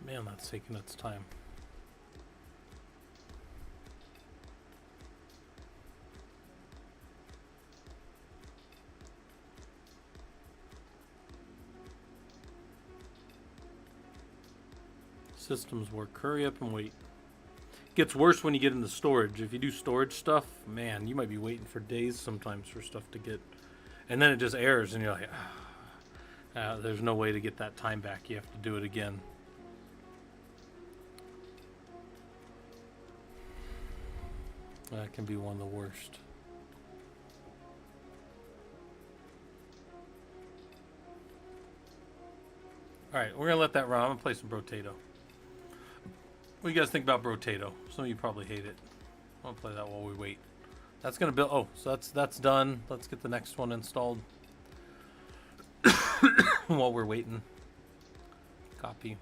Man, that's taking its time. Systems work. Hurry up and wait. Gets worse when you get into storage. If you do storage stuff, man, you might be waiting for days sometimes for stuff to get, and then it just errors, and you're like, there's no way to get that time back. You have to do it again. That can be one of the worst. Alright, we're gonna let that run. I'm gonna play some Brotato. What do you guys think about Brotato? Some of you probably hate it. I'll play that while we wait. That's gonna build. Oh, so that's done. Let's get the next one installed while we're waiting. Copy.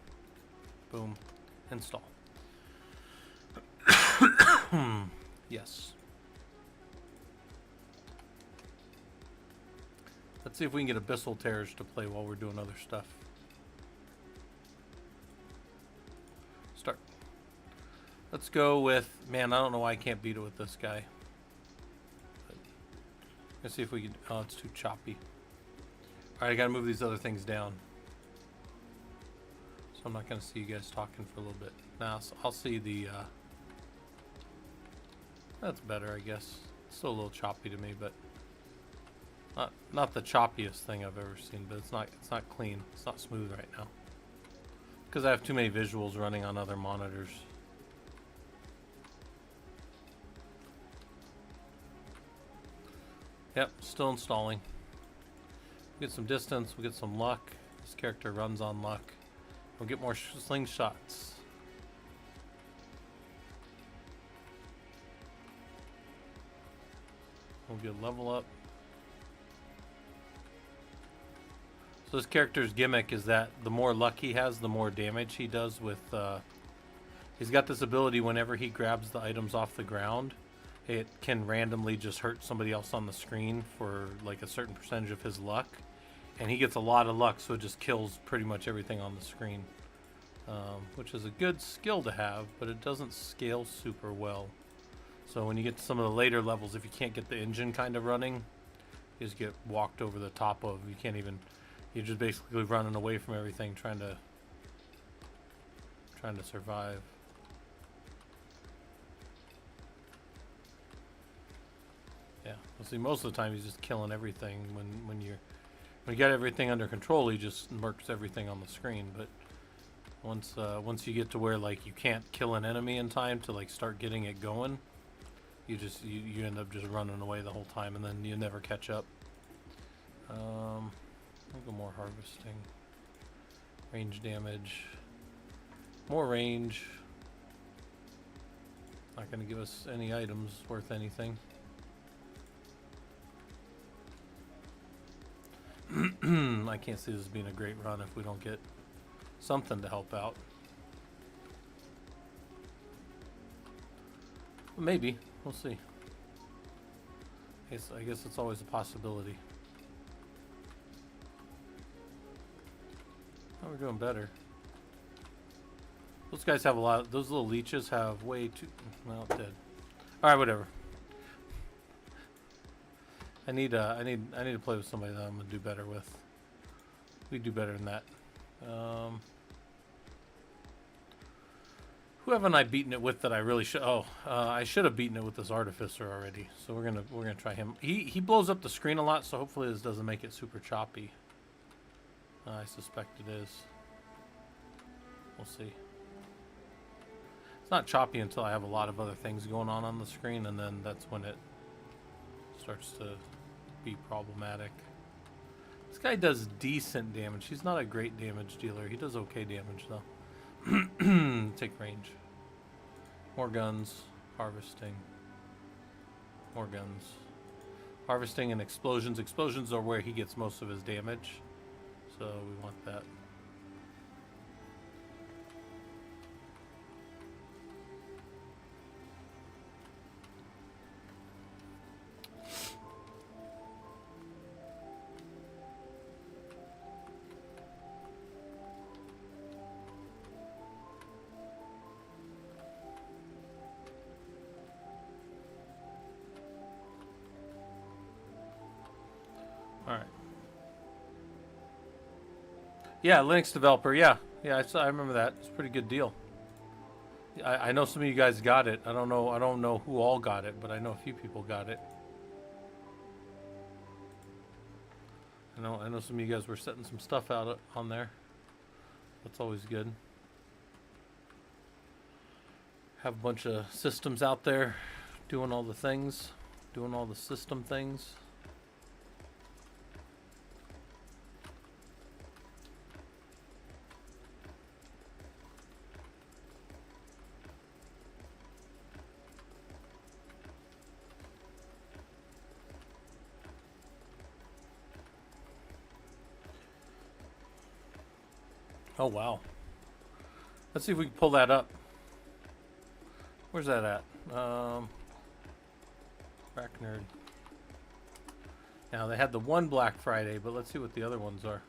Boom. Install. Yes. Let's see if we can get Abyssal Terrors to play while we're doing other stuff. Start. Let's go with, man, I don't know why I can't beat it with this guy. But let's see if we can, oh, it's too choppy. Alright, I gotta move these other things down. So I'm not gonna see you guys talking for a little bit. Now, so I'll see the, that's better, I guess. It's still a little choppy to me, but not the choppiest thing I've ever seen, but it's not clean. It's not smooth right now. Because I have too many visuals running on other monitors. Yep, still installing. We'll get some distance, we'll get some luck. This character runs on luck. We'll get more slingshots. We'll get level up. So this character's gimmick is that the more luck he has, the more damage he does with, he's got this ability whenever he grabs the items off the ground, it can randomly just hurt somebody else on the screen for like a certain percentage of his luck. And he gets a lot of luck, so it just kills pretty much everything on the screen. Which is a good skill to have, but it doesn't scale super well. So when you get to some of the later levels, if you can't get the engine kind of running, you just get walked over the top of. You can't even, you're just basically running away from everything, trying to survive. Yeah, well, see, most of the time he's just killing everything. When you got everything under control, he just murks everything on the screen. But once you get to where like you can't kill an enemy in time to like start getting it going, you end up just running away the whole time, and then you never catch up. I'll go more harvesting. Range damage. More range. Not going to give us any items worth anything. I can't see this being a great run if we don't get something to help out. Maybe. We'll see. I guess it's always a possibility. Oh, we're doing better. Those guys have a lot. Those little leeches have way too. Well, dead. All right, whatever. I need to play with somebody that I'm gonna do better with. We do better than that. Who haven't I beaten it with that I really should? Oh, I should have beaten it with this artificer already. So we're gonna try him. He blows up the screen a lot, so hopefully this doesn't make it super choppy. I suspect it is. We'll see. It's not choppy until I have a lot of other things going on the screen, and then that's when it starts to be problematic. This guy does decent damage. He's not a great damage dealer. He does okay damage though. Take range. More guns. Harvesting. More guns. Harvesting and explosions. Explosions are where he gets most of his damage. So we want that. All right. Yeah, Linux developer. Yeah, I remember that. It's a pretty good deal. I know some of you guys got it. I don't know who all got it, but I know a few people got it. I know some of you guys were setting some stuff out on there. That's always good. Have a bunch of systems out there doing all the things, doing all the system things. Oh, wow. Let's see if we can pull that up. Where's that at? Back Nerd. Now, they had the one Black Friday, but let's see what the other ones are.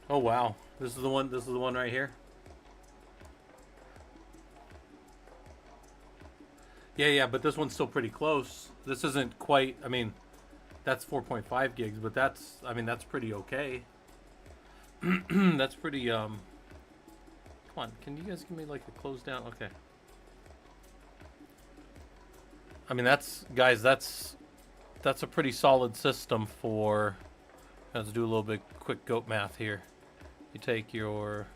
Oh, wow. This is the one right here. Yeah, but this one's still pretty close. This isn't quite, I mean, that's 4.5 gigs, but that's pretty okay. That's pretty, come on, can you guys give me like a close down? Okay. I mean, that's a pretty solid system for, let's do a little bit quick goat math here. You take your,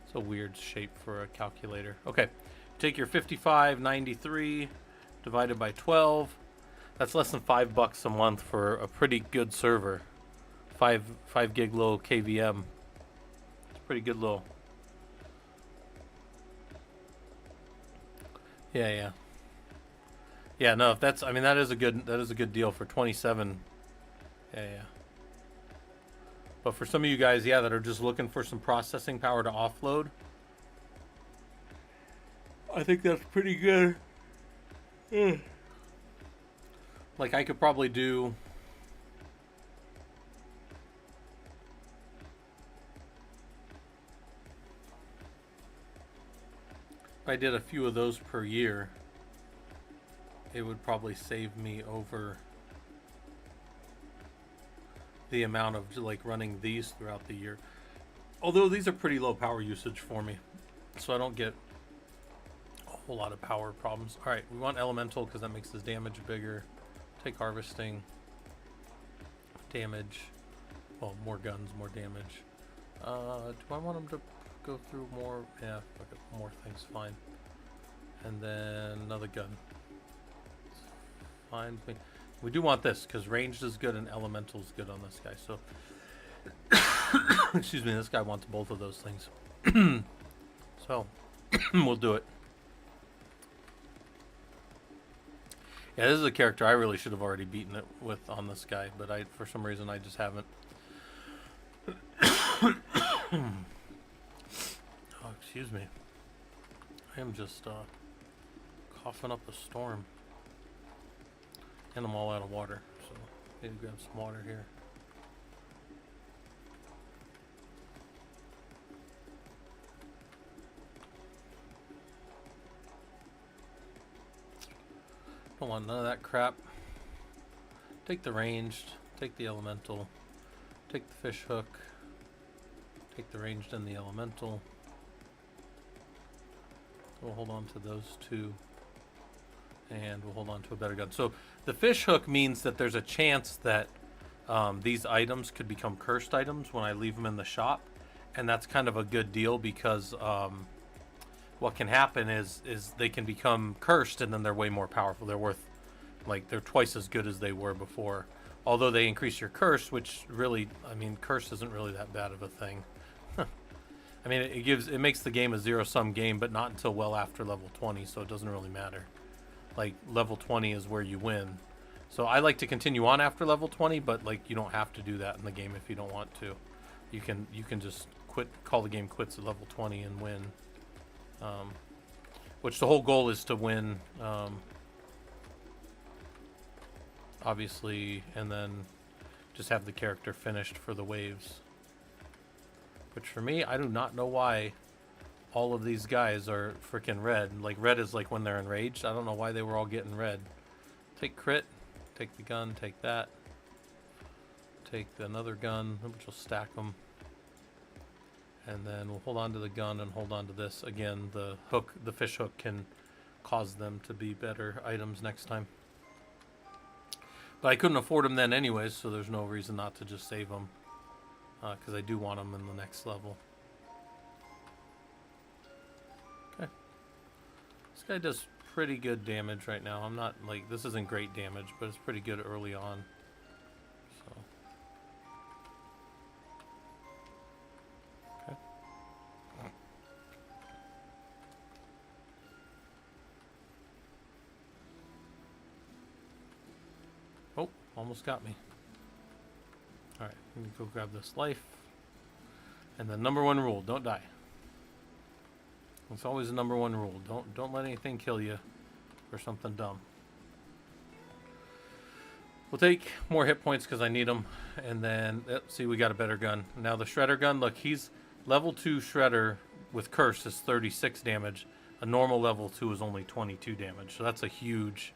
it's a weird shape for a calculator. Okay, take your 5593 divided by 12. That's less than $5 a month for a pretty good server. 5 gig low KVM. It's pretty good low. Yeah. No, if that's, I mean, that is a good deal for 27. Yeah. But for some of you guys, yeah, that are just looking for some processing power to offload, I think that's pretty good. Like, I could probably do, if I did a few of those per year, it would probably save me over the amount of like running these throughout the year. Although these are pretty low power usage for me, so I don't get a whole lot of power problems. All right, we want elemental because that makes his damage bigger. Take harvesting, damage, well, more guns, more damage. Do I want him to go through more? Yeah, fuck it, more things, fine. And then another gun. It's fine. We do want this because ranged is good and elemental is good on this guy. So, excuse me, this guy wants both of those things. So, we'll do it. Yeah, this is a character I really should have already beaten it with on this guy, but for some reason I just haven't. Oh, excuse me. I am just coughing up a storm. And I'm all out of water, so I need to grab some water here. Don't want none of that crap. Take the ranged, take the elemental, take the fish hook, take the ranged and the elemental. We'll hold on to those two, and we'll hold on to a better gun. So the fish hook means that there's a chance that these items could become cursed items when I leave them in the shop, and that's kind of a good deal because what can happen is they can become cursed and then they're way more powerful. They're worth, like, they're twice as good as they were before. Although they increase your curse, which really, I mean, curse isn't really that bad of a thing. I mean, it makes the game a zero-sum game, but not until well after level 20, so it doesn't really matter. Like, level 20 is where you win. So I like to continue on after level 20, but like you don't have to do that in the game if you don't want to. You can just quit, call the game quits at level 20 and win. Which the whole goal is to win, obviously, and then just have the character finished for the waves. Which for me, I do not know why all of these guys are freaking red. Like, red is like when they're enraged. I don't know why they were all getting red. Take crit, take the gun, take that. Take another gun, which will stack them. And then we'll hold on to the gun and hold on to this. Again, the hook, the fish hook can cause them to be better items next time. But I couldn't afford them then anyways, so there's no reason not to just save them. Because I do want them in the next level. Okay. This guy does pretty good damage right now. I'm not, like, this isn't great damage, but it's pretty good early on. So. Okay. Oh, almost got me. Alright, let me go grab this life. And the number one rule, don't die. It's always the number one rule. Don't let anything kill you for something dumb. We'll take more hit points because I need them. And then, see, we got a better gun. Now the shredder gun, look, he's level 2 shredder with curse is 36 damage. A normal level 2 is only 22 damage. So that's a huge,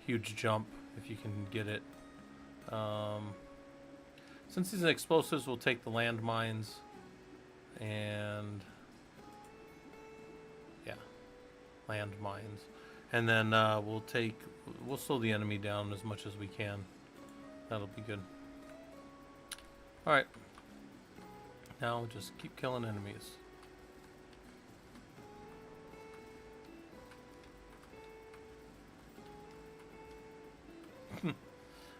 huge jump if you can get it. Since these are explosives, we'll take the landmines, and yeah, landmines, and then we'll slow the enemy down as much as we can. That'll be good. All right, now just keep killing enemies.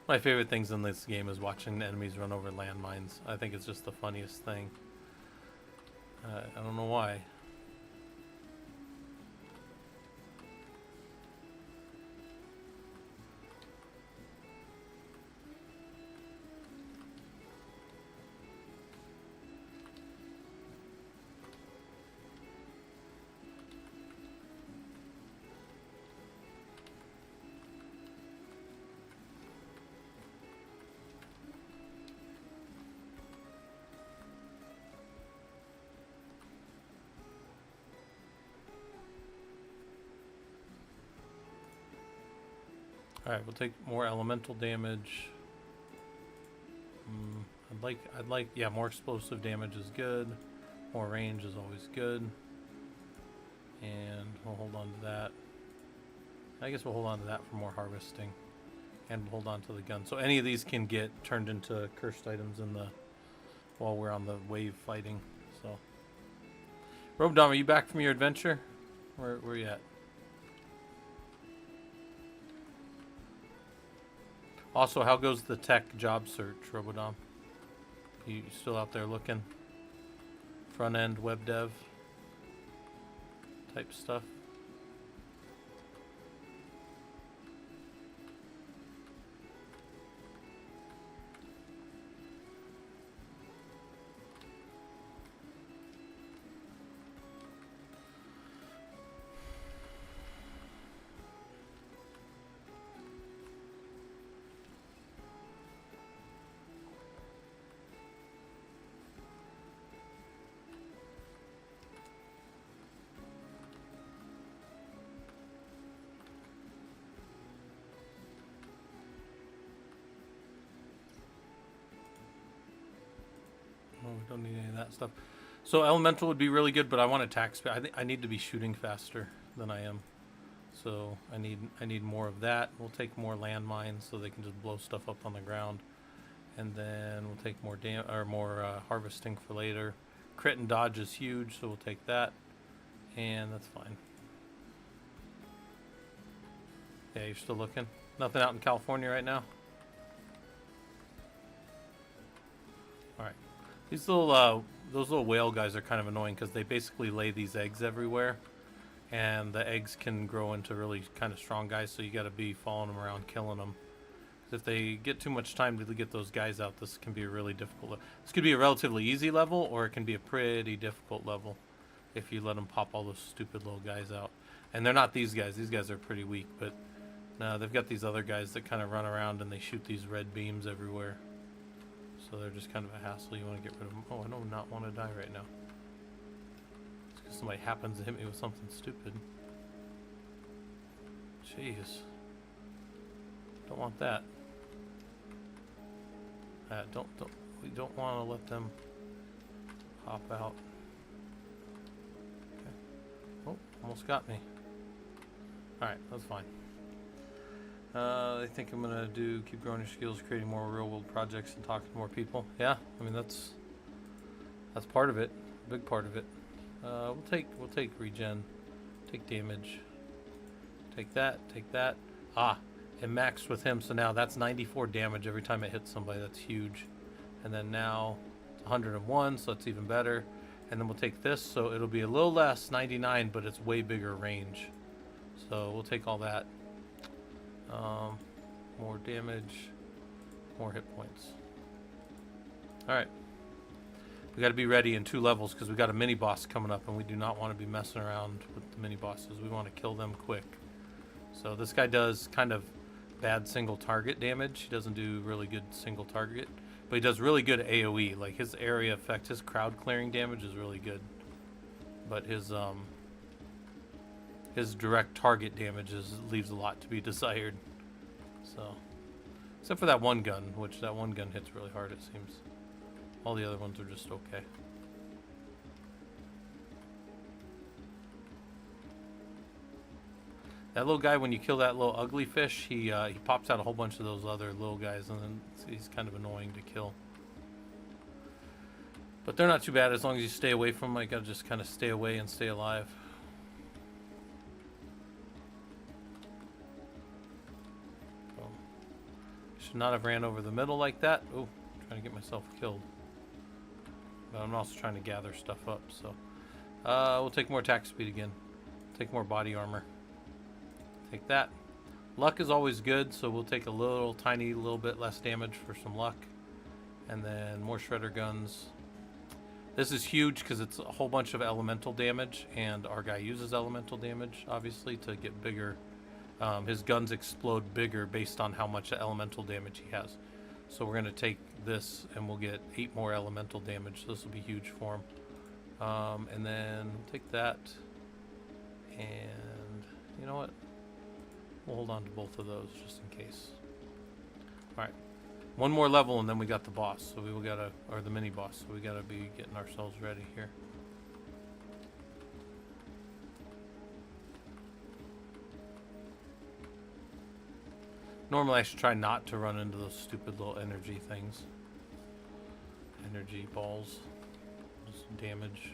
My favorite things in this game is watching the enemies run over landmines. I think it's just the funniest thing. I don't know why. Alright, we'll take more elemental damage. I'd like, yeah, more explosive damage is good. More range is always good. And we'll hold on to that. I guess we'll hold on to that for more harvesting. And we'll hold on to the gun. So any of these can get turned into cursed items in the, while we're on the wave fighting. So, Robodom, are you back from your adventure? Where are you at? Also, how goes the tech job search, Robodom? You still out there looking? Front end web dev type stuff? We don't need any of that stuff. So elemental would be really good, but I want attack speed. I think I need to be shooting faster than I am. So I need more of that. We'll take more landmines so they can just blow stuff up on the ground, and then we'll take more harvesting for later. Crit and dodge is huge, so we'll take that, and that's fine. Yeah, you're still looking. Nothing out in California right now. All right. These little those little whale guys are kind of annoying because they basically lay these eggs everywhere, and the eggs can grow into really kind of strong guys. So you got to be following them around, killing them. If they get too much time to get those guys out, this can be a really difficult. This could be a relatively easy level, or it can be a pretty difficult level if you let them pop all those stupid little guys out. And they're not these guys. These guys are pretty weak, but no, they've got these other guys that kind of run around and they shoot these red beams everywhere. So they're just kind of a hassle. You want to get rid of them. Oh, I do not want to die right now. It's because somebody happens to hit me with something stupid. Jeez. Don't want that. We don't want to let them pop out. Okay. Oh, almost got me. Alright, that's fine. I think I'm gonna keep growing your skills, creating more real world projects and talking to more people. Yeah, I mean that's part of it. A big part of it. We'll take regen, take damage, take that, Ah, it maxed with him, so now that's 94 damage every time it hits somebody. That's huge. And then now it's 101, so it's even better. And then we'll take this, so it'll be a little less, 99, but it's way bigger range. So we'll take all that. More damage, more hit points. Alright. We got to be ready in 2 levels because we got a mini boss coming up, and we do not want to be messing around with the mini bosses. We want to kill them quick. So this guy does kind of bad single target damage. He doesn't do really good single target, but he does really good AoE. Like his area effect, his crowd clearing damage is really good, but his direct target damage leaves a lot to be desired. So, except for that one gun, which that one gun hits really hard, it seems. All the other ones are just okay. That little guy, when you kill that little ugly fish, he pops out a whole bunch of those other little guys, and then he's kind of annoying to kill. But they're not too bad as long as you stay away from them. You gotta just kind of stay away and stay alive. Should not have ran over the middle like that. Oh, trying to get myself killed. But I'm also trying to gather stuff up, so. We'll take more attack speed again. Take more body armor. Take that. Luck is always good, so we'll take a little bit less damage for some luck. And then more shredder guns. This is huge because it's a whole bunch of elemental damage, and our guy uses elemental damage, obviously, to get bigger. His guns explode bigger based on how much elemental damage he has. So we're going to take this, and we'll get 8 more elemental damage. So this will be huge for him. And then take that. And you know what? We'll hold on to both of those just in case. Alright. One more level and then we got the boss. So we gotta, or the mini boss. So we gotta be getting ourselves ready here. Normally I should try not to run into those stupid little energy things. Energy balls. Just damage.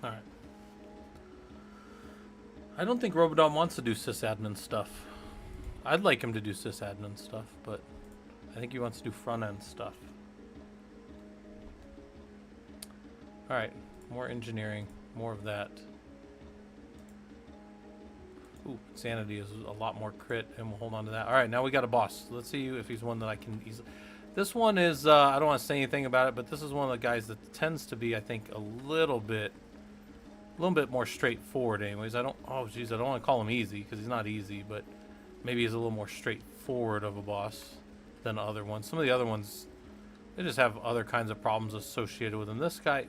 Alright. I don't think Robodom wants to do sysadmin stuff. I'd like him to do sysadmin stuff, but I think he wants to do front-end stuff. Alright, more engineering, more of that. Ooh, Insanity is a lot more crit, and we'll hold on to that. Alright, now we got a boss. Let's see if he's one that I can easily... This one is, I don't want to say anything about it, but this is one of the guys that tends to be, I think, a little bit more straightforward anyways. I don't want to call him easy, because he's not easy, but maybe he's a little more straightforward of a boss than other ones. Some of the other ones, they just have other kinds of problems associated with them. This guy...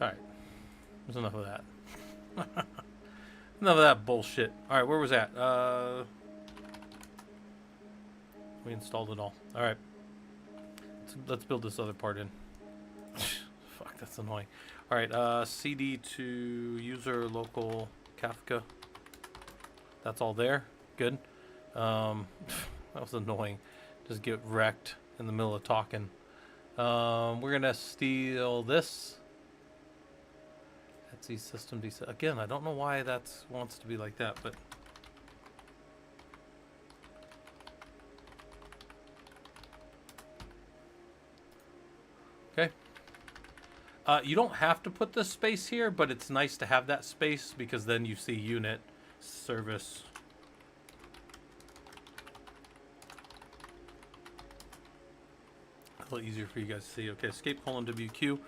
Alright. There's enough of that. Enough of that bullshit. All right, where was that? We installed it all. All right. Let's build this other part in. Fuck, that's annoying. All right, CD to user local Kafka. That's all there. Good. That was annoying. Just get wrecked in the middle of talking. We're gonna steal this. Etsy system again. I don't know why that wants to be like that, but okay. You don't have to put this space here, but it's nice to have that space because then you see unit service. A little easier for you guys to see. Okay, escape colon WQ,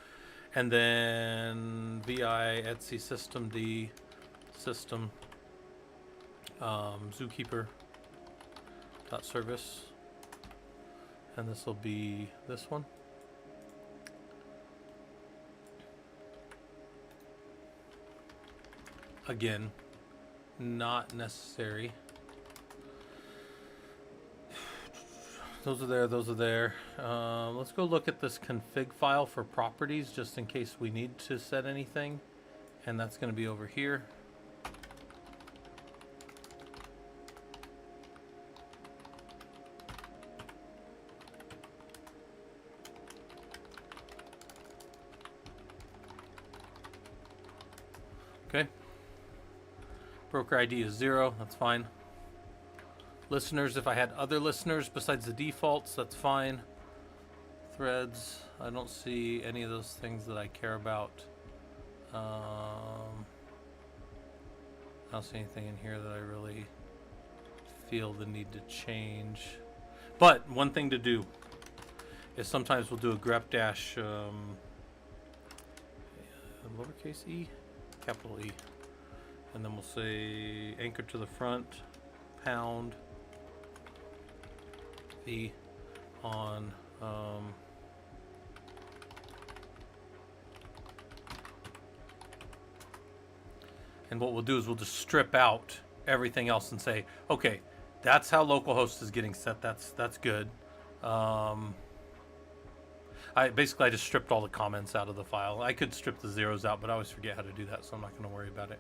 and then VI Etsy system D system zookeeper dot service, and this will be this one. Again, not necessary. Those are there, those are there. Let's go look at this config file for properties just in case we need to set anything. And that's going to be over here. Okay. Broker ID is 0, that's fine. Listeners, if I had other listeners besides the defaults, that's fine. Threads, I don't see any of those things that I care about. I don't see anything in here that I really feel the need to change. But one thing to do is sometimes we'll do a grep dash lowercase e, capital E. And then we'll say anchor to the front, pound, V on and what we'll do is we'll just strip out everything else and say, okay, that's how localhost is getting set. That's good. I just stripped all the comments out of the file. I could strip the zeros out, but I always forget how to do that, so I'm not going to worry about it.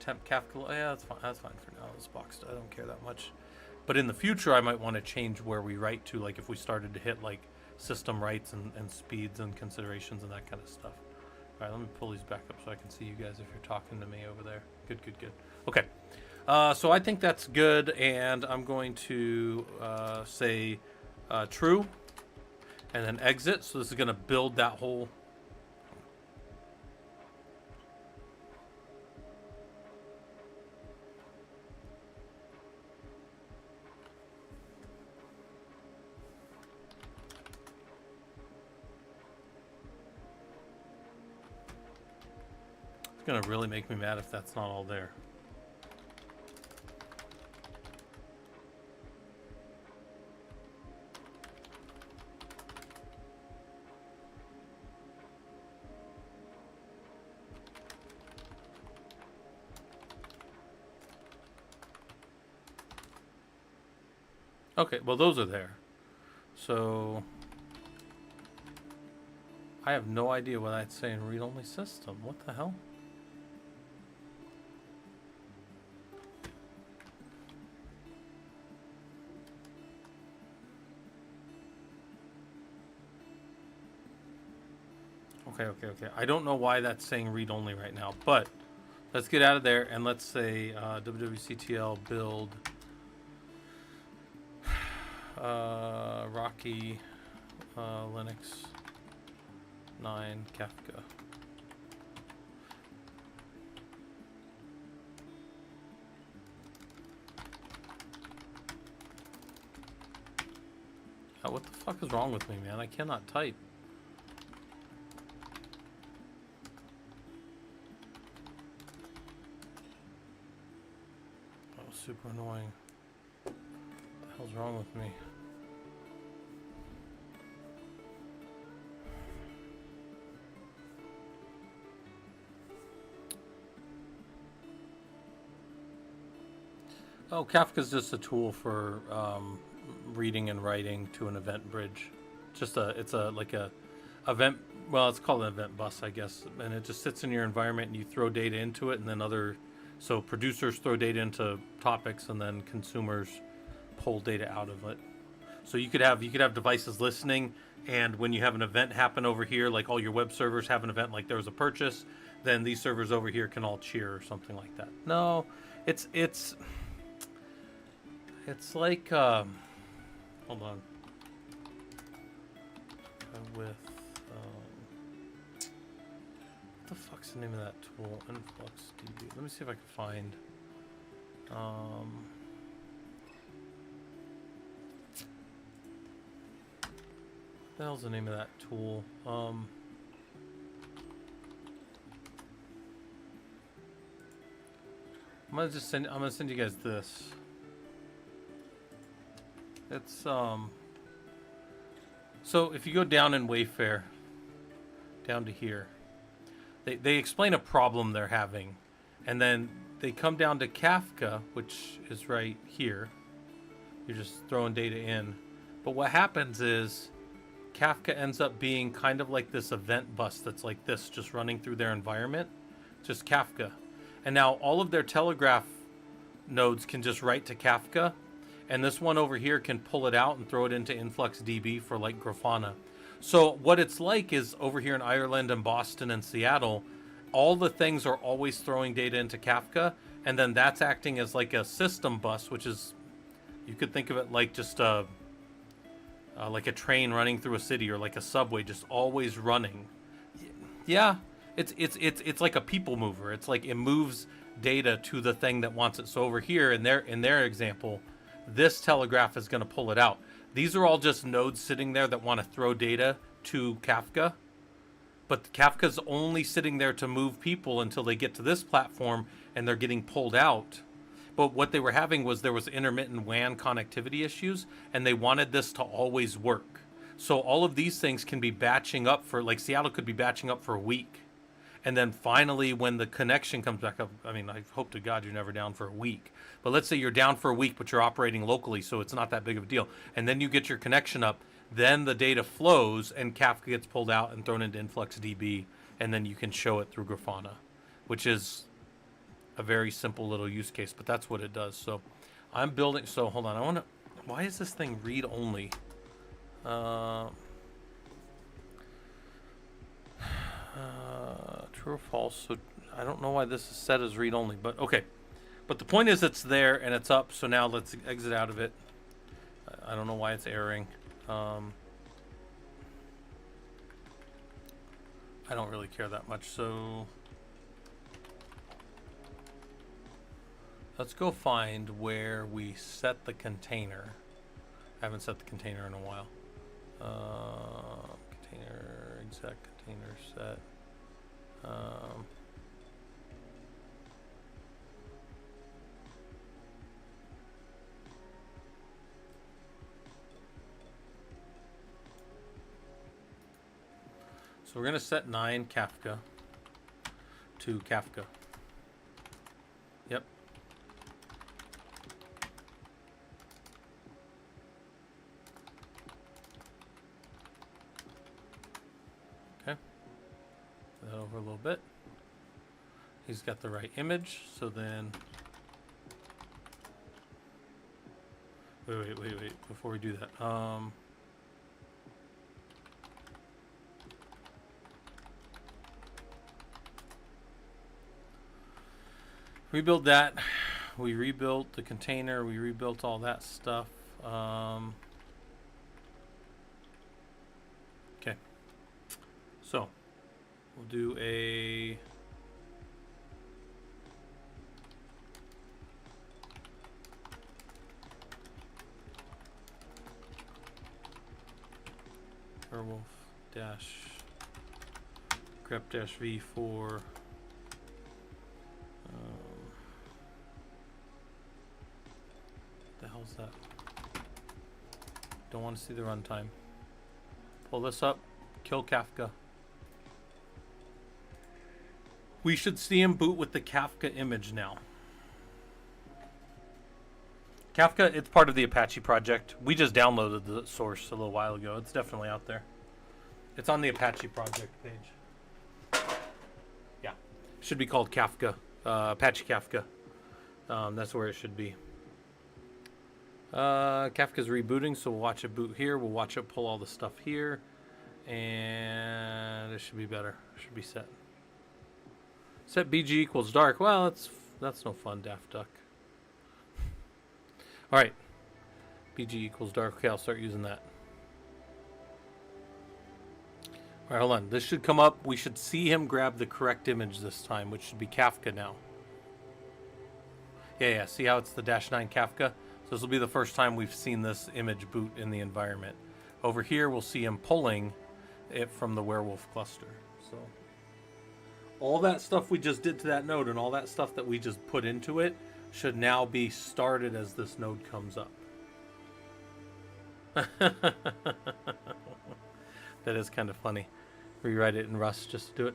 Temp Kafka, yeah, that's fine. That's fine for now. It's boxed. I don't care that much. But in the future, I might want to change where we write to, like if we started to hit like system rights and speeds and considerations and that kind of stuff. All right, let me pull these back up so I can see you guys if you're talking to me over there. Good, good, good. Okay, so I think that's good, and I'm going to say true, and then exit. So this is going to build that whole. It's gonna really make me mad if that's not all there. Okay, well those are there. So I have no idea what I'd say in read-only system. What the hell? Okay. I don't know why that's saying read-only right now, but let's get out of there and let's say wwctl build Rocky Linux 9 Kafka. Oh, what the fuck is wrong with me, man? I cannot type. Super annoying. What the hell's wrong with me? Oh, Kafka's just a tool for reading and writing to an event bridge. It's a like a event. Well, it's called an event bus, I guess, and it just sits in your environment, and you throw data into it, and then so producers throw data into topics, and then consumers pull data out of it. So you could have devices listening, and when you have an event happen over here, like all your web servers have an event, like there was a purchase, then these servers over here can all cheer or something like that. No, it's like hold on. With what the fuck's the name of that tool? InfluxDB. Let me see if I can find. What the hell's the name of that tool? I'm gonna send you guys this. It's so if you go down in Wayfair, down to here, they explain a problem they're having, and then they come down to Kafka, which is right here. You're just throwing data in, but what happens is Kafka ends up being kind of like this event bus that's like this, just running through their environment, just Kafka. And now all of their Telegraph nodes can just write to Kafka, and this one over here can pull it out and throw it into InfluxDB for like Grafana. So what it's like is over here in Ireland and Boston and Seattle, all the things are always throwing data into Kafka, and then that's acting as like a system bus, which is, you could think of it like just like a train running through a city, or like a subway just always running. Yeah, it's like a people mover. It's like it moves data to the thing that wants it. So over here in their example, this Telegraph is going to pull it out. These are all just nodes sitting there that want to throw data to Kafka, but Kafka's only sitting there to move people until they get to this platform and they're getting pulled out. But what they were having was there was intermittent WAN connectivity issues, and they wanted this to always work. So all of these things can be batching up for, like Seattle could be batching up for a week. And then finally, when the connection comes back up, I mean, I hope to God you're never down for a week. But let's say you're down for a week, but you're operating locally, so it's not that big of a deal. And then you get your connection up, then the data flows, and Kafka gets pulled out and thrown into InfluxDB, and then you can show it through Grafana, which is a very simple little use case, but that's what it does. So I'm building, so hold on, why is this thing read only? True or false? So I don't know why this is set as read only, but okay. But the point is it's there and it's up, so now let's exit out of it. I don't know why it's erroring. I don't really care that much, so let's go find where we set the container. I haven't set the container in a while. Container, exec container set. So we're going to set 9 Kafka to Kafka. Yep. Okay. That over a little bit. He's got the right image, so then wait, before we do that. Rebuild that. We rebuilt the container. We rebuilt all that stuff. Okay. So we'll do a werewolf dash grep dash v for the hell's that? Don't want to see the runtime. Pull this up, kill Kafka. We should see him boot with the Kafka image now. Kafka, it's part of the Apache project. We just downloaded the source a little while ago. It's definitely out there. It's on the Apache project page. Yeah. Should be called Kafka. Apache Kafka. That's where it should be. Kafka's rebooting, so we'll watch it boot here. We'll watch it pull all the stuff here. And it should be better. It should be set. Set BG equals dark. Well, that's no fun, Daft Duck. All right. BG equals dark. Okay, I'll start using that. All right, hold on. This should come up. We should see him grab the correct image this time, which should be Kafka now. Yeah. See how it's the -9 Kafka? So this will be the first time we've seen this image boot in the environment. Over here, we'll see him pulling it from the werewolf cluster. So all that stuff we just did to that node and all that stuff that we just put into it should now be started as this node comes up. That is kind of funny. Rewrite it in Rust just to do it.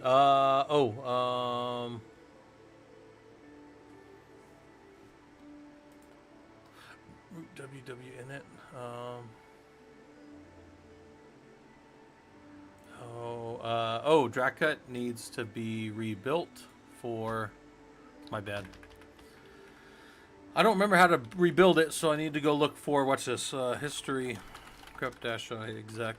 Root ww init. Drakut needs to be rebuilt for. My bad. I don't remember how to rebuild it, so I need to go look for what's this history grep-i exec.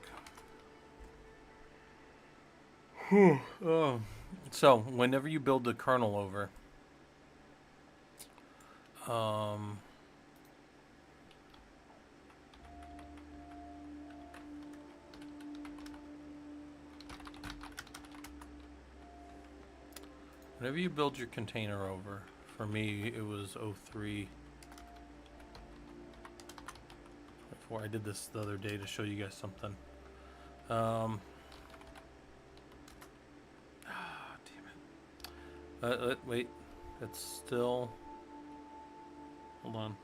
So whenever you build the kernel over, whenever you build your container over, for me it was 03. Before I did this the other day to show you guys something. Damn it. Wait, it's still. Hold on.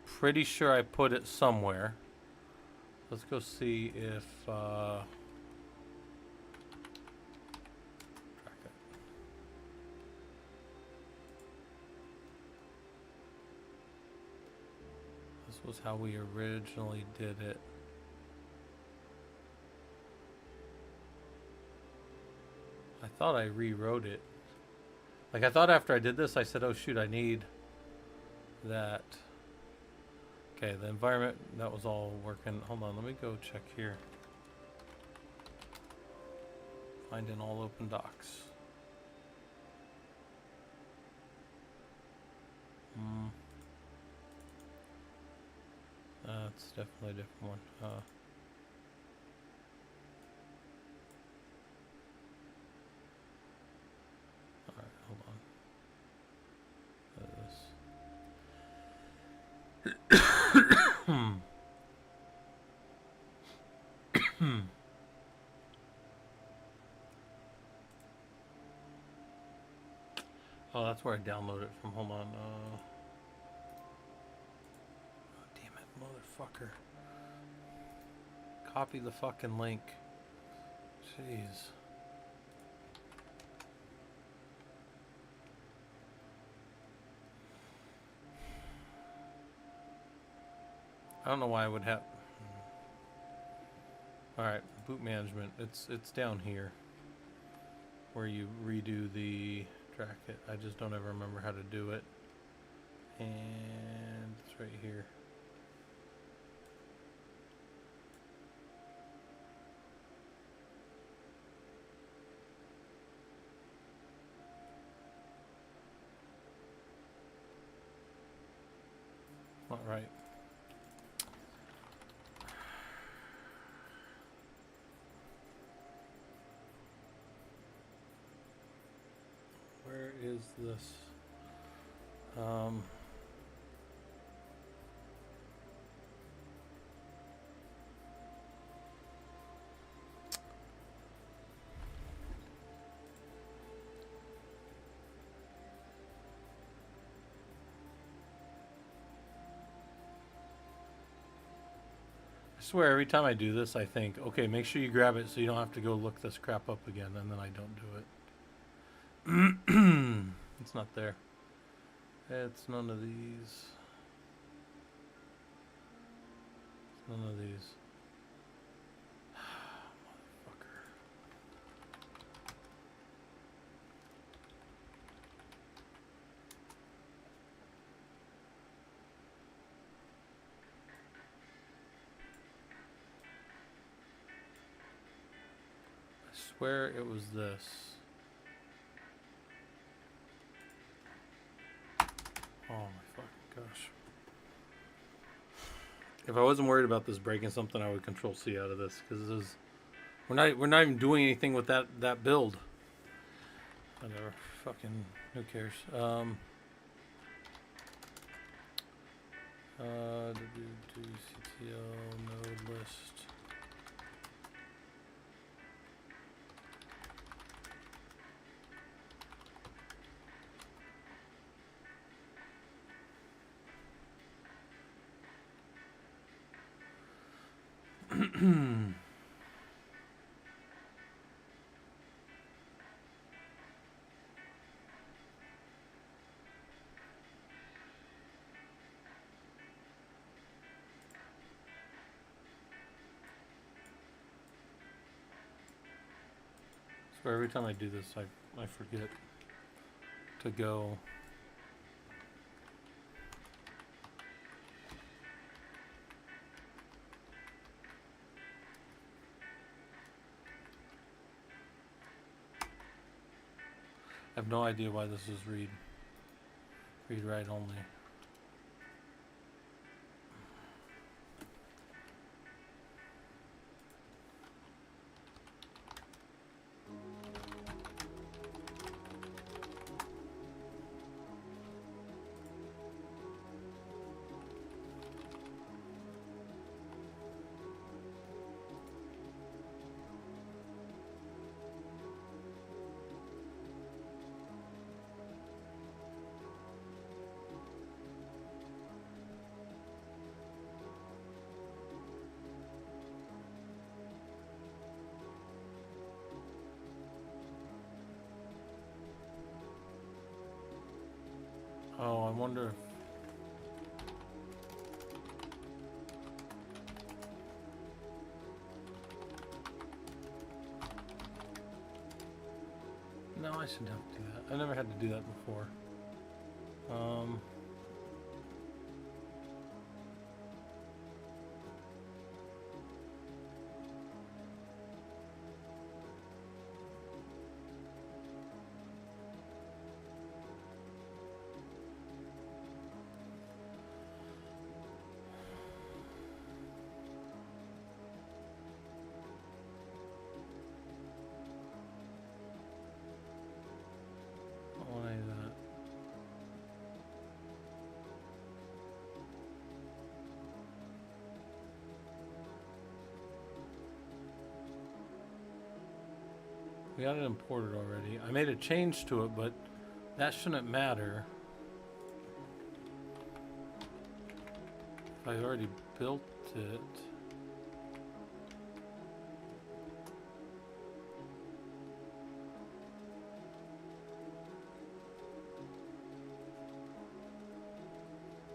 Pretty sure I put it somewhere. Let's go see if. This was how we originally did it. I thought I rewrote it. Like, I thought after I did this, I said, oh shoot, I need that. Okay, the environment, that was all working. Hold on, let me go check here. Find in all open docs. That's definitely a different one. Alright, hold on. Oh, that's where I downloaded it from. Hold on. Motherfucker. Copy the fucking link. Jeez. I don't know why I would have. Alright, boot management. It's down here. Where you redo the track it. I just don't ever remember how to do it. And it's right here. Not right. Where is this? I swear every time I do this, I think, okay, make sure you grab it so you don't have to go look this crap up again, and then I don't do it. It's not there. It's none of these. It's none of these. Motherfucker. I swear it was this. Oh my fucking gosh. If I wasn't worried about this breaking something, I would Control C out of this, because this is we're not even doing anything with that build. Whatever. Fucking who cares? CTL node list. So every time I do this, I forget to go. I have no idea why this is read write only. Oh, I wonder if... No, I shouldn't have to do that. I never had to do that before. Why that? We got it imported already. I made a change to it, but that shouldn't matter. If I already built it.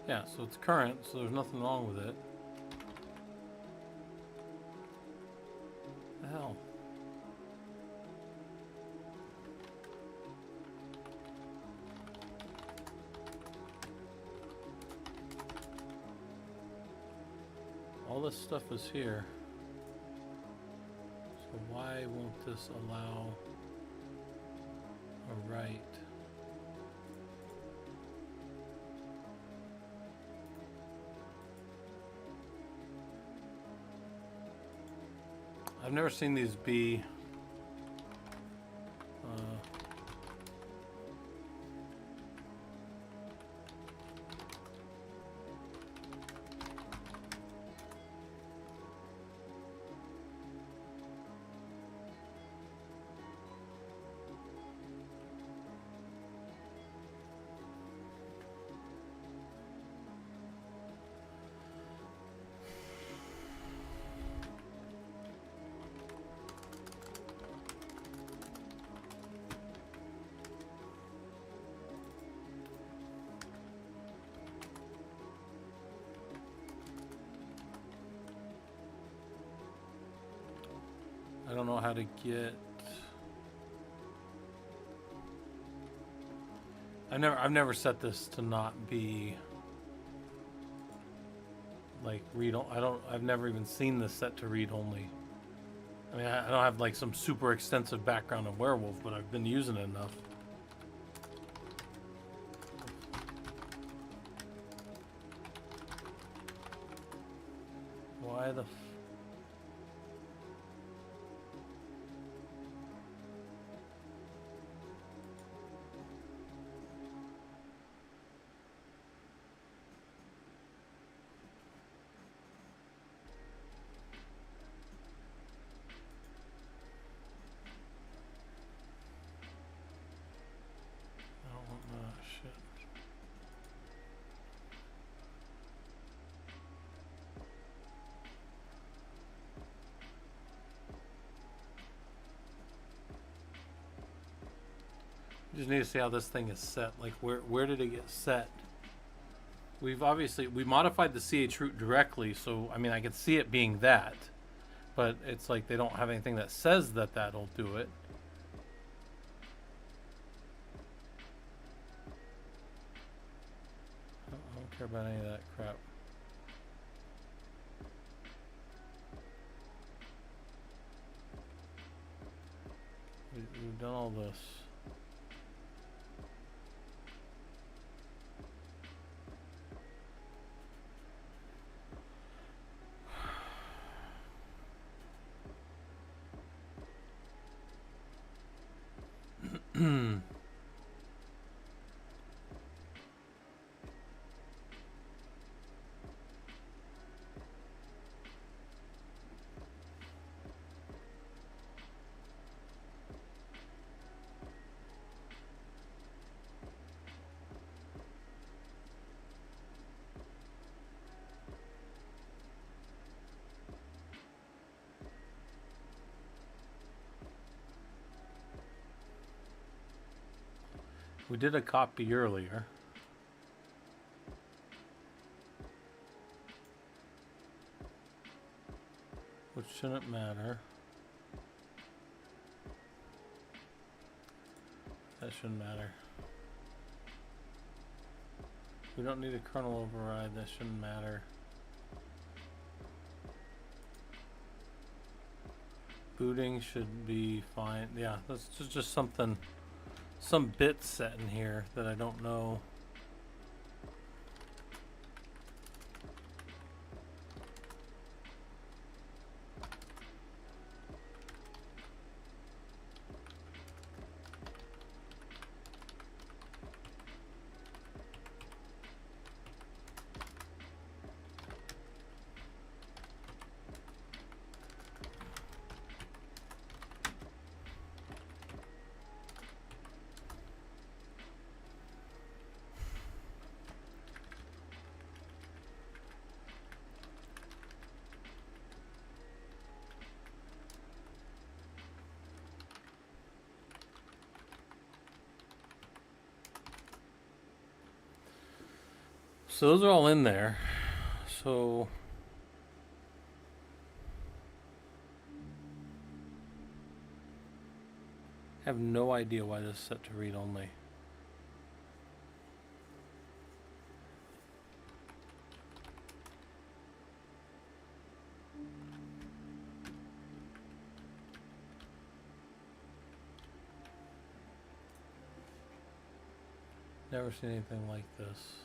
Yeah, so it's current, so there's nothing wrong with it. The hell? All this stuff is here. So why won't this allow a write? I've never seen these be I don't know how to get. I've never set this to not be like read. I've never even seen this set to read only. I mean, I don't have like some super extensive background in Werewolf, but I've been using it enough. Why the? Just need to see how this thing is set. Like, where did it get set? We modified the CH root directly, so I mean I could see it being that, but it's like they don't have anything that says that that'll do it. I don't care about any of that crap. We've done all this. We did a copy earlier. Which shouldn't matter. That shouldn't matter. We don't need a kernel override. That shouldn't matter. Booting should be fine. Yeah, that's just something. Some bits set in here that I don't know. So those are all in there. So I have no idea why this is set to read only. Never seen anything like this.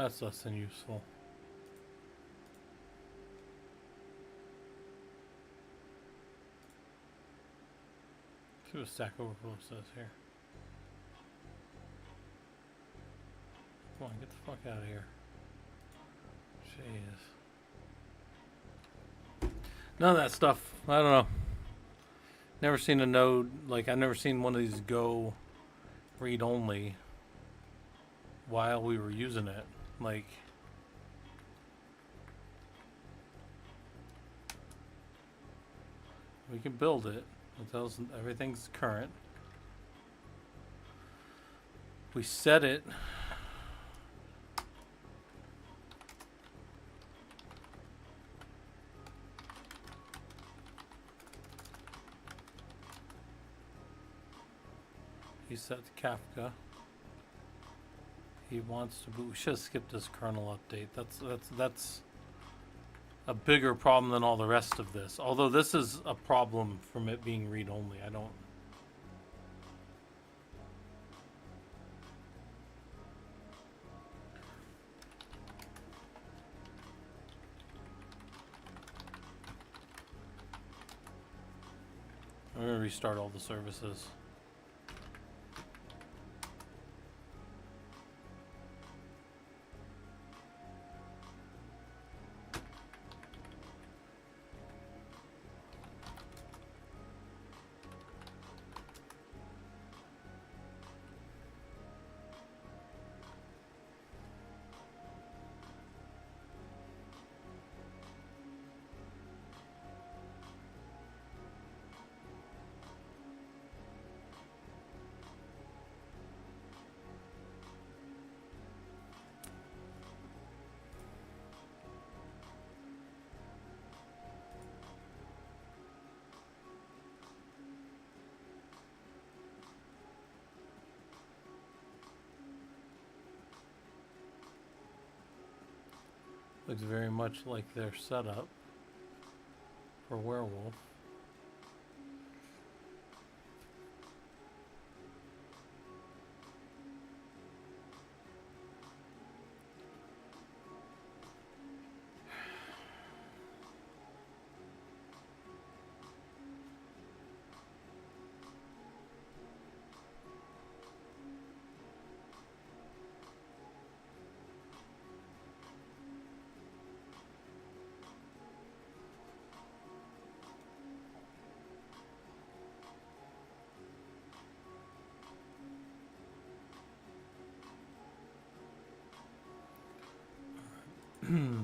That's less than useful. See what Stack Overflow says here. Come on, get the fuck out of here. Jeez. None of that stuff. I don't know. Never seen a node, like I've never seen one of these go read only while we were using it. Like, we can build it. It tells everything's current. We set it. He's set to Kafka. He wants to, but we should have skipped this kernel update. That's a bigger problem than all the rest of this. Although this is a problem from it being read only. I don't. I'm gonna restart all the services. Looks very much like their setup for Werewolf.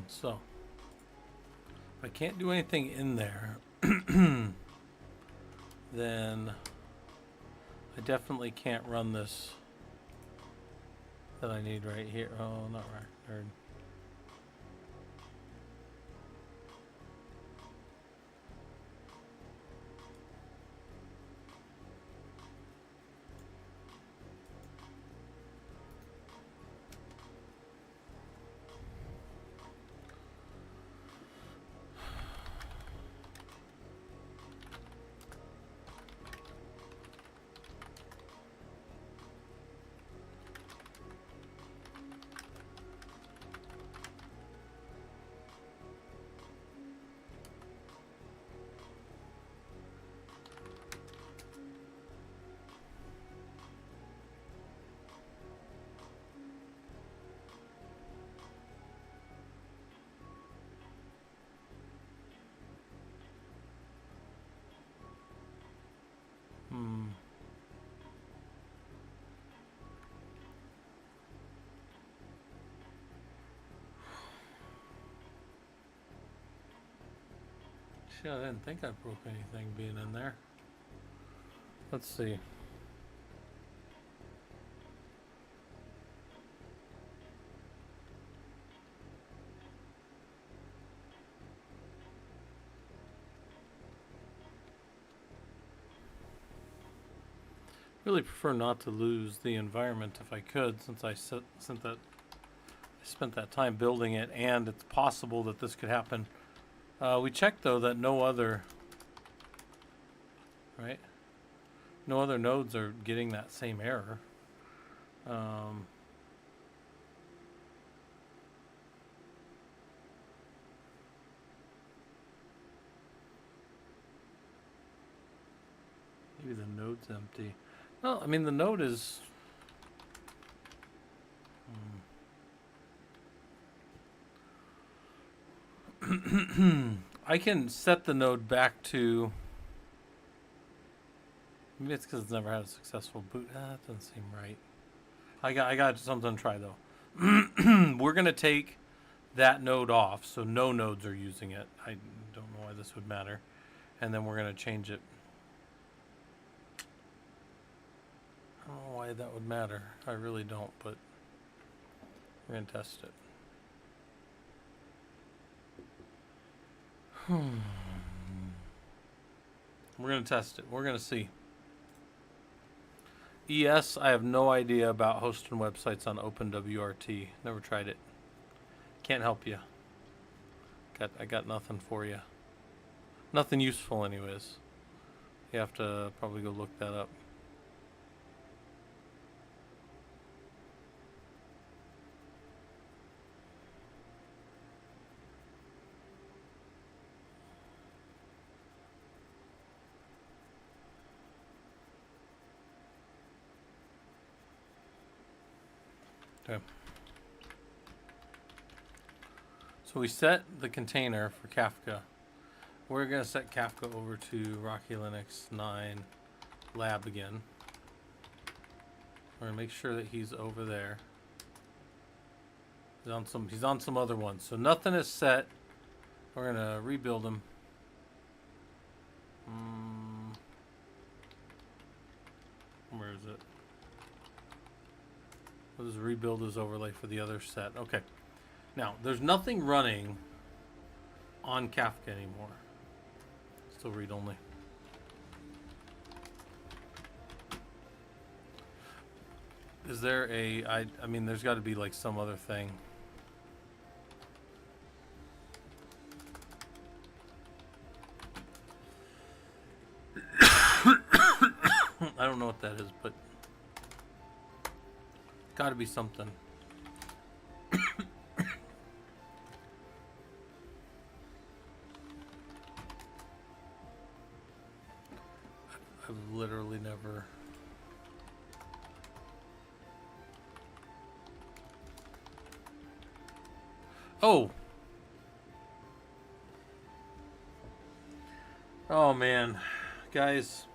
So, if I can't do anything in there, then I definitely can't run this that I need right here. Oh, not record. Shit, I didn't think I broke anything being in there. Let's see. Really prefer not to lose the environment if I could, since I spent that time building it, and it's possible that this could happen. We checked though that no other nodes are getting that same error. Maybe the node's empty. Well, I mean, the node is... I can set the node back to... Maybe it's because it's never had a successful boot. That doesn't seem right. I got something to try, though. We're going to take that node off, so no nodes are using it. I don't know why this would matter. And then we're going to change it. I don't know why that would matter. I really don't, but we're going to test it. We're going to test it. We're going to see. ES, I have no idea about hosting websites on OpenWRT. Never tried it. Can't help you. I got nothing for you. Nothing useful anyways. You have to probably go look that up. Okay. So we set the container for Kafka. We're going to set Kafka over to Rocky Linux 9 lab again. We're going to make sure that he's over there. He's on some other ones. So nothing is set. We're going to rebuild him. Where is it? We'll just rebuild his overlay for the other set. Okay. Now, there's nothing running on Kafka anymore. Still read only. Is there a... I mean, there's got to be like some other thing. I don't know what that is, but... Got to be something. I've literally never... Oh! Oh man, guys.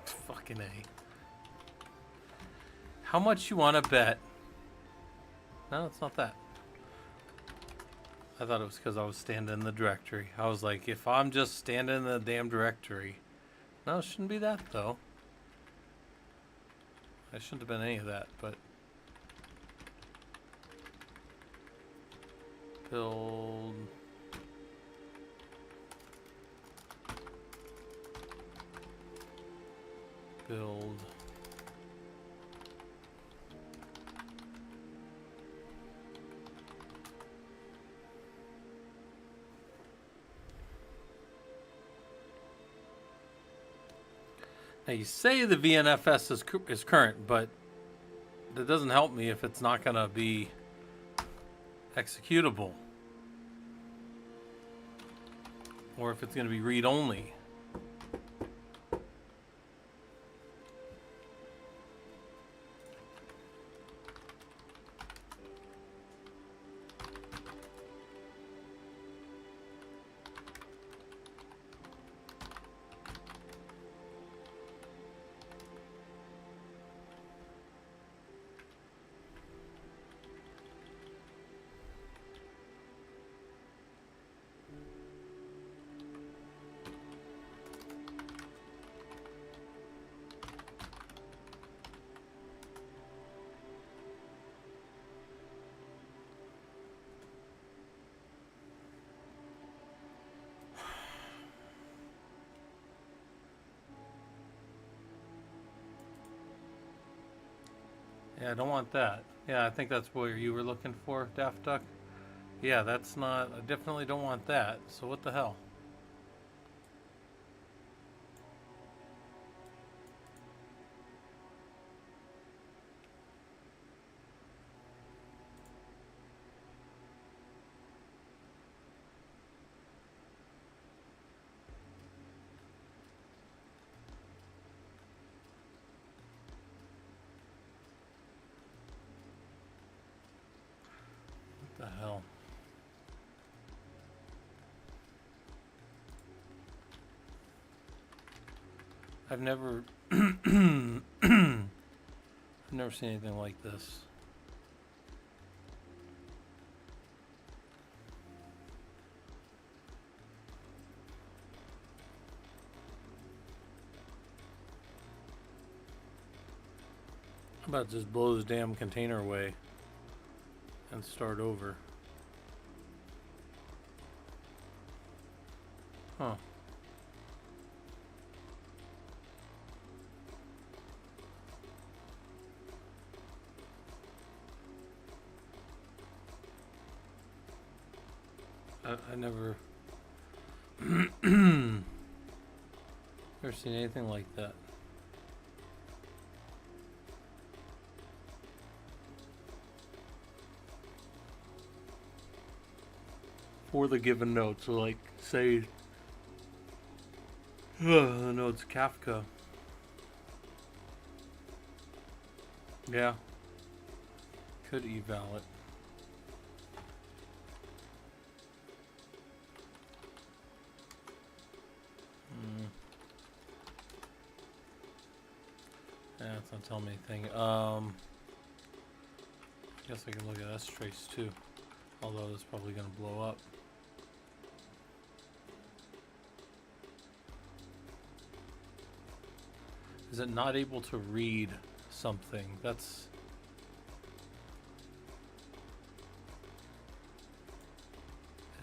Fucking A. How much you want to bet? No, it's not that. I thought it was because I was standing in the directory. I was like, if I'm just standing in the damn directory. No, it shouldn't be that, though. I shouldn't have been any of that, but... Build... Build... Now you say the VNFS is current, but that doesn't help me if it's not going to be executable. Or if it's going to be read-only. Yeah, I don't want that. Yeah, I think that's what you were looking for, Daft Duck. Yeah, that's not... I definitely don't want that. So what the hell? I've never I've never seen anything like this. How about just blow this damn container away and start over? Huh. I never never seen anything like that. For the given note, so like say the node's Kafka. Yeah. Could eval it. Yeah, it's not telling me anything. I guess I can look at strace too. Although it's probably gonna blow up. Is it not able to read something? That's...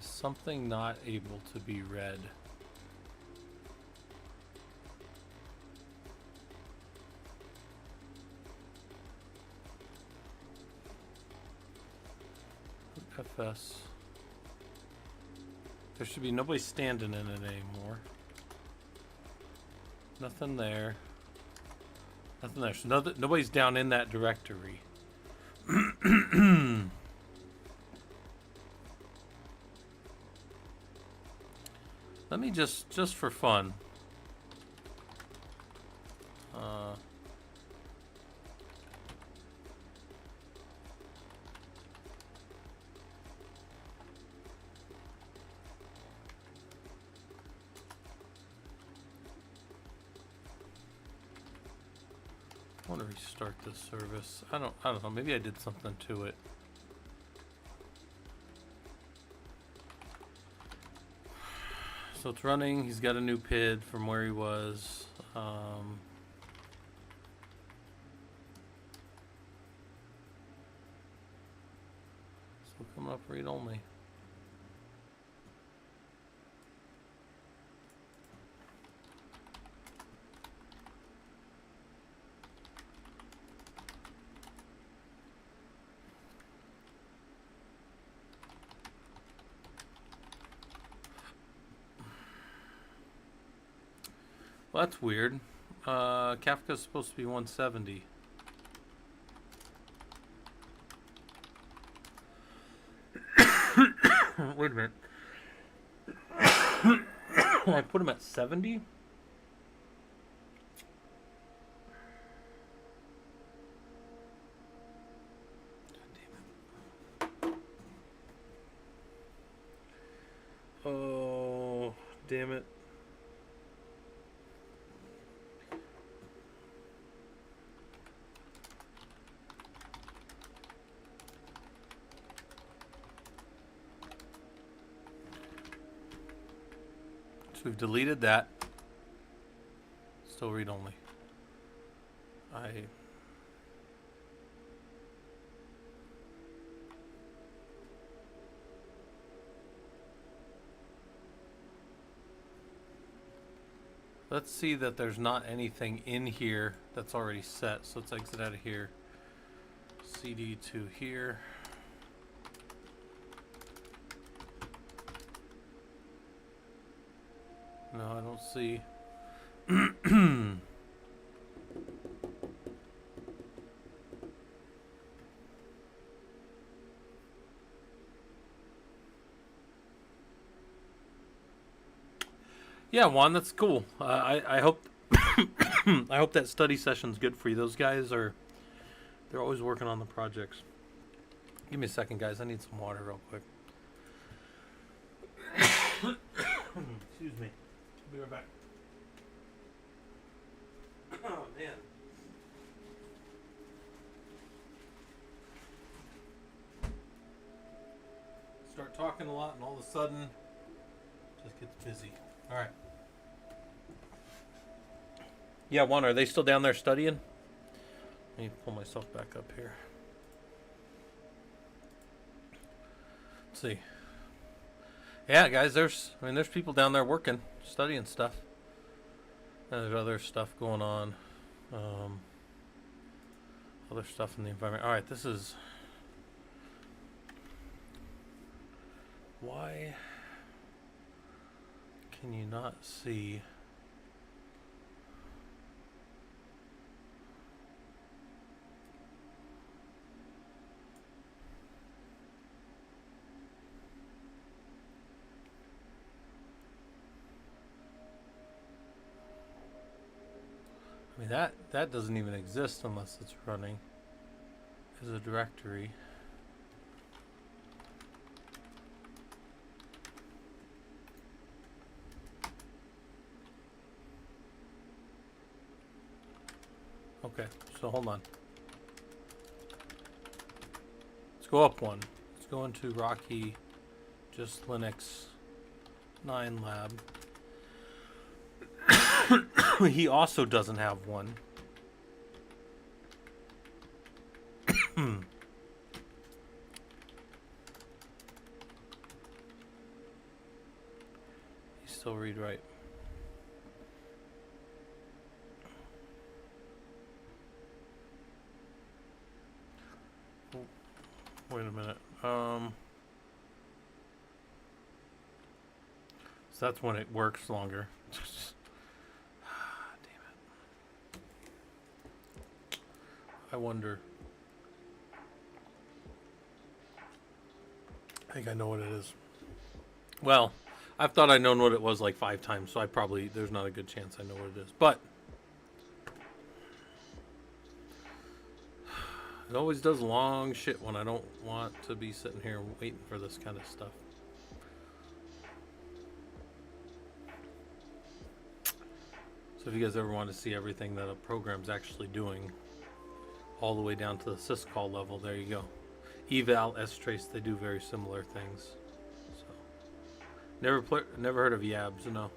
Is something not able to be read? FS. There should be nobody standing in it anymore. Nothing there. Nothing there. So nobody's down in that directory. Let me just for fun. I want to restart this service. I don't know. Maybe I did something to it. So it's running. He's got a new PID from where he was. Still coming up read only. Well, that's weird. Kafka's supposed to be 170. Wait a minute. I put him at 70? Oh, damn it. We've deleted that. Still read only. Let's see that there's not anything in here that's already set. So let's exit out of here. CD to here. No, I don't see. Yeah, Juan, that's cool. I hope I hope that study session's good for you. Those guys they're always working on the projects. Give me a second, guys. I need some water real quick. Excuse me. Be right back. start talking a lot, and all of a sudden, it just gets busy. All right. Yeah, Juan, are they still down there studying? Let me pull myself back up here. Let's see. Yeah, guys, there's people down there working, studying stuff. And there's other stuff going on. Other stuff in the environment. All right, this is... Why can you not see... I mean, that doesn't even exist unless it's running as a directory. Okay, so hold on. Let's go up one. Let's go into Rocky, just Linux 9 lab. He also doesn't have one. He's still read write. Wait a minute. So that's when it works longer. I wonder. I think I know what it is. Well, I've thought I'd known what it was like 5 times, so there's not a good chance I know what it is. But it always does long shit when I don't want to be sitting here waiting for this kind of stuff. So if you guys ever want to see everything that a program's actually doing, all the way down to the syscall level, there you go. Eval, strace, they do very similar things. So, never heard of yabs, no.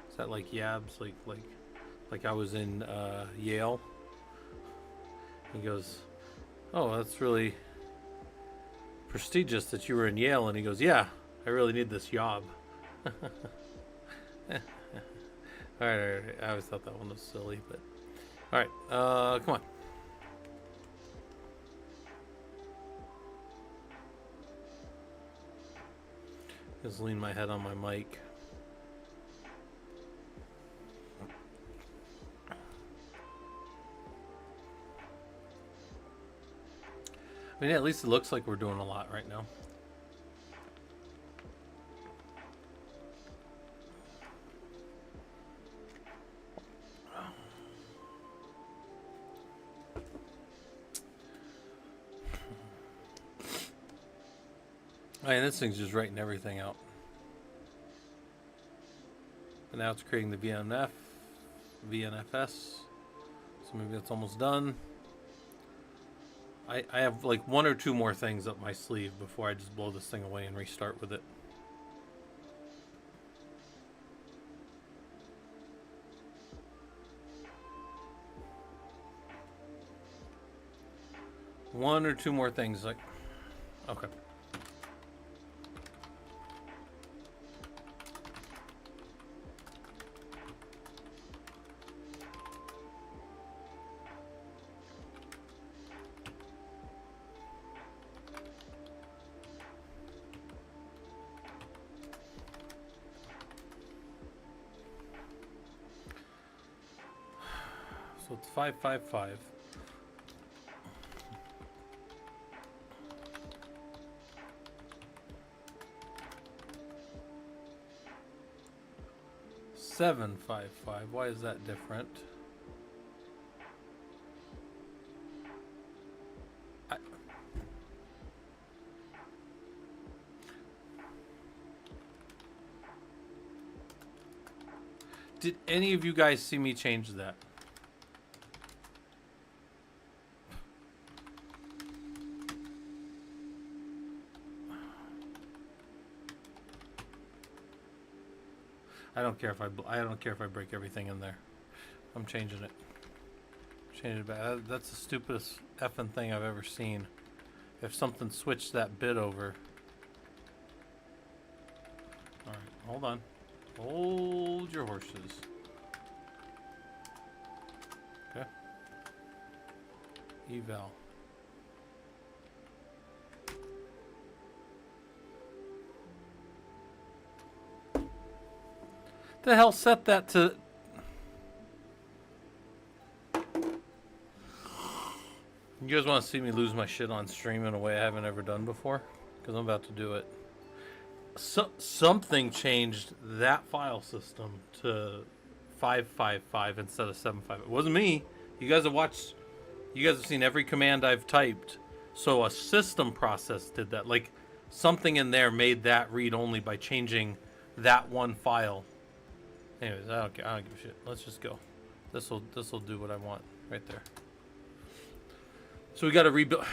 Is that like yabs, like I was in Yale? He goes, "Oh, that's really prestigious that you were in Yale." And he goes, "Yeah, I really need this job." All right. I always thought that one was silly, but all right. Come on. Just lean my head on my mic. I mean, at least it looks like we're doing a lot right now. And this thing's just writing everything out. And now it's creating the VNFS. So maybe that's almost done. I have like 1 or 2 more things up my sleeve before I just blow this thing away and restart with it. One or two more things, like, okay. So it's 555. Seven 5 5. Why is that different? Did any of you guys see me change that? I don't care if I don't care if I break everything in there. I'm changing it. Changing it back. That's the stupidest effing thing I've ever seen. If something switched that bit over. All right, hold on. Hold your horses. Okay. Eval. The hell set that to... You guys want to see me lose my shit on stream in a way I haven't ever done before? Because I'm about to do it. Something changed that file system to 555 instead of 75. It wasn't me. You guys have watched... You guys have seen every command I've typed. So a system process did that. Like, something in there made that read only by changing that one file. Anyways, I don't care. I don't give a shit. Let's just go. This'll do what I want right there. So we got to rebuild.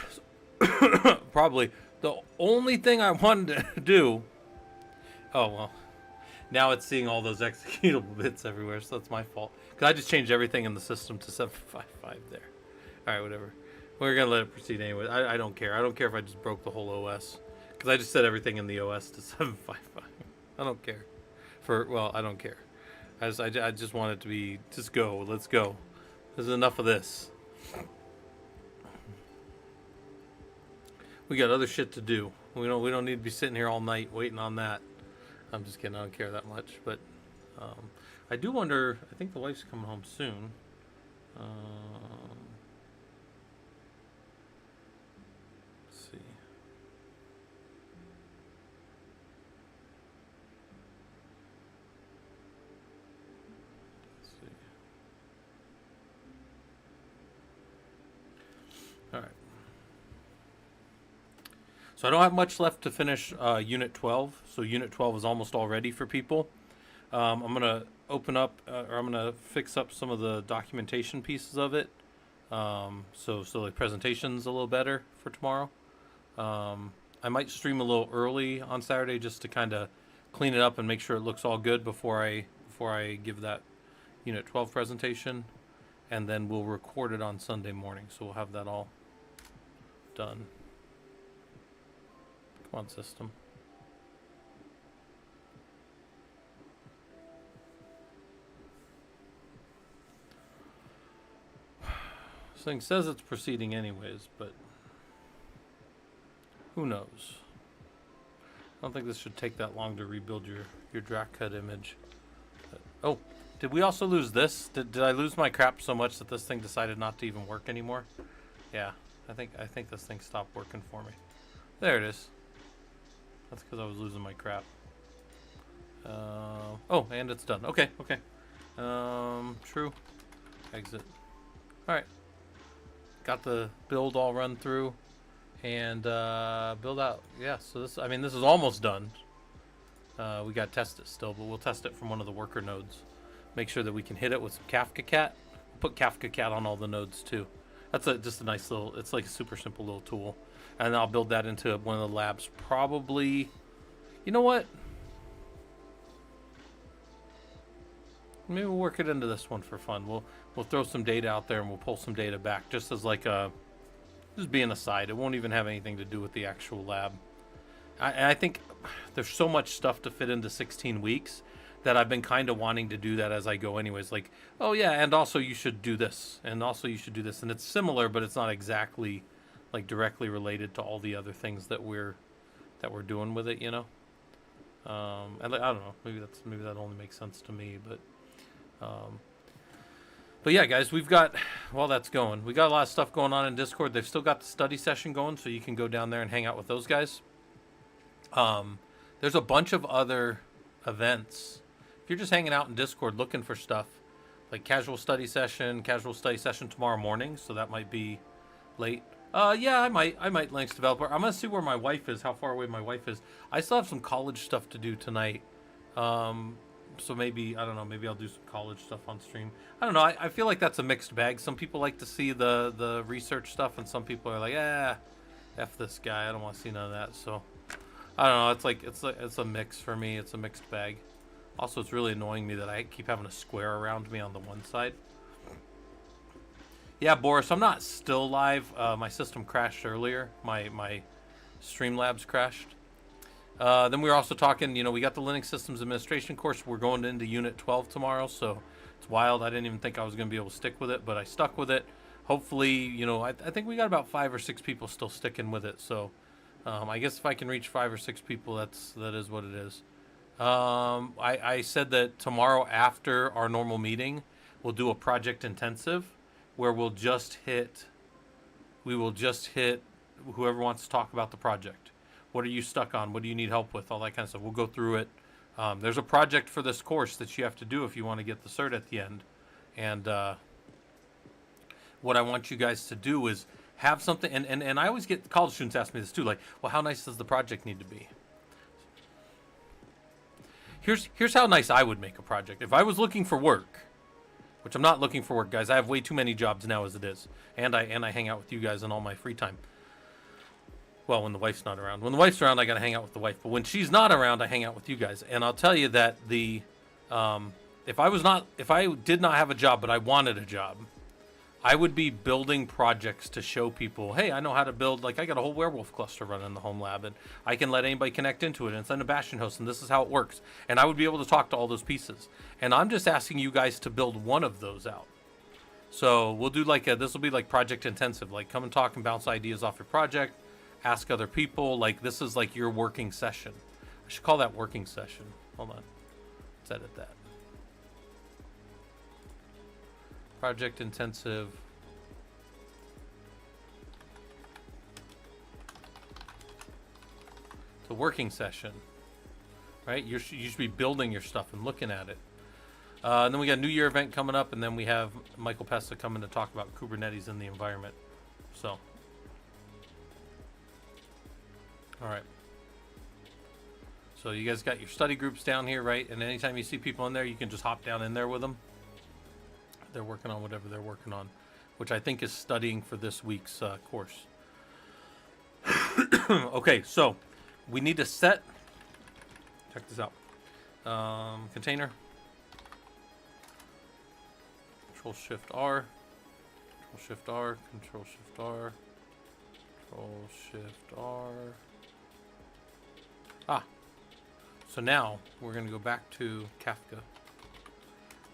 Probably the only thing I wanted to do. Oh well, now it's seeing all those executable bits everywhere, so that's my fault. Cause I just changed everything in the system to 755 there. All right, whatever. We're gonna let it proceed anyway. I don't care. I don't care if I just broke the whole OS, cause I just set everything in the OS to 755. I don't care. I don't care. I just want it to be, just go, let's go. There's enough of this. We got other shit to do. We don't need to be sitting here all night waiting on that. I'm just kidding, I don't care that much. But I do wonder, I think the wife's coming home soon. Let's see. All right. So I don't have much left to finish Unit 12. So Unit 12 is almost all ready for people. I'm going to open up, or I'm going to fix up some of the documentation pieces of it. So like presentations a little better for tomorrow. I might stream a little early on Saturday just to kind of clean it up and make sure it looks all good before I give that Unit 12 presentation. And then we'll record it on Sunday morning. So we'll have that all done. Come on, system. This thing says it's proceeding anyways, but who knows? I don't think this should take that long to rebuild your drag cut image. Oh, did we also lose this? Did I lose my crap so much that this thing decided not to even work anymore? Yeah, I think this thing stopped working for me. There it is. That's because I was losing my crap. Oh, and it's done. Okay. True. Exit. All right. Got the build all run through, and build out. Yeah. So this is almost done. We got to test it still, but we'll test it from one of the worker nodes. Make sure that we can hit it with some Kafka cat. Put Kafka cat on all the nodes too. That's just a nice little. It's like a super simple little tool. And I'll build that into one of the labs. Probably, you know what? Maybe we'll work it into this one for fun. We'll throw some data out there and we'll pull some data back, just as like just being a side. It won't even have anything to do with the actual lab. I think there's so much stuff to fit into 16 weeks that I've been kind of wanting to do that as I go anyways. Like, oh yeah, and also you should do this, and also you should do this, and it's similar, but it's not exactly like directly related to all the other things that we're doing with it, you know. And like, I don't know, maybe that only makes sense to me, but yeah, guys, we've got, while that's going, we got a lot of stuff going on in Discord. They've still got the study session going, so you can go down there and hang out with those guys. There's a bunch of other events. If you're just hanging out in Discord looking for stuff, like casual study session tomorrow morning, so that might be late. Yeah, I might Linux developer. I'm gonna see where my wife is, how far away my wife is. I still have some college stuff to do tonight. So maybe, I don't know, maybe I'll do some college stuff on stream. I don't know, I feel like that's a mixed bag. Some people like to see the research stuff, and some people are like, F this guy, I don't want to see none of that. So I don't know, it's a mix for me. It's a mixed bag. Also, it's really annoying me that I keep having a square around me on the one side. Yeah, Boris, I'm not still live. My system crashed earlier. My Streamlabs crashed. Then we were also talking, we got the Linux Systems Administration course. We're going into Unit 12 tomorrow, so it's wild. I didn't even think I was going to be able to stick with it, but I stuck with it. Hopefully, I think we got about 5 or 6 people still sticking with it. So I guess if I can reach 5 or 6 people, that is what it is. I said that tomorrow after our normal meeting, we'll do a project intensive where we will just hit whoever wants to talk about the project. What are you stuck on? What do you need help with? All that kind of stuff. We'll go through it. There's a project for this course that you have to do if you want to get the cert at the end. And what I want you guys to do is have something. And I always get college students ask me this too. Like, well, how nice does the project need to be? Here's how nice I would make a project. If I was looking for work, which I'm not looking for work, guys. I have way too many jobs now as it is. And I hang out with you guys in all my free time. Well, when the wife's not around. When the wife's around, I got to hang out with the wife. But when she's not around, I hang out with you guys. And I'll tell you that if I did not have a job, but I wanted a job, I would be building projects to show people, hey, I know how to build, like I got a whole werewolf cluster running in the home lab, and I can let anybody connect into it, and it's in a Bastion host, and this is how it works. And I would be able to talk to all those pieces. And I'm just asking you guys to build one of those out. So we'll do this will be like project intensive, like come and talk and bounce ideas off your project, ask other people, like this is like your working session. I should call that working session. Hold on, let's edit that. Project intensive. It's a working session, right? You should be building your stuff and looking at it. And then we got a New Year event coming up, and then we have Michael Pesta coming to talk about Kubernetes in the environment. So, all right. So you guys got your study groups down here, right? And anytime you see people in there, you can just hop down in there with them. They're working on whatever they're working on, which I think is studying for this week's course. Okay, so we need to set, check this out, container, Control-Shift-R, Control-Shift-R, Control-Shift-R, Control-Shift-R. So now we're going to go back to Kafka.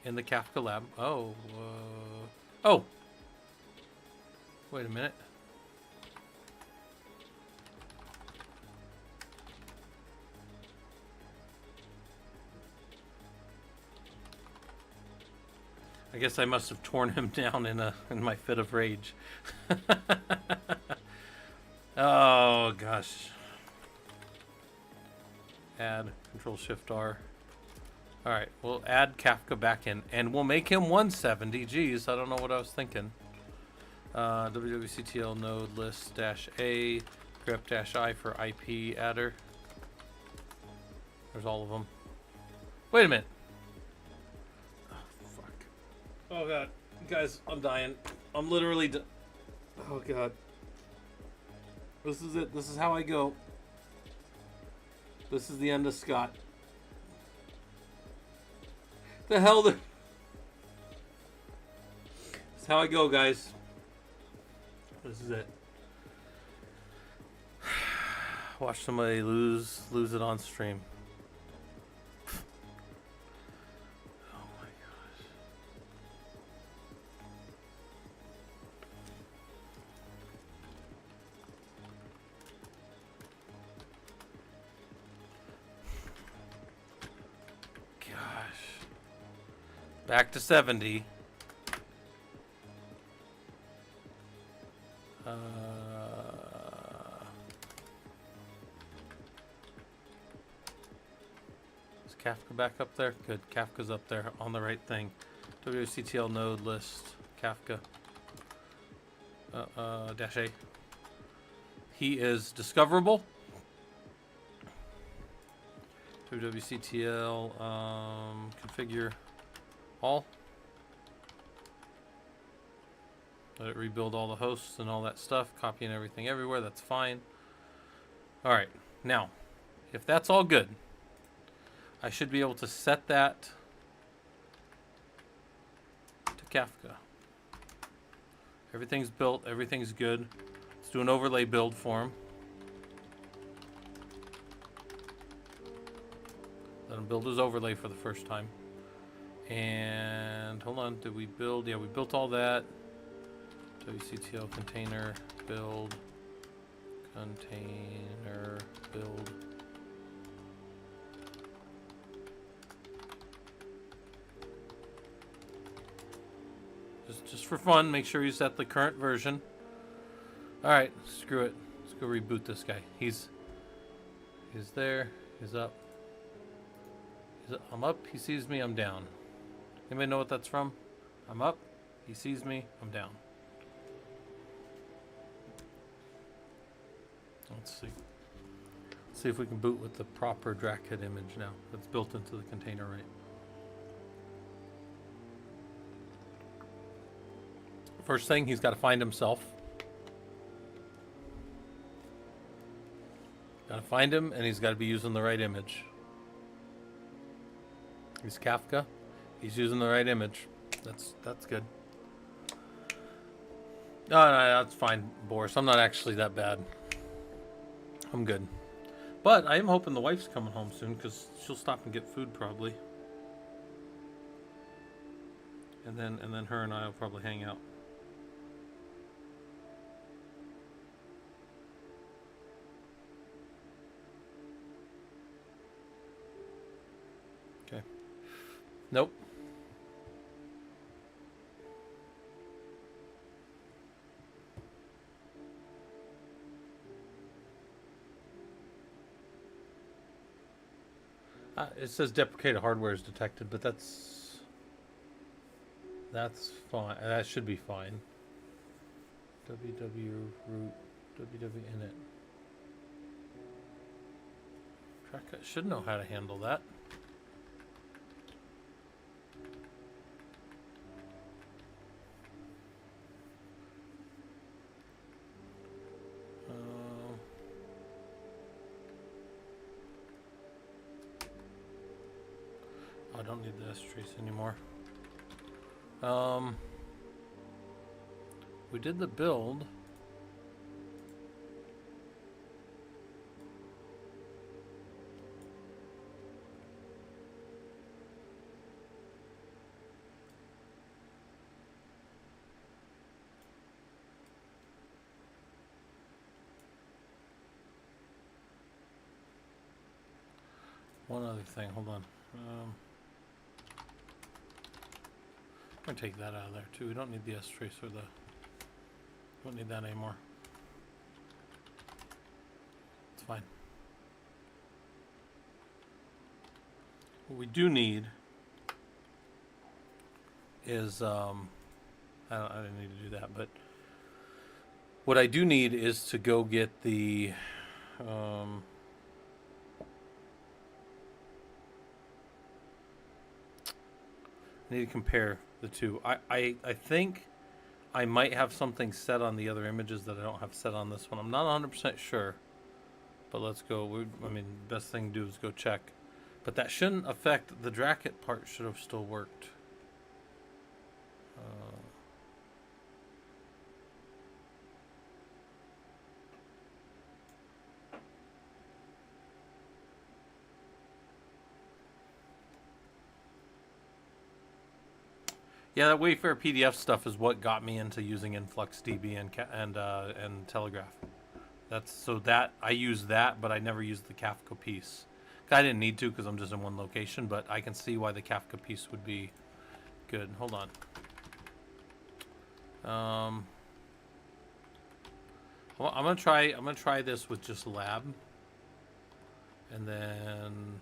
In the Kafka lab. Oh, wait a minute. I guess I must have torn him down in my fit of rage. Oh gosh. Add Control-Shift-R. All right, we'll add Kafka back in, and we'll make him 170. Geez, I don't know what I was thinking. www.ctl node list -a grep -I for IP adder. There's all of them. Wait a minute. Oh, fuck. Oh, God. Guys, I'm dying. I'm literally oh, God. This is it. This is how I go. This is the end of Scott. The hell? That's how I go, guys. This is it. Watch somebody lose it on stream. Oh my gosh. Back to 70. Is Kafka back up there? Good. Kafka's up there on the right thing. WCTL node list Kafka -A. He is discoverable. WCTL configure all. Let it rebuild all the hosts and all that stuff, copying everything everywhere. That's fine. All right. Now, if that's all good, I should be able to set that to Kafka. Everything's built, everything's good. Let's do an overlay build for him. Let him build his overlay for the first time. And hold on, did we build? Yeah, we built all that. WCTL container build, container build. Just for fun, make sure you set the current version. All right, screw it. Let's go reboot this guy. He's there. He's up. I'm up. He sees me. I'm down. Anybody know what that's from? I'm up. He sees me. I'm down. Let's see. Let's see if we can boot with the proper Dracket image now. That's built into the container, right? First thing, he's got to find himself. Got to find him, and he's got to be using the right image. He's Kafka. He's using the right image. That's good. No, that's fine, Boris. I'm not actually that bad. I'm good. But I am hoping the wife's coming home soon, because she'll stop and get food probably. And then her and I will probably hang out. Okay. Nope. It says deprecated hardware is detected, but that's fine. That should be fine. www root www init. Track should know how to handle that. I don't need the S-trace anymore. We did the build. One other thing, hold on. I'm gonna take that out of there too. We don't need the S-trace or the. Don't need that anymore. It's fine. What we do need is I didn't need to do that, but what I do need is to go get the I need to compare the two. I think I might have something set on the other images that I don't have set on this one. I'm not 100% sure, but let's go. I mean, the best thing to do is go check. But that shouldn't affect the Dracket part. Should have still worked. Yeah, that Wayfair PDF stuff is what got me into using InfluxDB and Telegraph. That's so that I use that, but I never used the Kafka piece. I didn't need to because I'm just in one location, but I can see why the Kafka piece would be good. Hold on. I'm gonna try this with just lab, and then,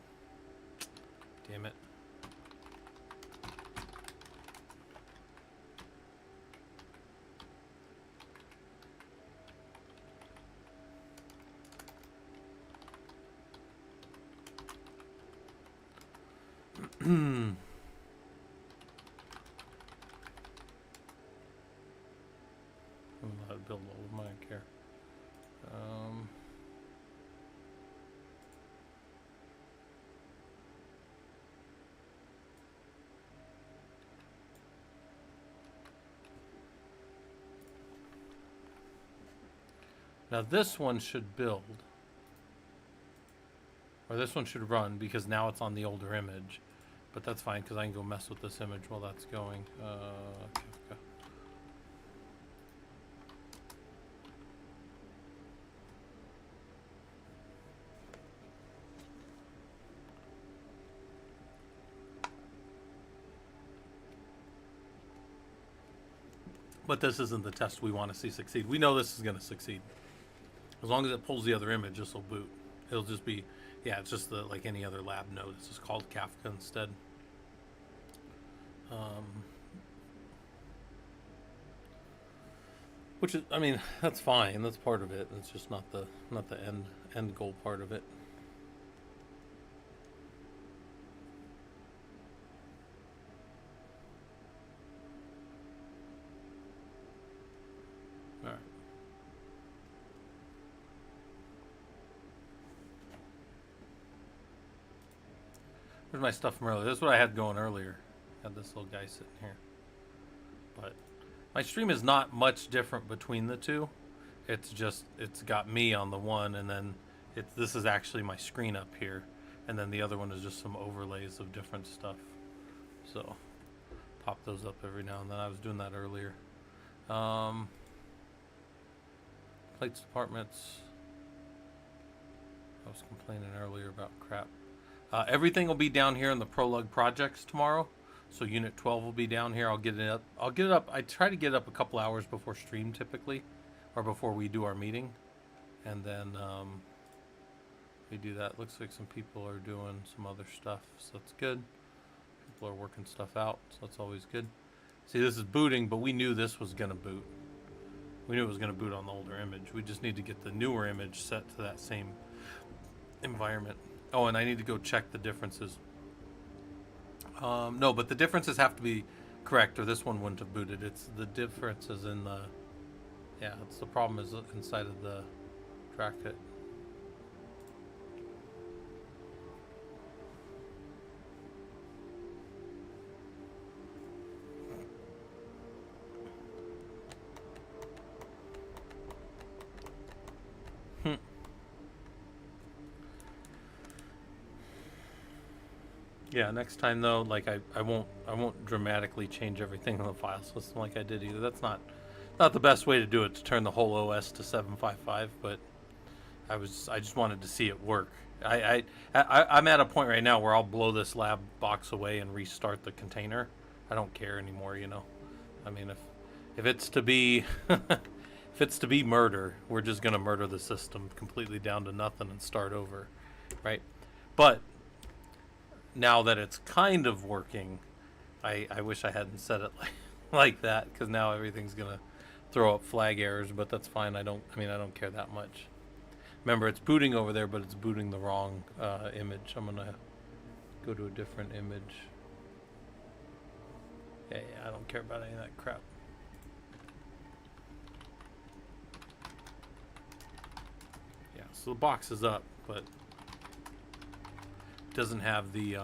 damn it. I'm allowed to build all of mine, I don't care. Now this one should build. Or this one should run because now it's on the older image. But that's fine because I can go mess with this image while that's going. Kafka. But this isn't the test we want to see succeed. We know this is going to succeed. As long as it pulls the other image, this will boot. It'll just be, yeah, it's just like any other lab node. It's just called Kafka instead. Which is, I mean, that's fine. That's part of it. It's just not the end goal part of it. All right. Where's my stuff from earlier? This is what I had going earlier. I had this little guy sitting here. But my stream is not much different between the two. It's just, it's got me on the one, and then this is actually my screen up here. And then the other one is just some overlays of different stuff. So, pop those up every now and then. I was doing that earlier. Plates departments. I was complaining earlier about crap. Everything will be down here in the ProLUG projects tomorrow. So unit 12 will be down here. I'll get it up. I try to get it up a couple hours before stream typically, or before we do our meeting, and then we do that. Looks like some people are doing some other stuff, so that's good. People are working stuff out, so that's always good. See, this is booting, but we knew this was gonna boot. We knew it was gonna boot on the older image. We just need to get the newer image set to that same environment. Oh, and I need to go check the differences. No, but the differences have to be correct, or this one wouldn't have booted. It's the differences in the, yeah, it's the problem is inside of the track kit. Yeah, next time though, like I won't dramatically change everything on the file system like I did either. That's not the best way to do it, to turn the whole OS to 755, but I just wanted to see it work. I'm at a point right now where I'll blow this lab box away and restart the container. I don't care anymore, you know. I mean, if it's to be if it's to be murder, we're just gonna murder the system completely down to nothing and start over, right? But now that it's kind of working, I wish I hadn't said it like that, because now everything's gonna throw up flag errors, but that's fine. I don't care that much. Remember, it's booting over there, but it's booting the wrong image. I'm gonna go to a different image. Yeah, I don't care about any of that crap. Yeah, so the box is up, but doesn't have the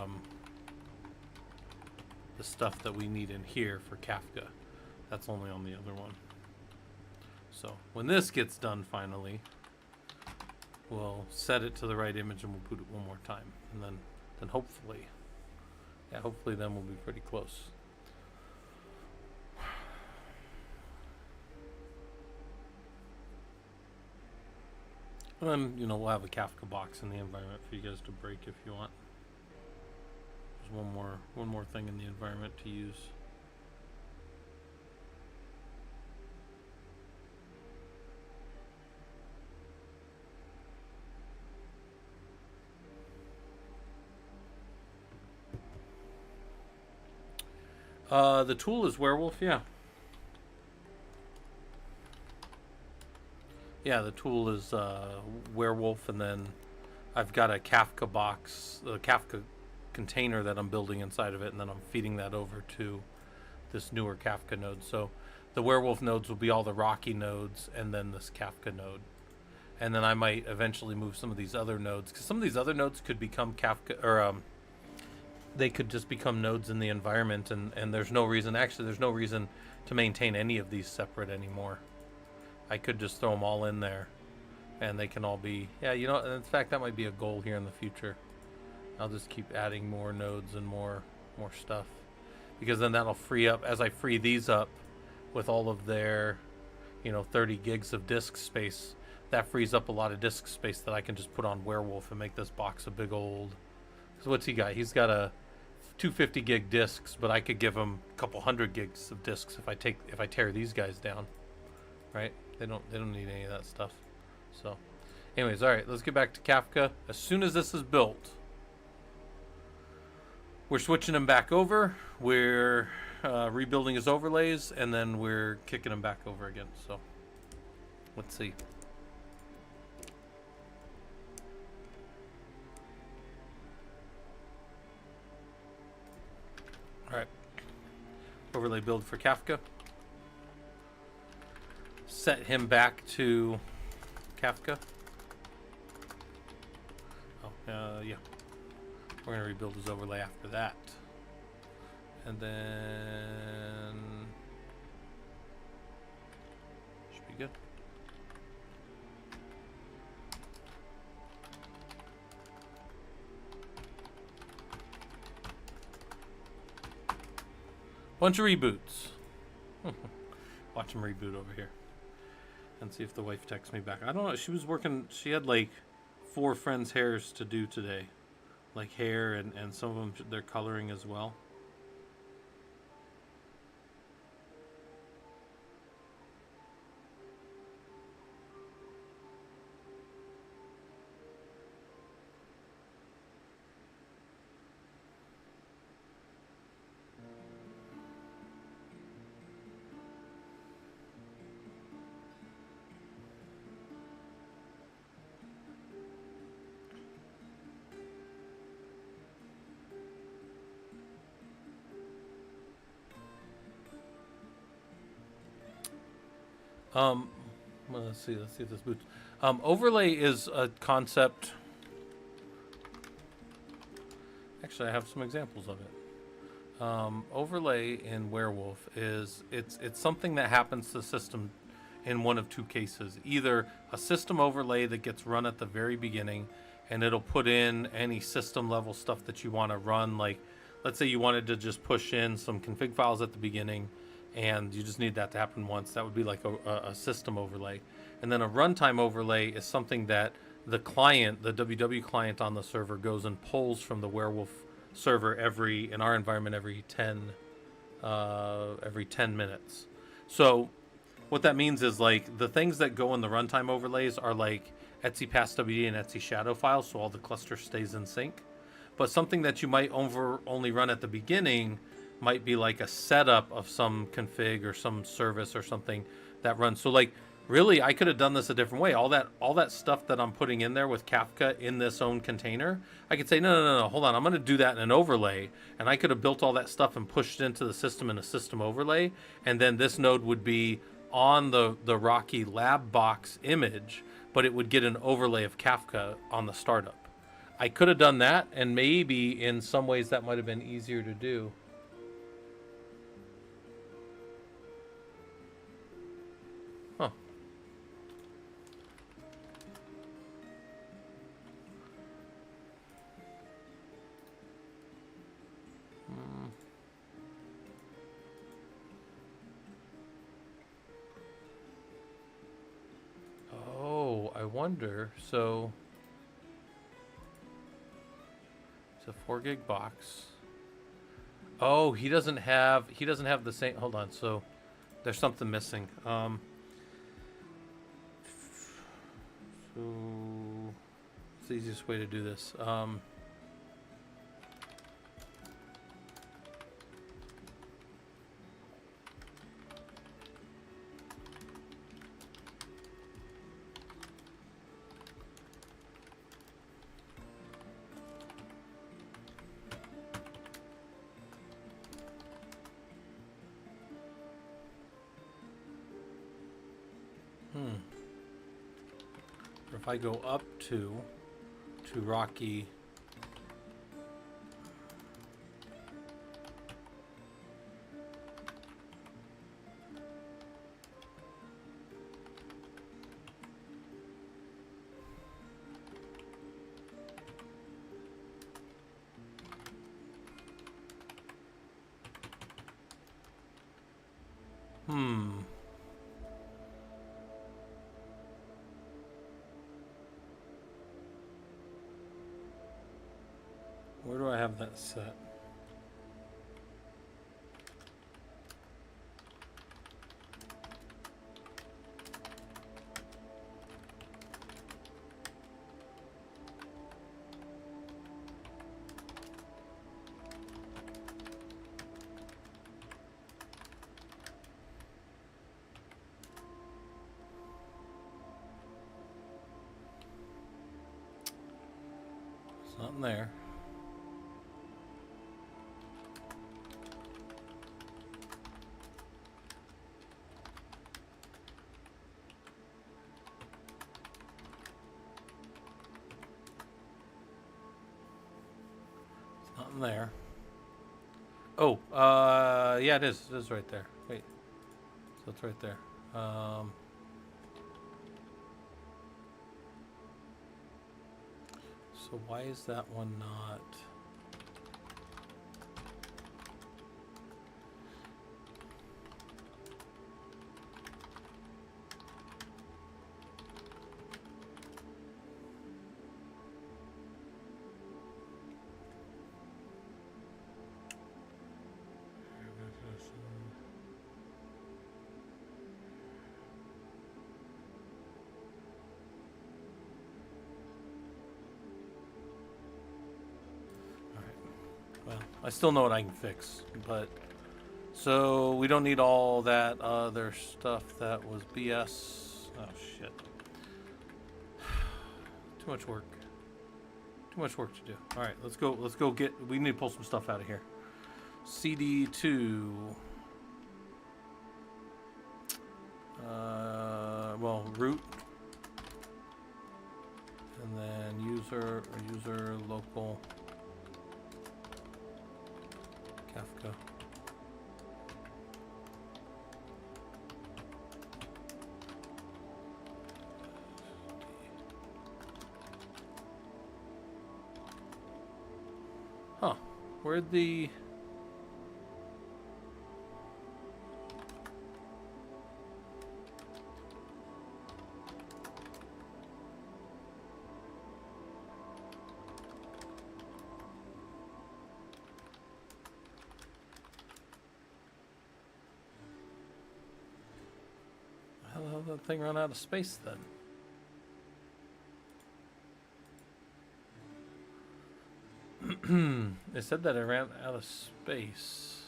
stuff that we need in here for Kafka. That's only on the other one. So when this gets done finally, we'll set it to the right image and we'll boot it one more time, and then hopefully, yeah, hopefully then we'll be pretty close. And then, you know, we'll have a Kafka box in the environment for you guys to break if you want. There's one more thing in the environment to use. The tool is Werewolf, yeah. Yeah, the tool is Werewolf, and then I've got a Kafka box, a Kafka container that I'm building inside of it, and then I'm feeding that over to this newer Kafka node. So the Werewolf nodes will be all the Rocky nodes, and then this Kafka node. And then I might eventually move some of these other nodes, because some of these other nodes could become Kafka, or they could just become nodes in the environment, and there's no reason, actually there's no reason to maintain any of these separate anymore. I could just throw them all in there and they can all be, yeah, you know, in fact, that might be a goal here in the future. I'll just keep adding more nodes and more stuff, because then that'll free up, as I free these up with all of their, you know, 30 gigs of disk space, that frees up a lot of disk space that I can just put on Werewolf and make this box a big old. So what's he got? He's got a 250 gig disks, but I could give him a couple hundred gigs of disks if I tear these guys down, right? They don't need any of that stuff. So, anyways, all right, let's get back to Kafka. As soon as this is built, we're switching him back over. We're rebuilding his overlays, and then we're kicking him back over again. So, let's see. All right, overlay build for Kafka. Set him back to Kafka. Oh, yeah. We're gonna rebuild his overlay after that, and then should be good. Bunch of reboots. Watch him reboot over here and see if the wife texts me back. I don't know. She was working. She had like 4 friends' hairs to do today. Like hair and some of them, they're coloring as well. Well, let's see if this boots. Overlay is a concept. Actually, I have some examples of it. Overlay in Werewolf is it's something that happens to the system in one of 2 cases. Either a system overlay that gets run at the very beginning, and it'll put in any system level stuff that you want to run. Like, let's say you wanted to just push in some config files at the beginning, and you just need that to happen once. That would be like a system overlay. And then a runtime overlay is something that the client, the WW client on the server, goes and pulls from the Werewolf server in our environment every 10 minutes. So what that means is, like, the things that go in the runtime overlays are like Etsy PassWD and Etsy shadow files, so all the cluster stays in sync. But something that you might only run at the beginning might be like a setup of some config or some service or something that runs. So, like, really, I could have done this a different way. All that stuff that I'm putting in there with Kafka in this own container, I could say, no, hold on, I'm going to do that in an overlay. And I could have built all that stuff and pushed it into the system in a system overlay. And then this node would be on the Rocky lab box image, but it would get an overlay of Kafka on the startup. I could have done that, and maybe in some ways that might have been easier to do. Huh. Oh, I wonder. So it's a 4 gig box. Oh, he doesn't have the same. Hold on. So there's something missing. So it's the easiest way to do this. If I go up to Rocky, Where do I have that set? It's not in there. Not in there. Oh, yeah, it is. It is right there. Wait. So it's right there. So why is that one not? Well, I still know what I can fix, but so we don't need all that other stuff that was BS. Oh shit. Too much work. Too much work to do. All right, let's go. Let's go get. We need to pull some stuff out of here. CD2. Well, root, and then user local Kafka. Huh? Where'd the hell did that thing run out of space then? It said that it ran out of space,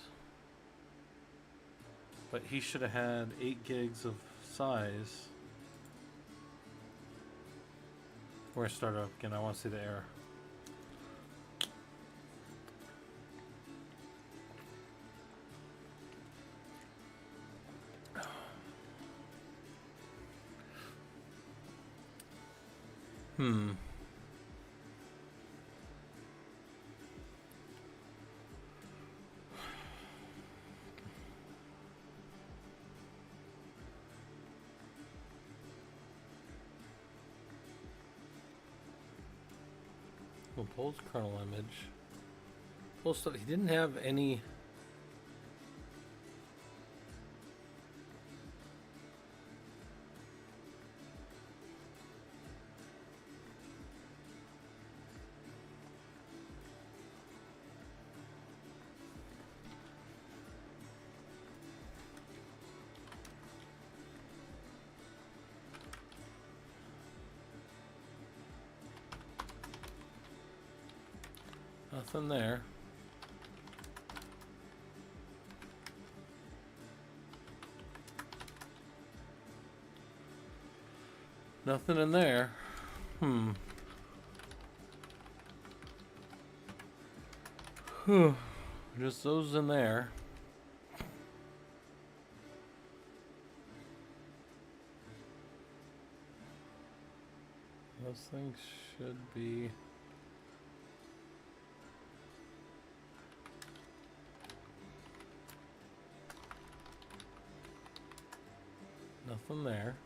but he should have had 8 gigs of size. We're gonna start up again. I want to see the error. We'll pull his kernel image. Pull stuff. He didn't have any. Nothing there. Nothing in there. Just those in there. Those things should be. Nothing there.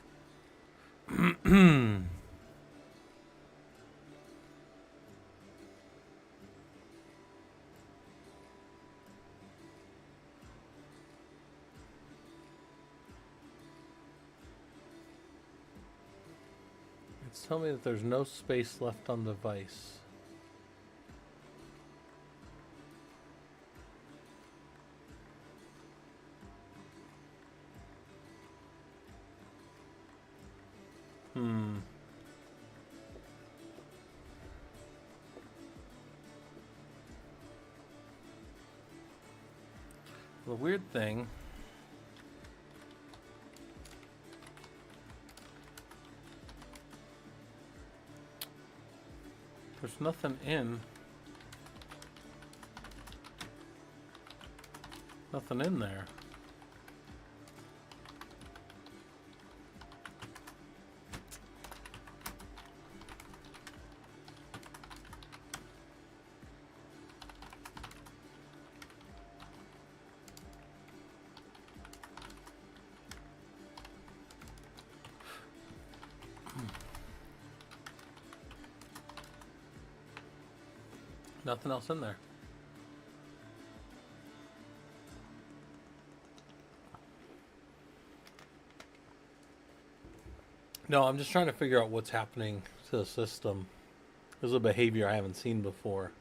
Tell me that there's no space left on the device. The weird thing there's nothing in there. Nothing else in there. No, I'm just trying to figure out what's happening to the system. This is a behavior I haven't seen before.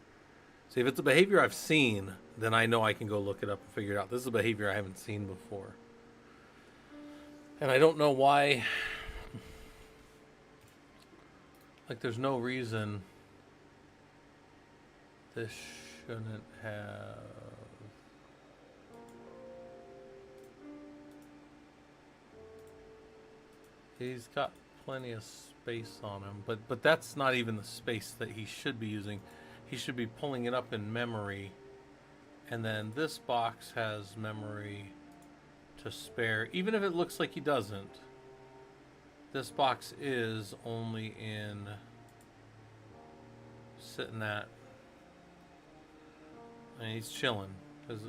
See, if it's a behavior I've seen, then I know I can go look it up and figure it out. This is a behavior I haven't seen before. And I don't know why. Like, there's no reason this shouldn't have. He's got plenty of space on him, but that's not even the space that he should be using. He should be pulling it up in memory, and then this box has memory to spare, even if it looks like he doesn't. This box is only in sitting at, and he's chilling. It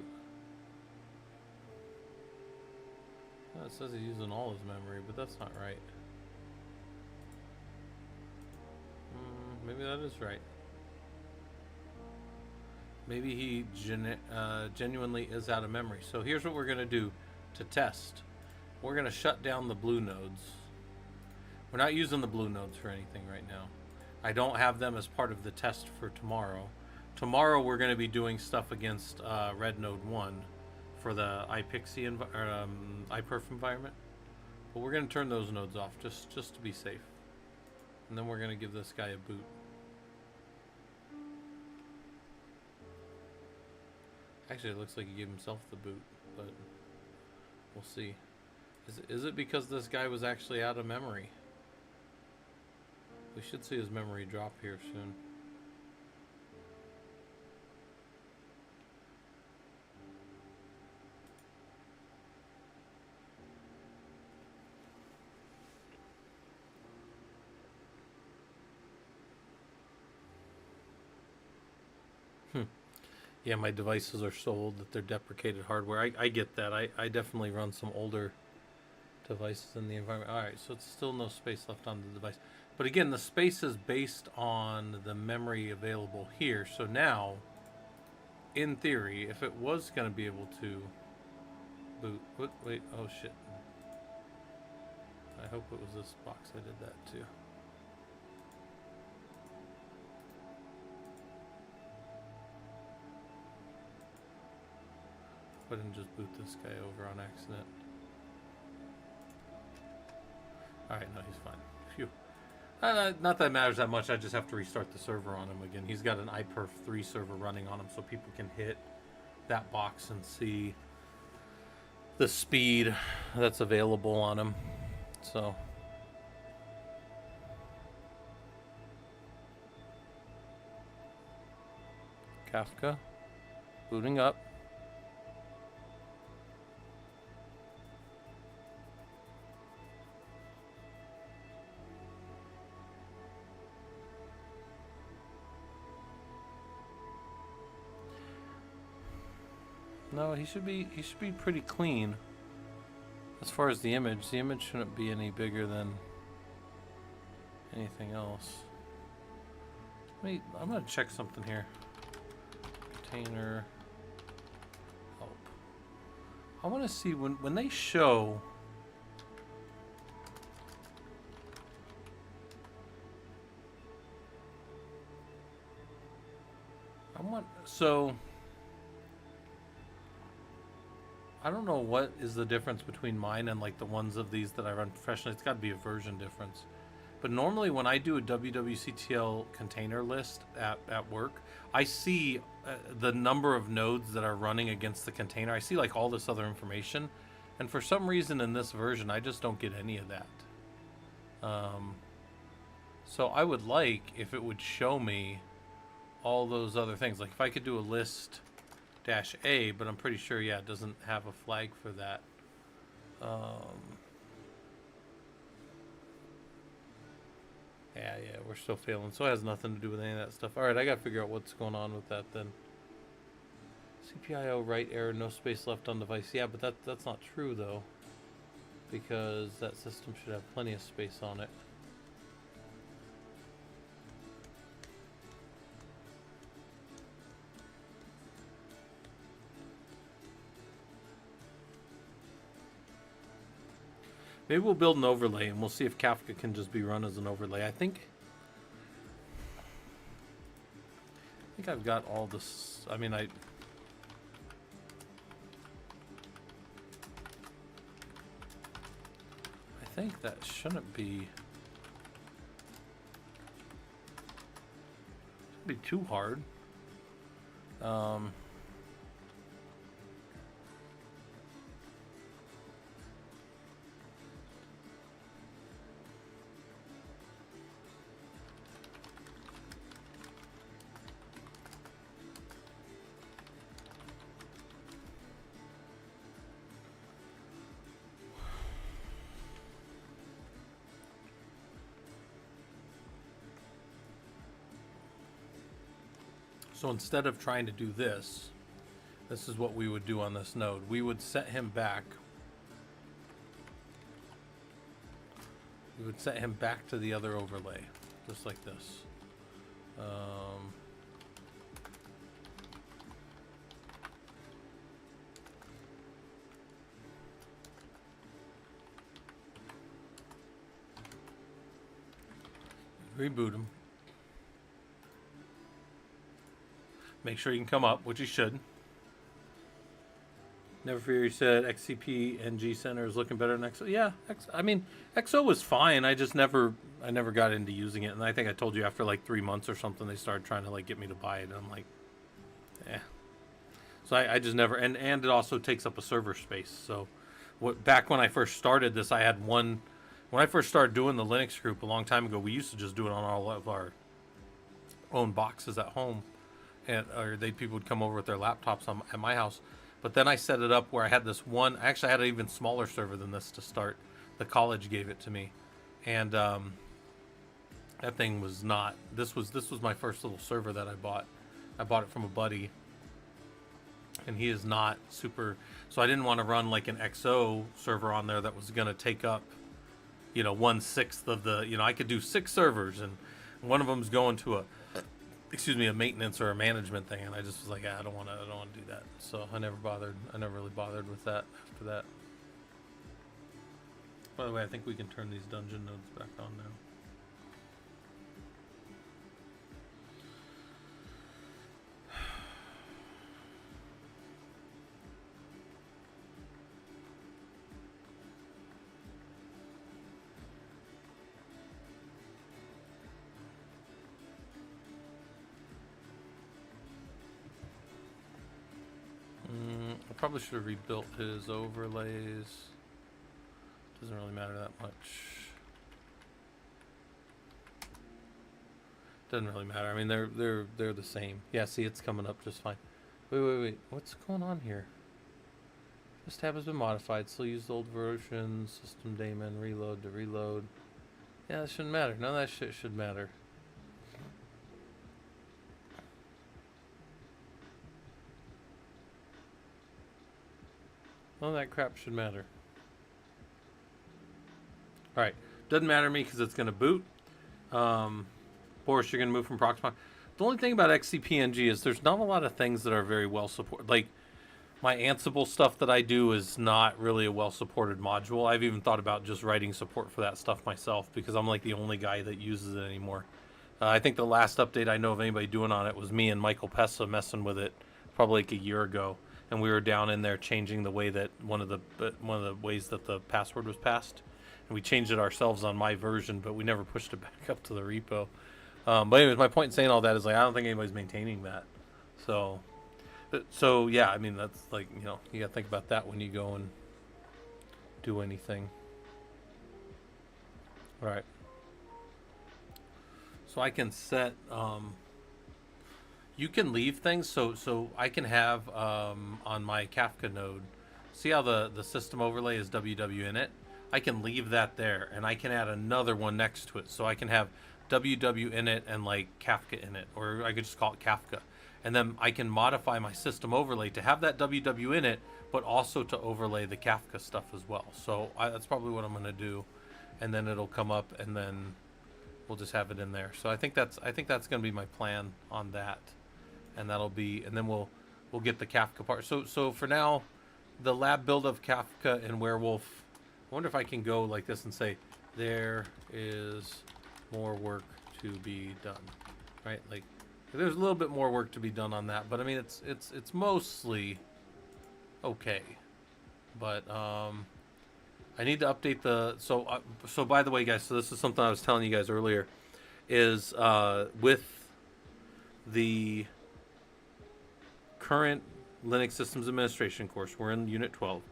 says he's using all his memory, but that's not right. Maybe that is right. Maybe he genuinely is out of memory. So here's what we're going to do to test. We're going to shut down the blue nodes. We're not using the blue nodes for anything right now. I don't have them as part of the test for tomorrow. Tomorrow we're going to be doing stuff against red node 1 for the iPixie iPerf environment. But we're going to turn those nodes off just to be safe. And then we're going to give this guy a boot. Actually, it looks like he gave himself the boot, but we'll see. Is it because this guy was actually out of memory? We should see his memory drop here soon. Yeah, my devices are so old that they're deprecated hardware. I get that. I definitely run some older devices in the environment. Alright, so it's still no space left on the device. But again, the space is based on the memory available here. So now, in theory, if it was going to be able to boot... Wait, oh shit. I hope it was this box I did that to. I didn't just boot this guy over on accident. Alright, no, he's fine. Phew. Not that it matters that much, I just have to restart the server on him again. He's got an iPerf 3 server running on him so people can hit that box and see the speed that's available on him. So... Kafka, booting up. No, he should be pretty clean. As far as the image shouldn't be any bigger than anything else. Wait, I'm gonna check something here. Container help. I want to see when they show So I don't know what is the difference between mine and like the ones of these that I run professionally. It's got to be a version difference. But normally when I do a WWCTL container list at work, I see the number of nodes that are running against the container. I see like all this other information. And for some reason in this version, I just don't get any of that. So I would like if it would show me all those other things. Like if I could do a list -A, but I'm pretty sure, yeah, it doesn't have a flag for that. Yeah, we're still failing. So it has nothing to do with any of that stuff. All right, I got to figure out what's going on with that then. CPIO write error, no space left on device. Yeah, but that's not true though, because that system should have plenty of space on it. Maybe we'll build an overlay and we'll see if Kafka can just be run as an overlay. I think I've got all this. I mean, I think that shouldn't be too hard. So instead of trying to do this, this is what we would do on this node. We would set him back. We would set him back to the other overlay, just like this. Reboot him. Make sure you can come up, which you should. Never Fear, you said XCP NG Center is looking better than XO. Yeah, I mean, XO was fine. I never got into using it. And I think I told you after like 3 months or something, they started trying to like get me to buy it. And I'm like, eh. So I just never, and it also takes up a server space. So back when I first started this, I had when I first started doing the Linux group a long time ago, we used to just do it on all of our own boxes at home. Or people would come over with their laptops at my house. But then I set it up where I had this one. Actually, I had an even smaller server than this to start. The college gave it to me, and that thing was not. This was my first little server that I bought. I bought it from a buddy, and he is not super. So I didn't want to run like an XO server on there that was going to take up, 1/6 of the. I could do 6 servers, and one of them's going to a maintenance or a management thing, and I just was like, I don't want to do that. So I never really bothered with that after that. By the way, I think we can turn these dungeon nodes back on now. I probably should have rebuilt his overlays. Doesn't really matter that much. Doesn't really matter. I mean, they're the same. Yeah, see, it's coming up just fine. Wait. What's going on here? This tab has been modified. Still use the old version. System daemon reload to reload. Yeah, that shouldn't matter. None of that shit should matter. None of that crap should matter. Alright. Doesn't matter to me because it's going to boot. Boris, you're going to move from Proxmox. The only thing about XCP-NG is there's not a lot of things that are very well supported. Like, my Ansible stuff that I do is not really a well-supported module. I've even thought about just writing support for that stuff myself because I'm like the only guy that uses it anymore. I think the last update I know of anybody doing on it was me and Michael Pessa messing with it probably like a year ago, and we were down in there changing the way that one of the ways that the password was passed, and we changed it ourselves on my version, but we never pushed it back up to the repo. But anyways, my point in saying all that is like I don't think anybody's maintaining that. So yeah, I mean that's like you gotta think about that when you go and do anything. All right. So I can set. You can leave things. So I can have on my Kafka node. See how the system overlay is WW in it? I can leave that there, and I can add another one next to it. So I can have WW in it and like Kafka in it, or I could just call it Kafka. And then I can modify my system overlay to have that WW in it, but also to overlay the Kafka stuff as well. So that's probably what I'm going to do, and then it'll come up, and then we'll just have it in there. So I think that's going to be my plan on that, and that'll be, and then we'll get the Kafka part. So for now, the lab build of Kafka and Werewolf. I wonder if I can go like this and say there is more work to be done, right? Like there's a little bit more work to be done on that, but I mean it's mostly okay. But I need to update the so by the way, guys, so this is something I was telling you guys earlier is with the current Linux Systems Administration course, we're in Unit 12.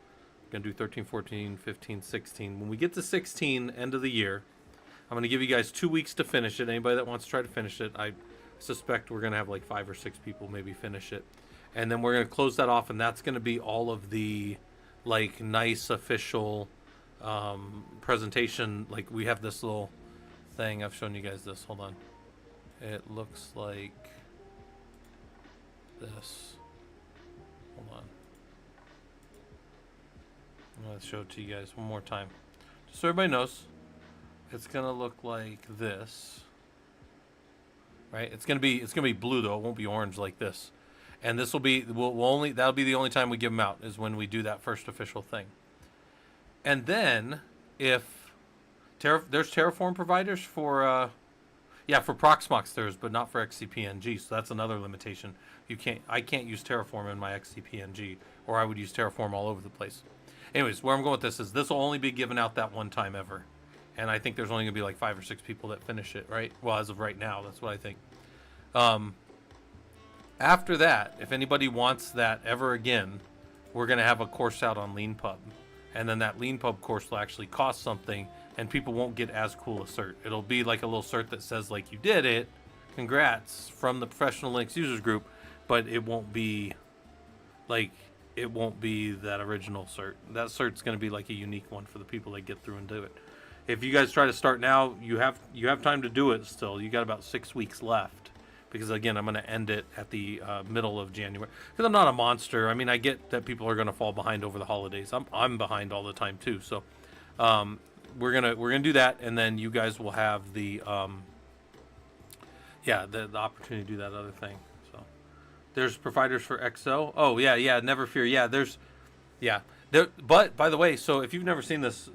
We're going to do 13, 14, 15, 16. When we get to 16, end of the year, I'm going to give you guys 2 weeks to finish it. Anybody that wants to try to finish it, I suspect we're going to have like 5 or 6 people maybe finish it. And then we're going to close that off, and that's going to be all of the like nice official presentation. Like we have this little thing. I've shown you guys this. Hold on. It looks like this. Hold on. I'm going to show it to you guys one more time, just so everybody knows. It's going to look like this, right? It's going to be blue though. It won't be orange like this. And this will be that'll be the only time we give them out is when we do that first official thing. And then if there's Terraform providers for for Proxmox there's, but not for XCPNG. So that's another limitation. I can't use Terraform in my XCPNG, or I would use Terraform all over the place. Anyways, where I'm going with this is this will only be given out that one time ever. And I think there's only going to be like 5 or 6 people that finish it, right? Well, as of right now, that's what I think. After that, if anybody wants that ever again, we're going to have a course out on Leanpub. And then that Leanpub course will actually cost something, and people won't get as cool a cert. It'll be like a little cert that says, like, you did it, congrats, from the Professional Linux Users Group, but it won't be, like, it won't be that original cert. That cert's going to be like a unique one for the people that get through and do it. If you guys try to start now, you have time to do it still. You got about 6 weeks left, because again, I'm going to end it at the middle of January. Because I'm not a monster. I mean, I get that people are going to fall behind over the holidays. I'm behind all the time too. So we're gonna do that, and then you guys will have the the opportunity to do that other thing. So there's providers for XO. Oh yeah, never fear. But by the way, so if you've never seen this,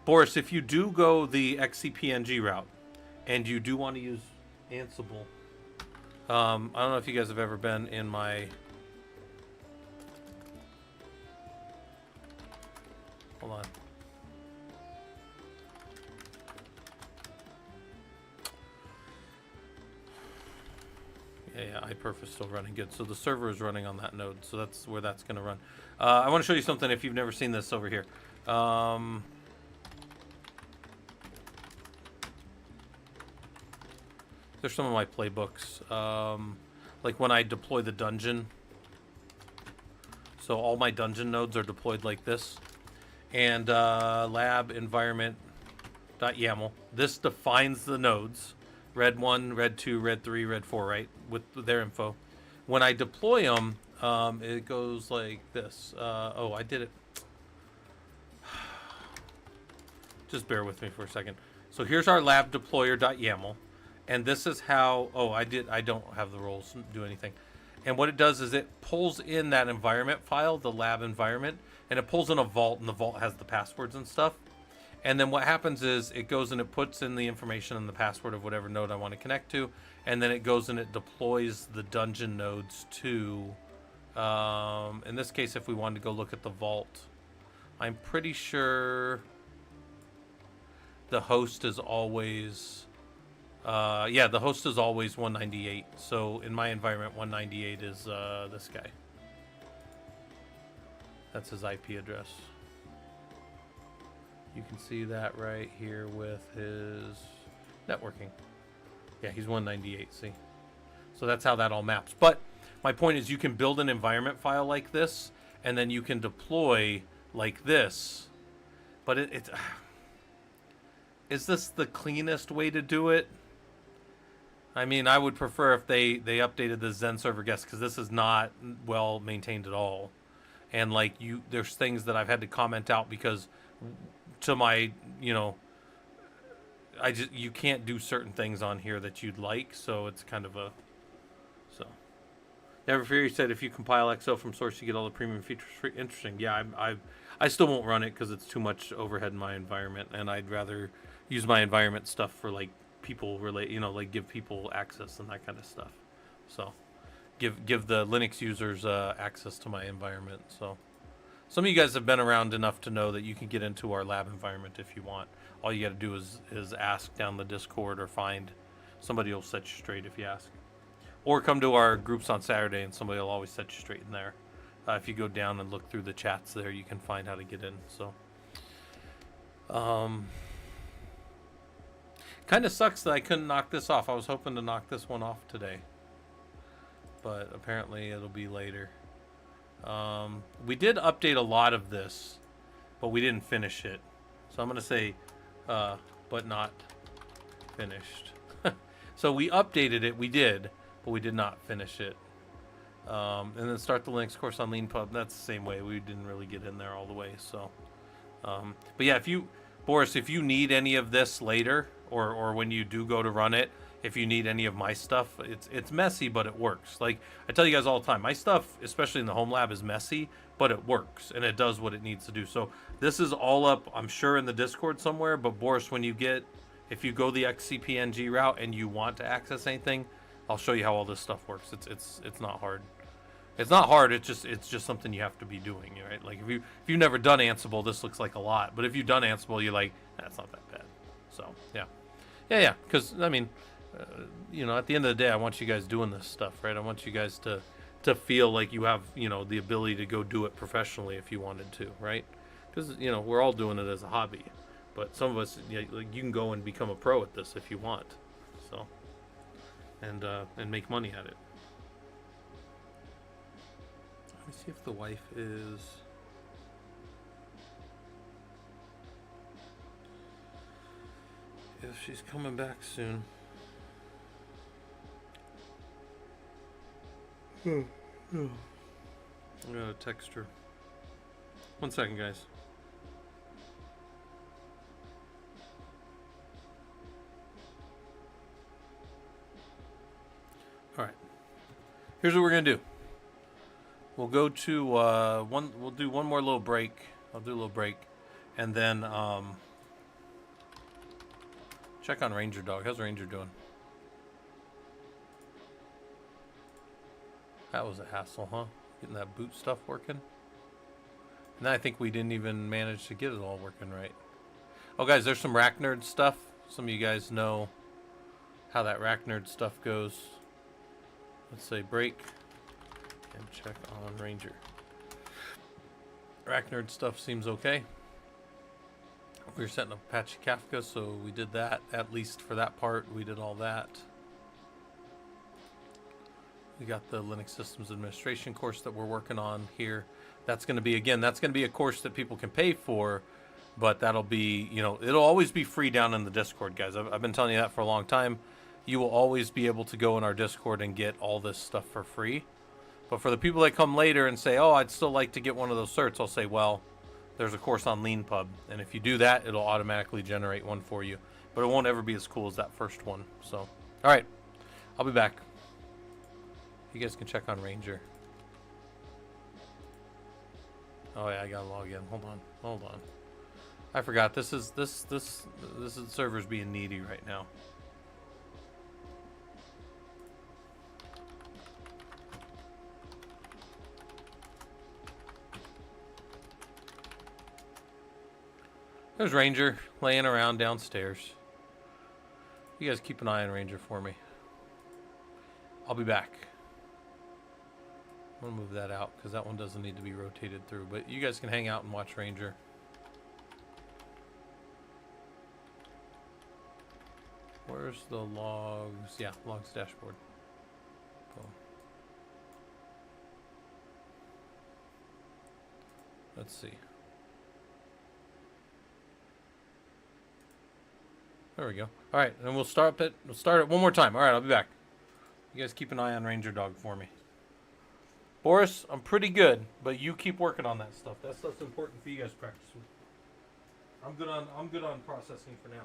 Boris, if you do go the XCPNG route and you do want to use Ansible, I don't know if you guys have ever been in my. Hold on. Yeah, iPerf is still running good. So the server is running on that node. So that's where that's going to run. I want to show you something if you've never seen this over here. There's some of my playbooks. Like when I deploy the dungeon. So all my dungeon nodes are deployed like this. And lab environment.yaml. This defines the nodes. Red 1, Red 2, Red 3, Red 4, right? With their info. When I deploy them, it goes like this. I did it. Just bear with me for a second. So here's our lab deployer.yaml. And this is how, I don't have the roles do anything. And what it does is it pulls in that environment file, the lab environment, and it pulls in a vault, and the vault has the passwords and stuff. And then what happens is it goes and it puts in the information and the password of whatever node I want to connect to. And then it goes and it deploys the dungeon nodes to, in this case, if we wanted to go look at the vault, I'm pretty sure the host is always, yeah, the host is always 198. So in my environment, 198 is this guy. That's his IP address. You can see that right here with his networking. Yeah, he's 198, see? So that's how that all maps. But my point is you can build an environment file like this, and then you can deploy like this. But it's... Is this the cleanest way to do it? I mean, I would prefer if they updated the Zen server guest, because this is not well maintained at all. And like there's things that I've had to comment out because to my, you know, you can't do certain things on here that you'd like, so it's kind of a, so. Never Fear, you said if you compile XO from source, you get all the premium features free. Interesting. Yeah, I still won't run it because it's too much overhead in my environment, and I'd rather use my environment stuff for like people relate, you know, like give people access and that kind of stuff. So give the Linux users access to my environment. So some of you guys have been around enough to know that you can get into our lab environment if you want. All you got to do is ask down the Discord or find somebody will set you straight if you ask. Or come to our groups on Saturday and somebody will always set you straight in there. If you go down and look through the chats there, you can find how to get in. So, kind of sucks that I couldn't knock this off. I was hoping to knock this one off today, but apparently it'll be later. We did update a lot of this, but we didn't finish it. So I'm going to say, but not finished. So we updated it, we did, but we did not finish it. And then start the Linux course on Leanpub. That's the same way. We didn't really get in there all the way. So, but yeah, Boris, if you need any of this later, or when you do go to run it, if you need any of my stuff, it's messy, but it works. Like I tell you guys all the time, my stuff, especially in the home lab, is messy, but it works and it does what it needs to do. So this is all up, I'm sure, in the Discord somewhere. But Boris, if you go the XCPNG route and you want to access anything, I'll show you how all this stuff works. It's not hard. It's not hard. It's just something you have to be doing, right? Like if you've never done Ansible, this looks like a lot. But if you've done Ansible, you're like, that's not that bad. So yeah. Because I mean, you know, at the end of the day, I want you guys doing this stuff, right? I want you guys to feel like you have, you know, the ability to go do it professionally if you wanted to, right? Because you know we're all doing it as a hobby, but some of us, you can go and become a pro at this if you want. So. And make money at it. Let me see if the wife is. If she's coming back soon. I'm gonna text her. 1 second, guys. All right. Here's what we're gonna do. We'll go to we'll do one more little break. I'll do a little break, and then check on Ranger Dog. How's Ranger doing? That was a hassle, huh? Getting that boot stuff working. And then I think we didn't even manage to get it all working right. Oh, guys, there's some Rack Nerd stuff. Some of you guys know how that Rack Nerd stuff goes. Let's say break and check on Ranger. Rack Nerd stuff seems okay. We were setting up Apache Kafka, so we did that. At least for that part, we did all that. We got the Linux Systems Administration course that we're working on here. That's going to be, again, that's going to be a course that people can pay for, but that'll be, you know, it'll always be free down in the Discord, guys. I've been telling you that for a long time. You will always be able to go in our Discord and get all this stuff for free. But for the people that come later and say, oh, I'd still like to get one of those certs, I'll say, well, there's a course on Leanpub. And if you do that, it'll automatically generate one for you. But it won't ever be as cool as that first one. So, all right. I'll be back. You guys can check on Ranger. Oh, yeah, I got to log in. Hold on. I forgot. This is the server's being needy right now. There's Ranger laying around downstairs. You guys keep an eye on Ranger for me. I'll be back. I'm gonna move that out because that one doesn't need to be rotated through. But you guys can hang out and watch Ranger. Where's the logs? Yeah, logs dashboard. Boom. Let's see. There we go. All right, and we'll start it one more time. All right, I'll be back. You guys keep an eye on Ranger Dog for me. Boris, I'm pretty good, but you keep working on that stuff. That stuff's important for you guys to practice with. I'm good on processing for now.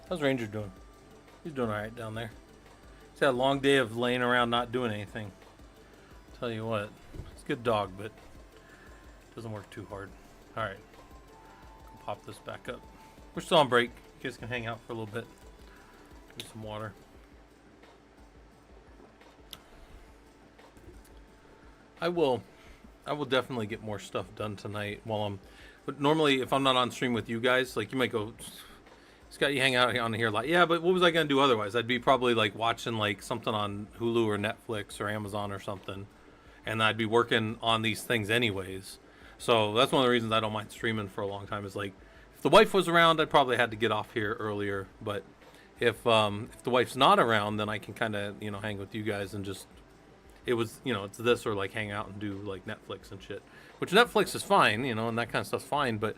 How's Ranger doing? He's doing all right down there. He's had a long day of laying around not doing anything. Tell you what, it's a good dog, but doesn't work too hard. All right, I'll pop this back up. We're still on break. You guys can hang out for a little bit. Get some water. I will definitely get more stuff done tonight while I'm. But normally, if I'm not on stream with you guys, like you might go, Scott, you hang out on here a lot. Yeah, but what was I gonna do otherwise? I'd be probably like watching like something on Hulu or Netflix or Amazon or something, and I'd be working on these things anyways. So that's one of the reasons I don't mind streaming for a long time. Is like if the wife was around, I'd probably had to get off here earlier. But if the wife's not around, then I can kind of hang with you guys and just. It was, it's this or like hang out and do like Netflix and shit, which Netflix is fine, and that kind of stuff's fine. But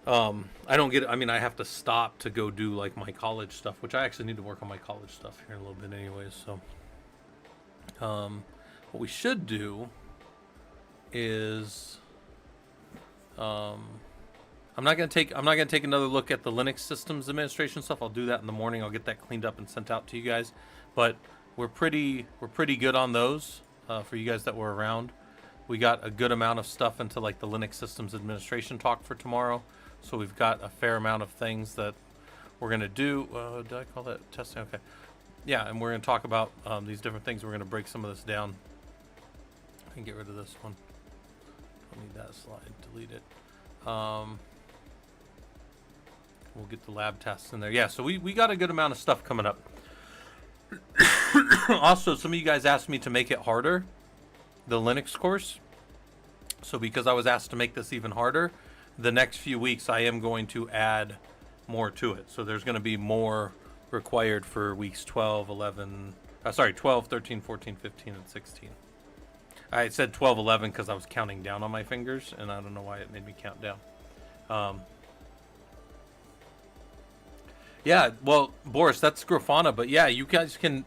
I don't get it. I mean, I have to stop to go do like my college stuff, which I actually need to work on my college stuff here in a little bit anyways. So what we should do is I'm not gonna take another look at the Linux systems administration stuff. I'll do that in the morning. I'll get that cleaned up and sent out to you guys. But we're pretty good on those for you guys that were around. We got a good amount of stuff into like the Linux systems administration talk for tomorrow. So we've got a fair amount of things that we're gonna do. Did I call that testing? Okay. Yeah, and we're gonna talk about these different things. We're gonna break some of this down. I can get rid of this one. Don't need that slide. Delete it. We'll get the lab tests in there. Yeah, so we got a good amount of stuff coming up. Also, some of you guys asked me to make it harder, the Linux course. So because I was asked to make this even harder, the next few weeks I am going to add more to it. So there's going to be more required for weeks 12, 11, 12, 13, 14, 15, and 16. I said 12, 11 because I was counting down on my fingers, and I don't know why it made me count down. Yeah, well, Boris, that's Grafana, but yeah, you guys can.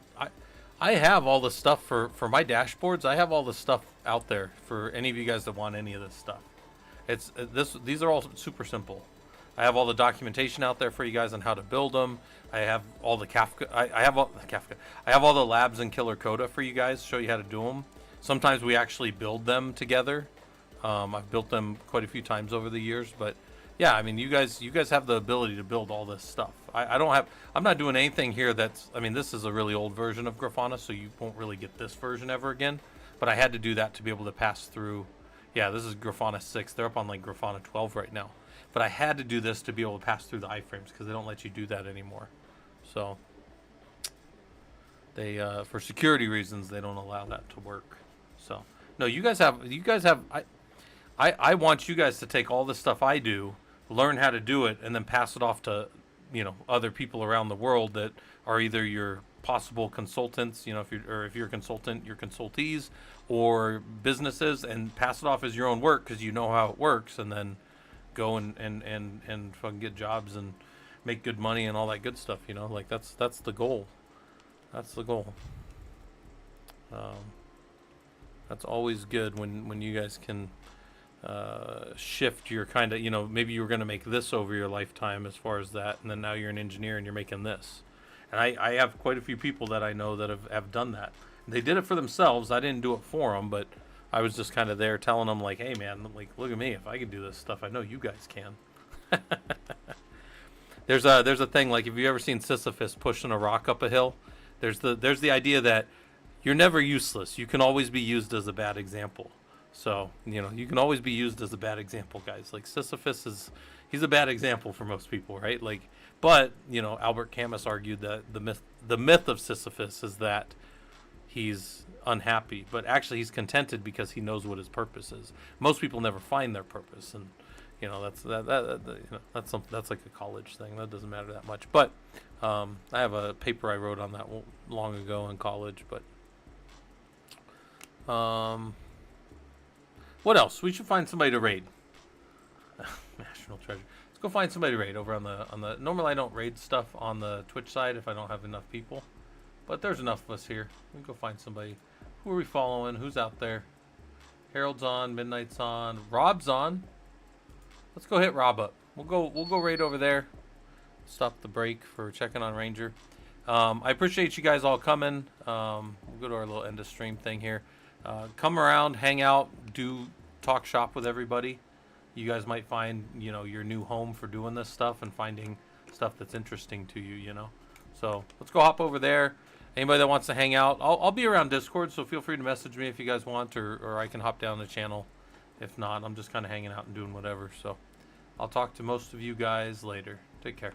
I have all the stuff for my dashboards. I have all the stuff out there for any of you guys that want any of this stuff. It's these are all super simple. I have all the documentation out there for you guys on how to build them. I have all the Kafka. I have all the Kafka. I have all the labs in Killer Coda for you guys. Show you how to do them. Sometimes we actually build them together. I've built them quite a few times over the years, but yeah, I mean, you guys have the ability to build all this stuff. I'm not doing anything here that's, I mean, this is a really old version of Grafana, so you won't really get this version ever again. But I had to do that to be able to pass through. Yeah, this is Grafana 6. They're up on like Grafana 12 right now. But I had to do this to be able to pass through the iframes because they don't let you do that anymore. So they, for security reasons, they don't allow that to work. So no, you guys have. I want you guys to take all the stuff I do, learn how to do it, and then pass it off to, other people around the world that are either your possible consultants, if you're a consultant, your consultees, or businesses, and pass it off as your own work because you know how it works, and then go and fucking get jobs and make good money and all that good stuff. Like that's the goal. That's the goal. That's always good when you guys can shift your kind of, maybe you were going to make this over your lifetime as far as that, and then now you're an engineer and you're making this. And I have quite a few people that I know that have done that. They did it for themselves. I didn't do it for them, but I was just kind of there telling them like, hey man, like look at me. If I can do this stuff, I know you guys can. There's a thing, like, if you ever seen Sisyphus pushing a rock up a hill, there's the idea that you're never useless. You can always be used as a bad example. So, you can always be used as a bad example, guys. Like Sisyphus he's a bad example for most people, right? Like, but, Albert Camus argued that the myth of Sisyphus is that he's unhappy, but actually he's contented because he knows what his purpose is. Most people never find their purpose, and that's like a college thing. That doesn't matter that much. But I have a paper I wrote on that long ago in college. But what else? We should find somebody to raid. National treasure. Let's go find somebody to raid over on the. Normally I don't raid stuff on the Twitch side if I don't have enough people, but there's enough of us here. We can go find somebody. Who are we following? Who's out there? Harold's on. Midnight's on. Rob's on. Let's go hit Rob up. We'll go raid over there. Stop the break for checking on Ranger. I appreciate you guys all coming. We'll go to our little end of stream thing here. Come around, hang out, talk shop with everybody. You guys might find, your new home for doing this stuff and finding stuff that's interesting to you, So let's go hop over there. Anybody that wants to hang out, I'll be around Discord, so feel free to message me if you guys want, or I can hop down the channel. If not, I'm just kind of hanging out and doing whatever. So I'll talk to most of you guys later. Take care.